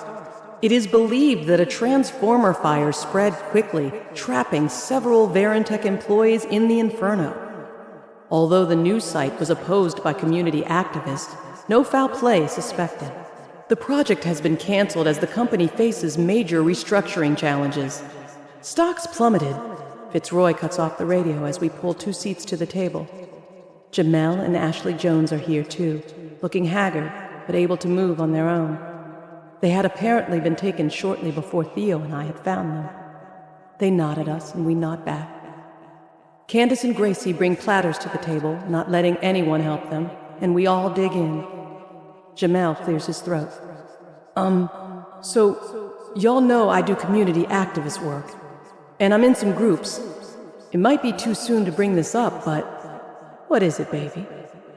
It is believed that a transformer fire spread quickly, trapping several Verintech employees in the inferno. Although the new site was opposed by community activists, no foul play suspected. The project has been canceled as the company faces major restructuring challenges. Stocks plummeted. Fitzroy cuts off the radio as we pull 2 seats to the table. Jamel and Ashley Jones are here too, looking haggard, but able to move on their own. They had apparently been taken shortly before Theo and I had found them. They nod at us and we nod back. Candace and Gracie bring platters to the table, not letting anyone help them, and we all dig in. Jamel clears his throat. So, y'all know I do community activist work, and I'm in some groups. It might be too soon to bring this up, but... What is it, baby?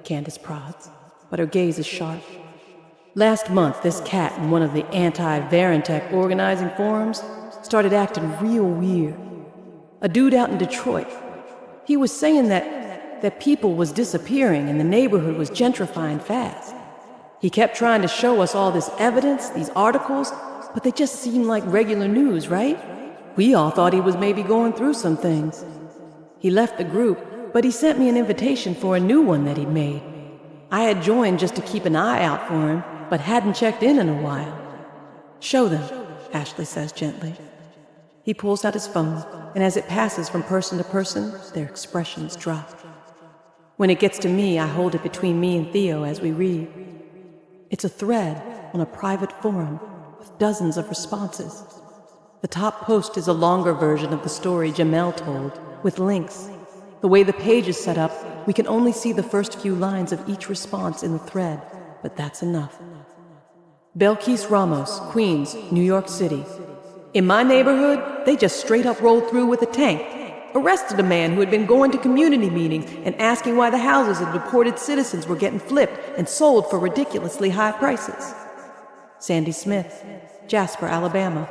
Candace prods, but her gaze is sharp. Last month, this cat in one of the anti-Verintech organizing forums started acting real weird. A dude out in Detroit. He was saying that people was disappearing and the neighborhood was gentrifying fast. He kept trying to show us all this evidence, these articles, but they just seemed like regular news, right? We all thought he was maybe going through some things. He left the group, but he sent me an invitation for a new one that he'd made. I had joined just to keep an eye out for him, but hadn't checked in a while. "Show them," Ashley says gently. He pulls out his phone, and as it passes from person to person, their expressions drop. When it gets to me, I hold it between me and Theo as we read. It's a thread on a private forum with dozens of responses. The top post is a longer version of the story Jamel told, with links. The way the page is set up, we can only see the first few lines of each response in the thread, but that's enough. Belkis Ramos, Queens, New York City. "In my neighborhood, they just straight up rolled through with a tank. Arrested a man who had been going to community meetings and asking why the houses of deported citizens were getting flipped and sold for ridiculously high prices." Sandy Smith, Jasper, Alabama.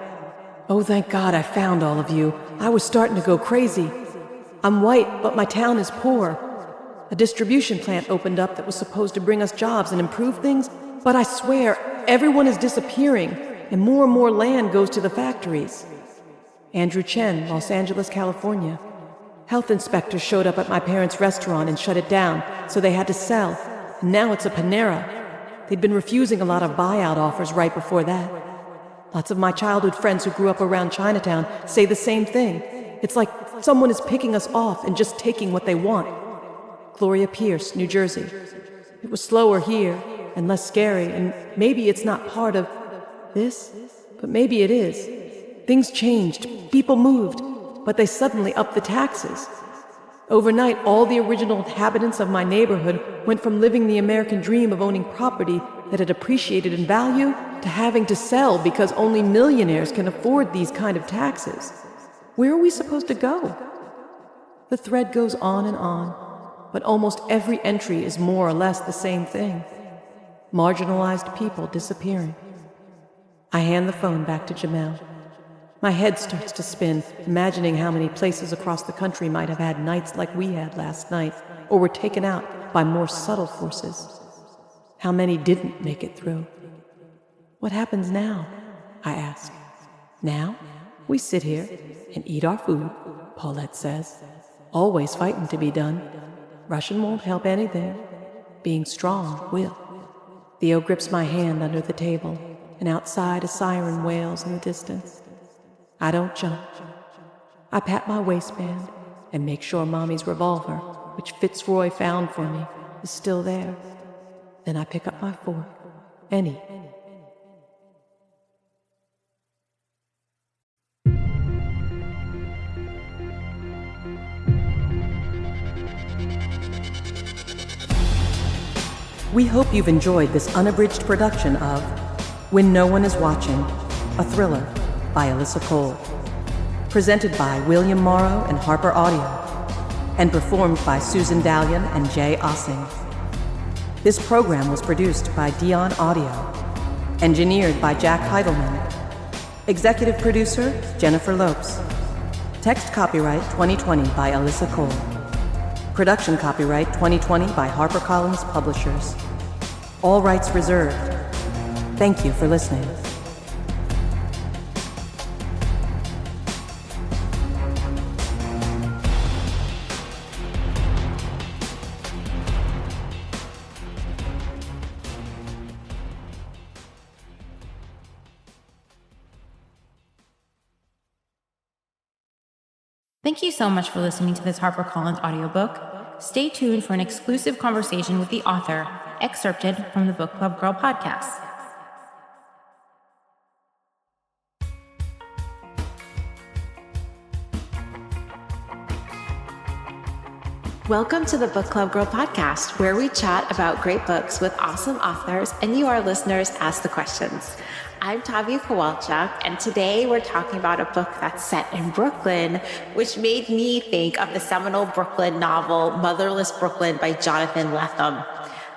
"Oh, thank God I found all of you. I was starting to go crazy. I'm white, but my town is poor. A distribution plant opened up that was supposed to bring us jobs and improve things, but I swear, everyone is disappearing, and more land goes to the factories." Andrew Chen, Los Angeles, California. "Health inspectors showed up at my parents' restaurant and shut it down, so they had to sell, and now it's a Panera. They'd been refusing a lot of buyout offers right before that. Lots of my childhood friends who grew up around Chinatown say the same thing. It's like someone is picking us off and just taking what they want." Gloria Pierce, New Jersey. "It was slower here and less scary, and maybe it's not part of this, but maybe it is. Things changed, people moved, but they suddenly upped the taxes. Overnight, all the original inhabitants of my neighborhood went from living the American dream of owning property that had appreciated in value to having to sell because only millionaires can afford these kind of taxes. Where are we supposed to go? The thread goes on and on, but almost every entry is more or less the same thing. Marginalized people disappearing. I hand the phone back to Jamel. My head starts to spin, imagining how many places across the country might have had nights like we had last night, or were taken out by more subtle forces. How many didn't make it through? What happens now? I ask. Now, we sit here and eat our food, Paulette says. Always fighting to be done. Russian won't help anything. Being strong will. Theo grips my hand under the table, and outside a siren wails in the distance. I don't jump. I pat my waistband and make sure Mommy's revolver, which Fitzroy found for me, is still there. Then I pick up my fork and eat. We hope you've enjoyed this unabridged production of When No One Is Watching, a thriller by Alyssa Cole, presented by William Morrow and Harper Audio, and performed by Susan Dalian and Jay Ossing. This program was produced by Dion Audio, engineered by Jack Heidelman, executive producer Jennifer Lopes, text copyright 2020 by Alyssa Cole, production copyright 2020 by HarperCollins Publishers. All rights reserved. Thank you for listening. Thank you so much for listening to this HarperCollins audiobook. Stay tuned for an exclusive conversation with the author, excerpted from the Book Club Girl podcast. Welcome to the Book Club Girl podcast, where we chat about great books with awesome authors, and you, our listeners, ask the questions. I'm Tavia Kowalchuk, and today we're talking about a book that's set in Brooklyn, which made me think of the seminal Brooklyn novel, Motherless Brooklyn by Jonathan Lethem.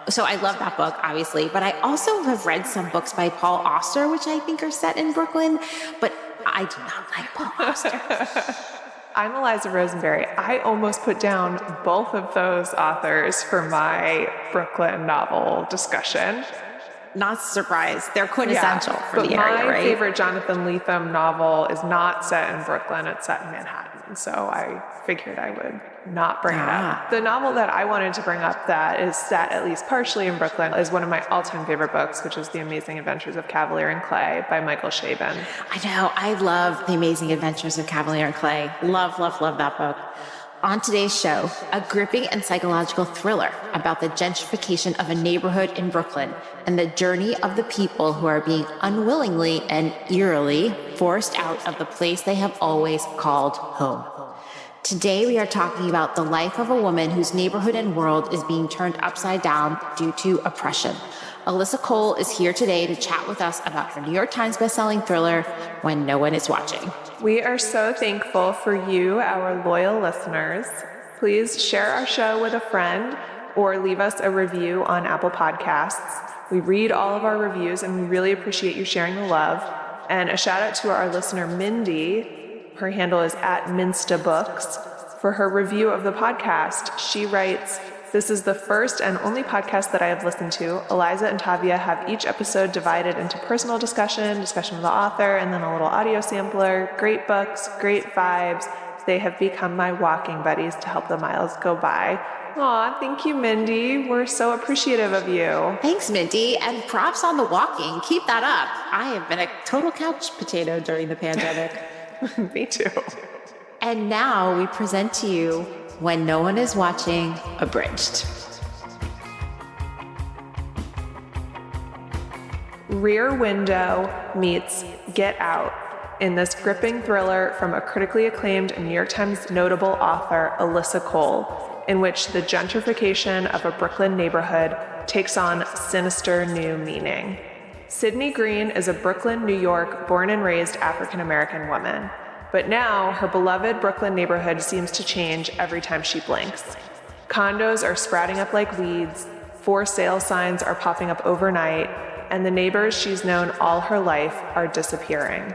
So I love that book, obviously, but I also have read some books by Paul Auster, which I think are set in Brooklyn, but I do not like Paul Auster. I'm Eliza Rosenberry. I almost put down both of those authors for my Brooklyn novel discussion. Not surprised. They're quintessential for the area, right? My favorite Jonathan Lethem novel is not set in Brooklyn, it's set in Manhattan. So I figured I would not bring it up. The novel that I wanted to bring up that is set at least partially in Brooklyn is one of my all-time favorite books, which is The Amazing Adventures of Cavalier and Clay by Michael Chabon. I know. I love The Amazing Adventures of Cavalier and Clay. Love, love, love that book. On today's show, a gripping and psychological thriller about the gentrification of a neighborhood in Brooklyn and the journey of the people who are being unwillingly and eerily forced out of the place they have always called home. Today, we are talking about the life of a woman whose neighborhood and world is being turned upside down due to oppression. Alyssa Cole is here today to chat with us about her New York Times bestselling thriller, When No One Is Watching. We are so thankful for you, our loyal listeners. Please share our show with a friend or leave us a review on Apple Podcasts. We read all of our reviews and we really appreciate you sharing the love. And a shout out to our listener, Mindy. Her handle is @MinstaBooks. For her review of the podcast, she writes, "This is the first and only podcast that I have listened to. Eliza and Tavia have each episode divided into personal discussion of the author, and then a little audio sampler. Great books, great vibes. They have become my walking buddies to help the miles go by." Aw, thank you, Mindy. We're so appreciative of you. Thanks, Mindy, and props on the walking. Keep that up. I have been a total couch potato during the pandemic. Me too. And now we present to you When No One Is Watching, abridged. Rear Window meets Get Out in this gripping thriller from a critically acclaimed New York Times notable author, Alyssa Cole, in which the gentrification of a Brooklyn neighborhood takes on sinister new meaning. Sydney Green is a Brooklyn, New York, born and raised African-American woman. But now, her beloved Brooklyn neighborhood seems to change every time she blinks. Condos are sprouting up like weeds, for sale signs are popping up overnight, and the neighbors she's known all her life are disappearing.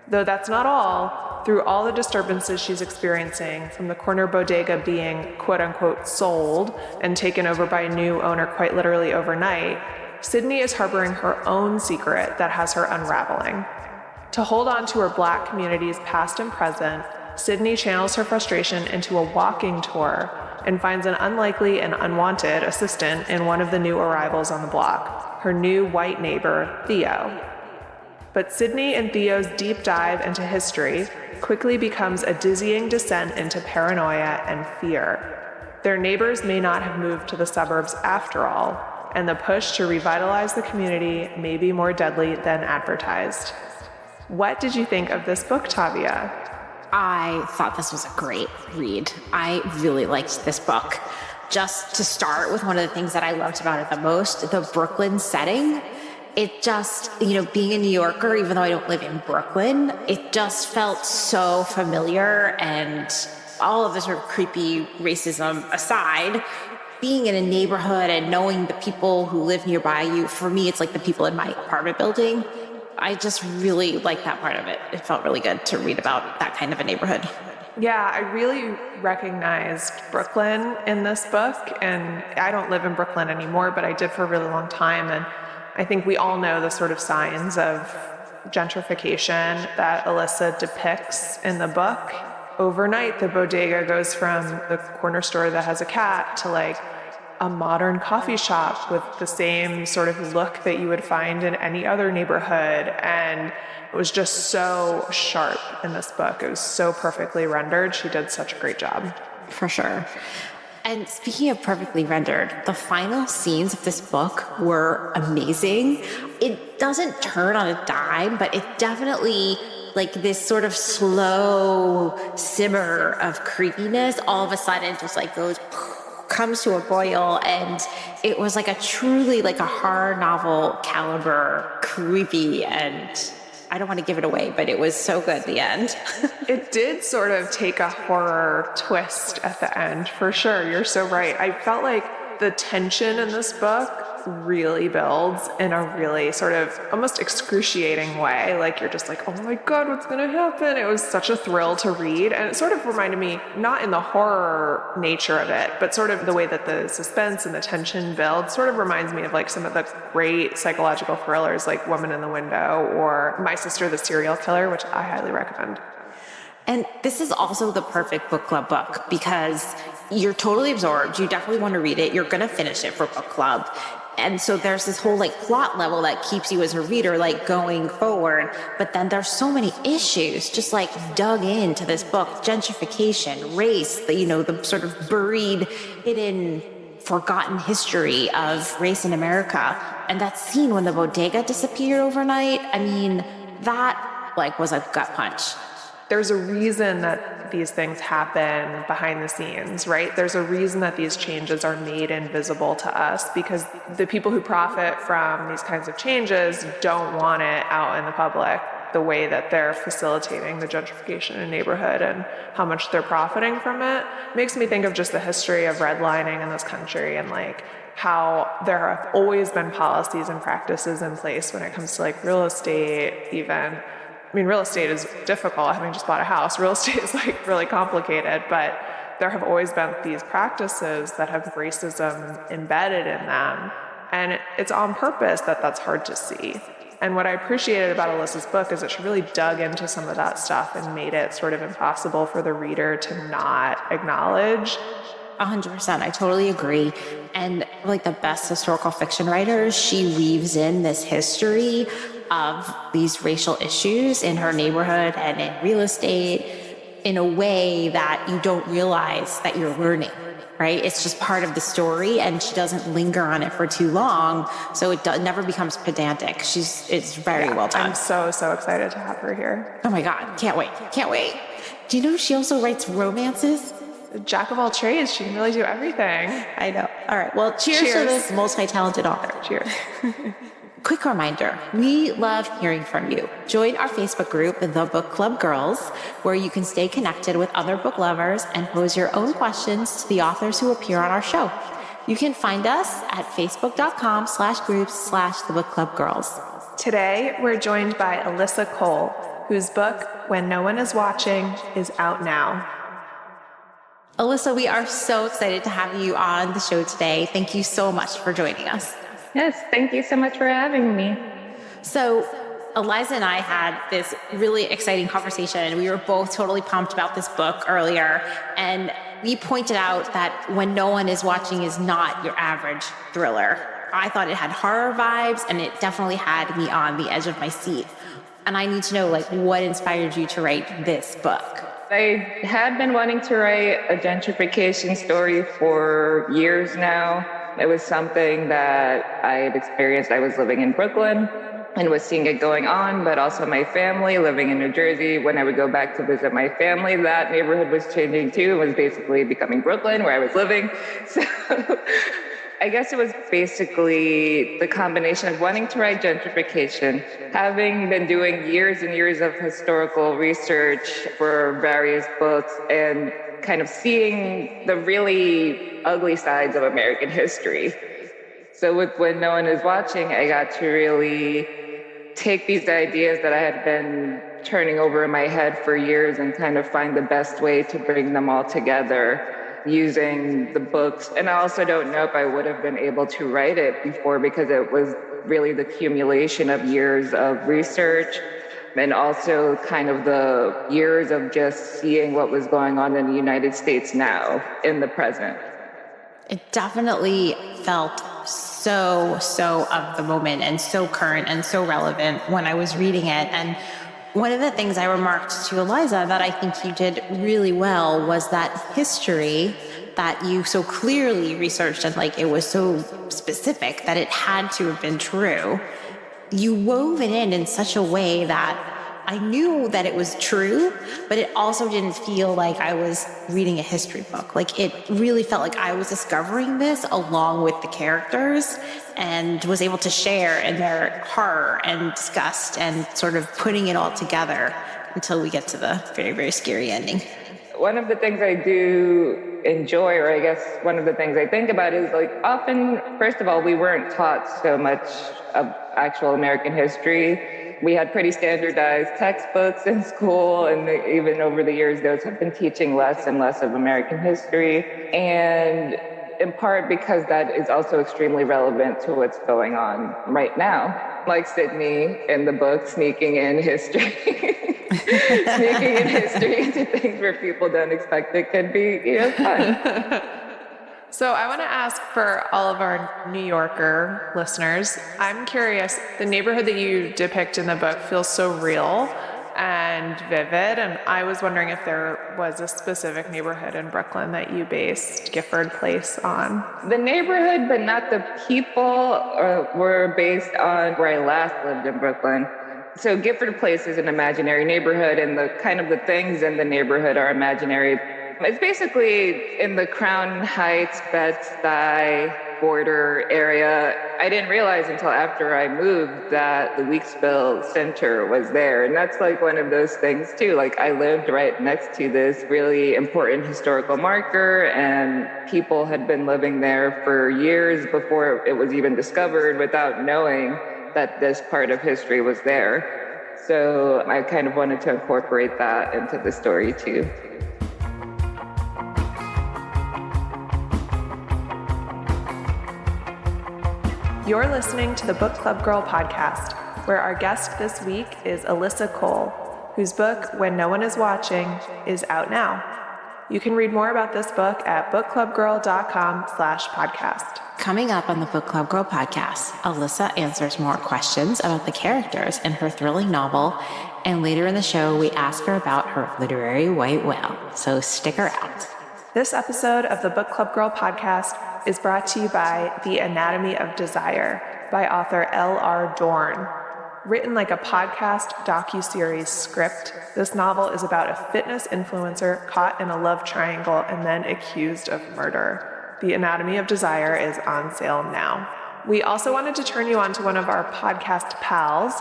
Though that's not all, through all the disturbances she's experiencing, from the corner bodega being quote-unquote sold and taken over by a new owner quite literally overnight, Sydney is harboring her own secret that has her unraveling. To hold on to her Black community's past and present, Sydney channels her frustration into a walking tour and finds an unlikely and unwanted assistant in one of the new arrivals on the block, her new white neighbor, Theo. But Sydney and Theo's deep dive into history quickly becomes a dizzying descent into paranoia and fear. Their neighbors may not have moved to the suburbs after all, and the push to revitalize the community may be more deadly than advertised. What did you think of this book, Tavia? I thought this was a great read. I really liked this book. Just to start with, one of the things that I loved about it the most, the Brooklyn setting. It just, being a New Yorker, even though I don't live in Brooklyn, it just felt so familiar, and all of the sort of creepy racism aside, being in a neighborhood and knowing the people who live nearby you, for me, it's like the people in my apartment building. I just really like that part of it. It felt really good to read about that kind of a neighborhood. Yeah, I really recognized Brooklyn in this book, and I don't live in Brooklyn anymore, but I did for a really long time, and I think we all know the sort of signs of gentrification that Alyssa depicts in the book. Overnight, the bodega goes from the corner store that has a cat to like a modern coffee shop with the same sort of look that you would find in any other neighborhood. And it was just so sharp in this book. It was so perfectly rendered. She did such a great job. For sure. And speaking of perfectly rendered, the final scenes of this book were amazing. It doesn't turn on a dime, but it definitely, like this sort of slow simmer of creepiness, all of a sudden just like comes to a boil, and it was like a truly like a horror novel caliber creepy, and I don't want to give it away, but it was so good at the end. It did sort of take a horror twist at the end, for sure. You're so right. I felt like the tension in this book really builds in a really sort of almost excruciating way. Like you're just like, oh my God, what's going to happen? It was such a thrill to read. And it sort of reminded me, not in the horror nature of it, but sort of the way that the suspense and the tension builds sort of reminds me of like some of the great psychological thrillers like Woman in the Window or My Sister the Serial Killer, which I highly recommend. And this is also the perfect book club book because you're totally absorbed. You definitely want to read it. You're going to finish it for book club. And so there's this whole like plot level that keeps you as a reader like going forward. But then there's so many issues just like dug into this book: gentrification, race, the sort of buried, hidden, forgotten history of race in America. And that scene when the bodega disappeared overnight, I mean, that like was a gut punch. There's a reason that these things happen behind the scenes, right? There's a reason that these changes are made invisible to us, because the people who profit from these kinds of changes don't want it out in the public the way that they're facilitating the gentrification in a neighborhood and how much they're profiting from it. Makes me think of just the history of redlining in this country and like how there have always been policies and practices in place when it comes to like real estate even. I mean, real estate is difficult. Having just bought a house, real estate is like really complicated, but there have always been these practices that have racism embedded in them. And it's on purpose that that's hard to see. And what I appreciated about Alyssa's book is that she really dug into some of that stuff and made it sort of impossible for the reader to not acknowledge. 100%. I totally agree. And like the best historical fiction writers, she weaves in this history of these racial issues in her neighborhood and in real estate. in a way that you don't realize that you're learning, right? It's just part of the story, and she doesn't linger on it for too long, so it never becomes pedantic. It's very well done. I'm so excited to have her here. Oh my God, can't wait. Do you know she also writes romances? Jack of all trades, she can really do everything. I know. All right, well, cheers to this multi-talented author. Cheers. Quick reminder, we love hearing from you. Join our Facebook group, The Book Club Girls, where you can stay connected with other book lovers and pose your own questions to the authors who appear on our show. You can find us at facebook.com/groups/The Book Club Girls. Today, we're joined by Alyssa Cole, whose book, When No One Is Watching, is out now. Alyssa, we are so excited to have you on the show today. Thank you so much for joining us. Yes, thank you so much for having me. So, Eliza and I had this really exciting conversation. We were both totally pumped about this book earlier, and we pointed out that When No One Is Watching is not your average thriller. I thought it had horror vibes, and it definitely had me on the edge of my seat. And I need to know, what inspired you to write this book? I had been wanting to write a gentrification story for years now. It was something that I had experienced. I was living in Brooklyn and was seeing it going on, but also my family living in New Jersey. When I would go back to visit my family, that neighborhood was changing too. It was basically becoming Brooklyn, where I was living. So I guess it was basically the combination of wanting to write gentrification, having been doing years and years of historical research for various books, and kind of seeing the really ugly sides of American history. So with When No One Is Watching, I got to really take these ideas that I had been turning over in my head for years and kind of find the best way to bring them all together using the books. And I also don't know if I would have been able to write it before, because it was really the accumulation of years of research, and also kind of the years of just seeing what was going on in the United States now, in the present. It definitely felt so of the moment and so current and so relevant when I was reading it. And one of the things I remarked to Eliza that I think you did really well was that history that you so clearly researched, and it was so specific that it had to have been true. You wove it in such a way that I knew that it was true, but it also didn't feel like I was reading a history book. It really felt like I was discovering this along with the characters, and was able to share in their horror and disgust and sort of putting it all together until we get to the very, very scary ending. One of the things I do enjoy, or I guess one of the things I think about, is often, first of all, we weren't taught so much of actual American history. We had pretty standardized textbooks in school, and even over the years, those have been teaching less and less of American history. And in part because that is also extremely relevant to what's going on right now. Like Sydney in the book, sneaking in history into things where people don't expect it could be fun. So I want to ask, for all of our New Yorker listeners, I'm curious, the neighborhood that you depict in the book feels so real and vivid, and I was wondering if there was a specific neighborhood in Brooklyn that you based Gifford Place on. The neighborhood, but not the people, were based on where I last lived in Brooklyn. So Gifford Place is an imaginary neighborhood, and the kind of the things in the neighborhood are imaginary. It's basically in the Crown Heights, Bed-Stuy border area. I didn't realize until after I moved that the Weeksville Center was there. And that's one of those things too. I lived right next to this really important historical marker, and people had been living there for years before it was even discovered without knowing that this part of history was there. So I kind of wanted to incorporate that into the story too. You're listening to the Book Club Girl podcast, where our guest this week is Alyssa Cole, whose book, When No One Is Watching, is out now. You can read more about this book at bookclubgirl.com/podcast. Coming up on the Book Club Girl podcast, Alyssa answers more questions about the characters in her thrilling novel, and later in the show, we ask her about her literary white whale. So stick around. This episode of the Book Club Girl podcast is brought to you by The Anatomy of Desire by author L.R. Dorn. Written like a podcast docuseries script, this novel is about a fitness influencer caught in a love triangle and then accused of murder. The Anatomy of Desire is on sale now. We also wanted to turn you on to one of our podcast pals,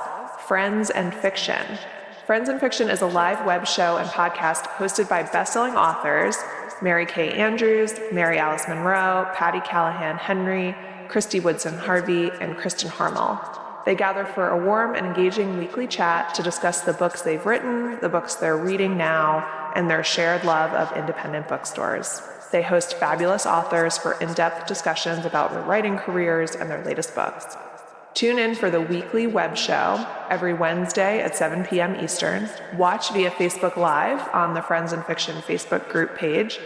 Friends and Fiction. Friends and Fiction is a live web show and podcast hosted by best-selling authors Mary Kay Andrews, Mary Alice Monroe, Patty Callahan Henry, Christy Woodson Harvey, and Kristen Harmel. They gather for a warm and engaging weekly chat to discuss the books they've written, the books they're reading now, and their shared love of independent bookstores. They host fabulous authors for in-depth discussions about their writing careers and their latest books. Tune in for the weekly web show every Wednesday at 7 p.m. Eastern. Watch via Facebook Live on the Friends and Fiction Facebook group page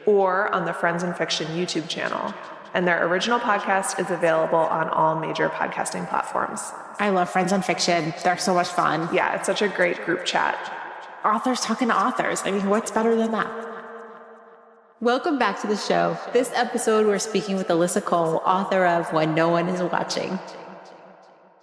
or on the Friends and Fiction YouTube channel. And their original podcast is available on all major podcasting platforms. I love Friends and Fiction. They're so much fun. Yeah, it's such a great group chat. Authors talking to authors. I mean, what's better than that? Welcome back to the show. This episode, we're speaking with Alyssa Cole, author of When No One Is Watching.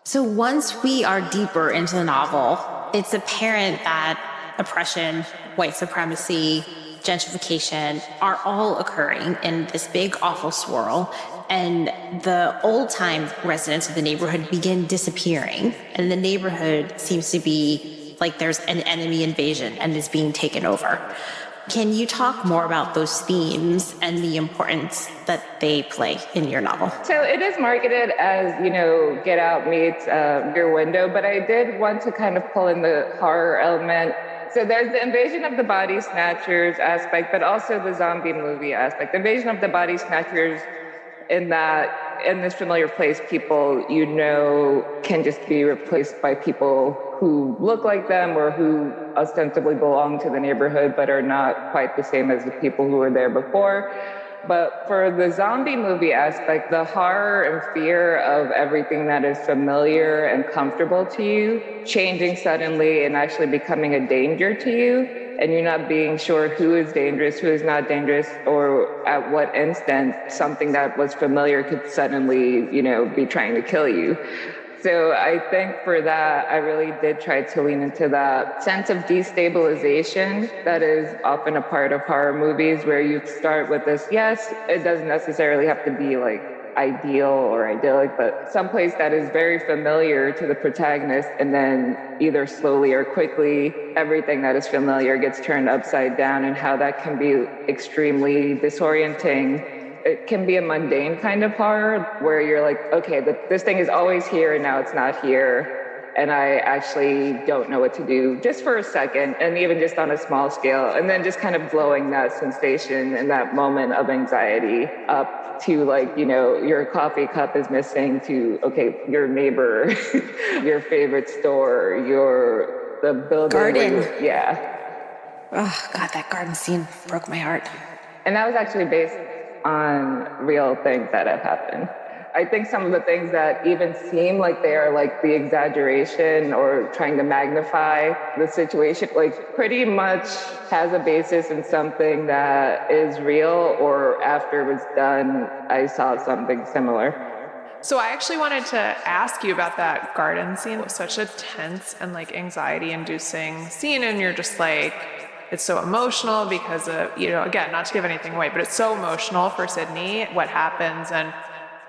So once we are deeper into the novel, it's apparent that oppression, white supremacy, gentrification are all occurring in this big, awful swirl. And the old-time residents of the neighborhood begin disappearing. And the neighborhood seems to be like there's an enemy invasion and is being taken over. Can you talk more about those themes and the importance that they play in your novel? So it is marketed as, Get Out meets Rear Window, but I did want to kind of pull in the horror element. So there's the invasion of the body snatchers aspect, but also the zombie movie aspect. The invasion of the body snatchers in that, in this familiar place, people can just be replaced by people who look like them or who ostensibly belong to the neighborhood but are not quite the same as the people who were there before. But for the zombie movie aspect, the horror and fear of everything that is familiar and comfortable to you changing suddenly and actually becoming a danger to you, and you're not being sure who is dangerous, who is not dangerous, or at what instant something that was familiar could suddenly, be trying to kill you. So I think for that, I really did try to lean into that sense of destabilization that is often a part of horror movies, where you start with this, yes, it doesn't necessarily have to be like ideal or idyllic, but someplace that is very familiar to the protagonist, and then either slowly or quickly, everything that is familiar gets turned upside down, and how that can be extremely disorienting. It can be a mundane kind of horror where you're like, okay, this thing is always here and now it's not here. And I actually don't know what to do just for a second, and even just on a small scale. And then just kind of blowing that sensation and that moment of anxiety up to your coffee cup is missing, to, okay, your neighbor, your favorite store, the building. Garden. Yeah. Oh, God, that garden scene broke my heart. And that was actually based on real things that have happened. I think some of the things that even seem like they are like the exaggeration or trying to magnify the situation, like pretty much has a basis in something that is real, or after it was done, I saw something similar. So I actually wanted to ask you about that garden scene. It was such a tense and anxiety-inducing scene, and you're just like, it's so emotional because of, again, not to give anything away, but it's so emotional for Sydney, what happens. And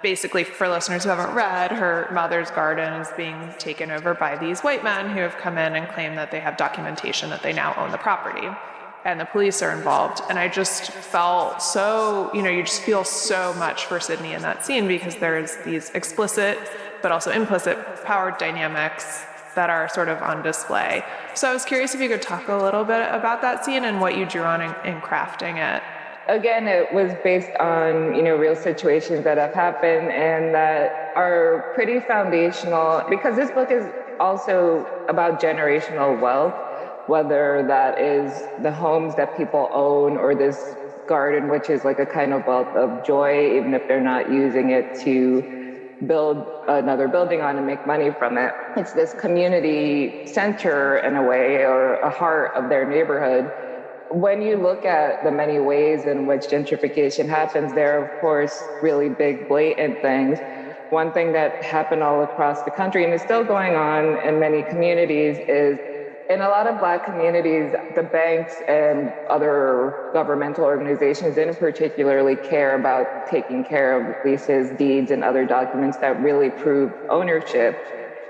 basically, for listeners who haven't read, her mother's garden is being taken over by these white men who have come in and claim that they have documentation that they now own the property. And the police are involved. And I just felt so, you just feel so much for Sydney in that scene, because there's these explicit but also implicit power dynamics that are sort of on display. So I was curious if you could talk a little bit about that scene and what you drew on in crafting it. Again, it was based on, real situations that have happened and that are pretty foundational, because this book is also about generational wealth, whether that is the homes that people own or this garden, which is like a kind of wealth of joy, even if they're not using it to build another building on and make money from it. It's this community center in a way, or a heart of their neighborhood. When you look at the many ways in which gentrification happens, there are, of course, really big, blatant things. One thing that happened all across the country, and is still going on in many communities, is in a lot of Black communities, the banks and other governmental organizations didn't particularly care about taking care of leases, deeds, and other documents that really prove ownership,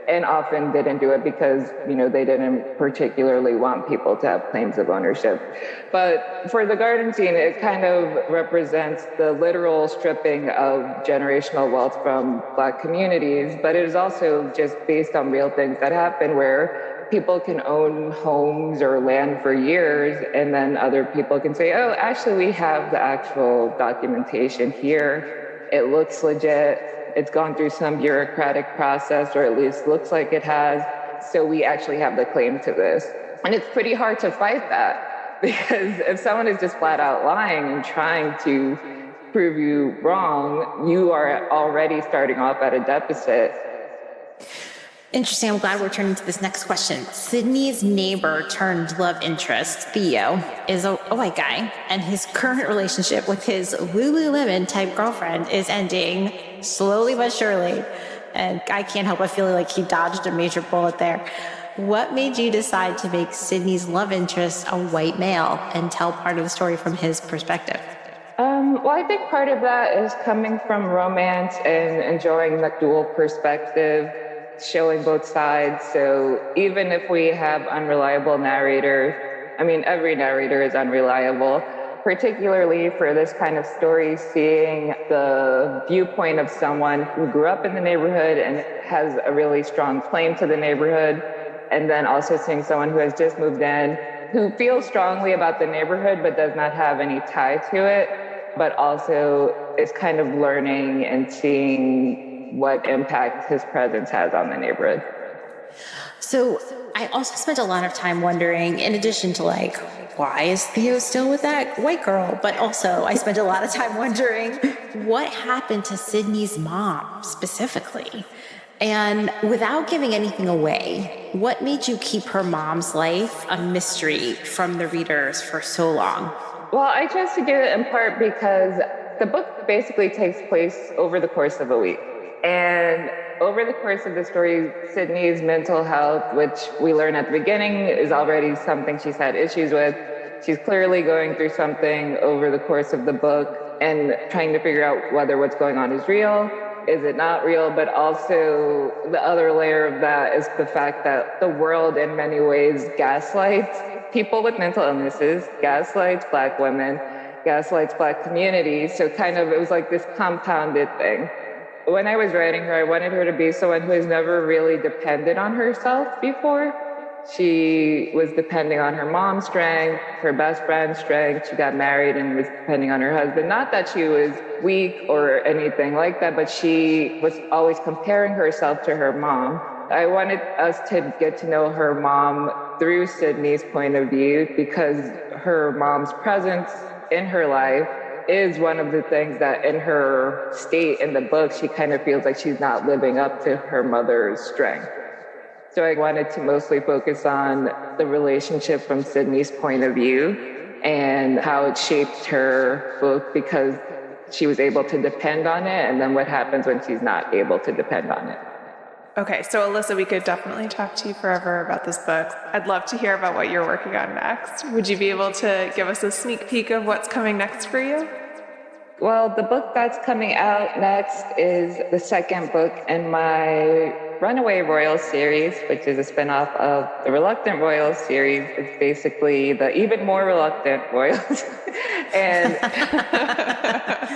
and often didn't do it because, they didn't particularly want people to have claims of ownership. But for the garden scene, it kind of represents the literal stripping of generational wealth from Black communities, but it is also just based on real things that happen, where people can own homes or land for years, and then other people can say, oh, actually, we have the actual documentation here. It looks legit. It's gone through some bureaucratic process, or at least looks like it has. So we actually have the claim to this. And it's pretty hard to fight that, because if someone is just flat out lying and trying to prove you wrong, you are already starting off at a deficit. Interesting. I'm glad we're turning to this next question. Sydney's neighbor turned love interest, Theo, is a white guy, and his current relationship with his Lululemon type girlfriend is ending slowly but surely. And I can't help but feel like he dodged a major bullet there. What made you decide to make Sydney's love interest a white male and tell part of the story from his perspective? Well, I think part of that is coming from romance and enjoying the dual perspective, showing both sides. So even if we have unreliable narrators, every narrator is unreliable, particularly for this kind of story, seeing the viewpoint of someone who grew up in the neighborhood and has a really strong claim to the neighborhood, and then also seeing someone who has just moved in, who feels strongly about the neighborhood but does not have any tie to it, but also is kind of learning and seeing what impact his presence has on the neighborhood. So I also spent a lot of time wondering, in addition to why is Theo still with that white girl? But also I spent a lot of time wondering what happened to Sydney's mom specifically. And without giving anything away, what made you keep her mom's life a mystery from the readers for so long? Well, I chose to do it in part because the book basically takes place over the course of a week. And over the course of the story, Sydney's mental health, which we learn at the beginning, is already something she's had issues with. She's clearly going through something over the course of the book and trying to figure out whether what's going on is real, is it not real, but also the other layer of that is the fact that the world in many ways gaslights people with mental illnesses, gaslights Black women, gaslights Black communities. So it was like this compounded thing. When I was writing her, I wanted her to be someone who has never really depended on herself before. She was depending on her mom's strength, her best friend's strength. She got married and was depending on her husband. Not that she was weak or anything like that, but she was always comparing herself to her mom. I wanted us to get to know her mom through Sydney's point of view, because her mom's presence in her life is one of the things that in her state in the book, she kind of feels like she's not living up to her mother's strength. So I wanted to mostly focus on the relationship from Sydney's point of view and how it shaped her, both because she was able to depend on it, and then what happens when she's not able to depend on it. Okay, so Alyssa, we could definitely talk to you forever about this book. I'd love to hear about what you're working on next. Would you be able to give us a sneak peek of what's coming next for you? Well, the book that's coming out next is the second book in my Runaway Royal series, which is a spinoff of the Reluctant Royal series. It's basically the even more reluctant royals. And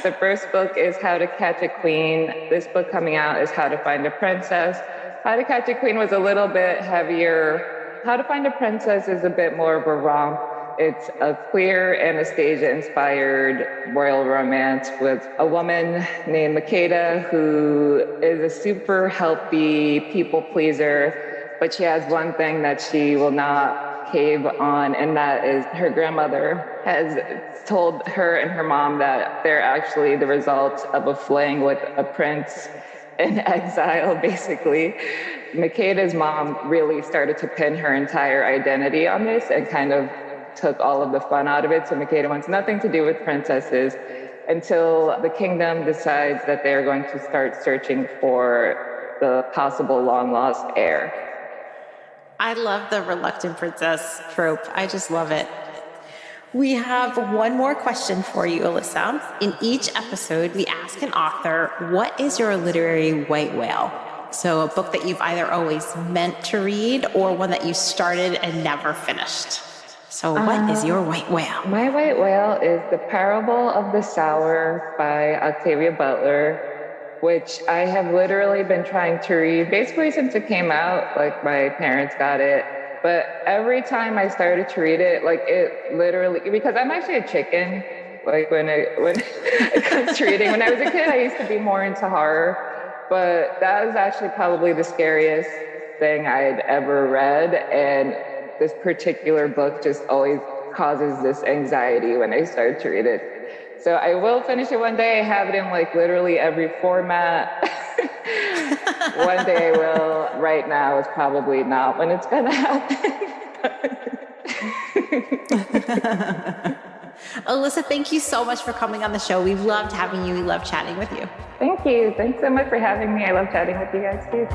the first book is How to Catch a Queen. This book coming out is How to Find a Princess. How to Catch a Queen was a little bit heavier. How to Find a Princess is a bit more of a romp. It's a queer Anastasia-inspired royal romance with a woman named Makeda who is a super healthy people pleaser, but she has one thing that she will not cave on, and that is her grandmother has told her and her mom that they're actually the result of a fling with a prince in exile, basically. Makeda's mom really started to pin her entire identity on this and kind of took all of the fun out of it. So Makeda wants nothing to do with princesses until the kingdom decides that they're going to start searching for the possible long-lost heir. I love the reluctant princess trope. I just love it. We have one more question for you, Alyssa. In each episode, we ask an author, what is your literary white whale? So a book that you've either always meant to read or one that you started and never finished. So what is your white whale? My white whale is The Parable of the Sower by Octavia Butler, which I have literally been trying to read basically since it came out. Like, my parents got it. But every time I started to read it, like, it literally, because I'm actually a chicken, like when it comes to reading. When I was a kid, I used to be more into horror. But that was actually probably the scariest thing I'd ever read. And this particular book just always causes this anxiety when I start to read it. So I will finish it one day. I have it in like literally every format. One day I will. Right now is probably not when it's going to happen. Alyssa, thank you so much for coming on the show. We loved having you. We loved chatting with you. Thank you. Thanks so much for having me. I love chatting with you guys too.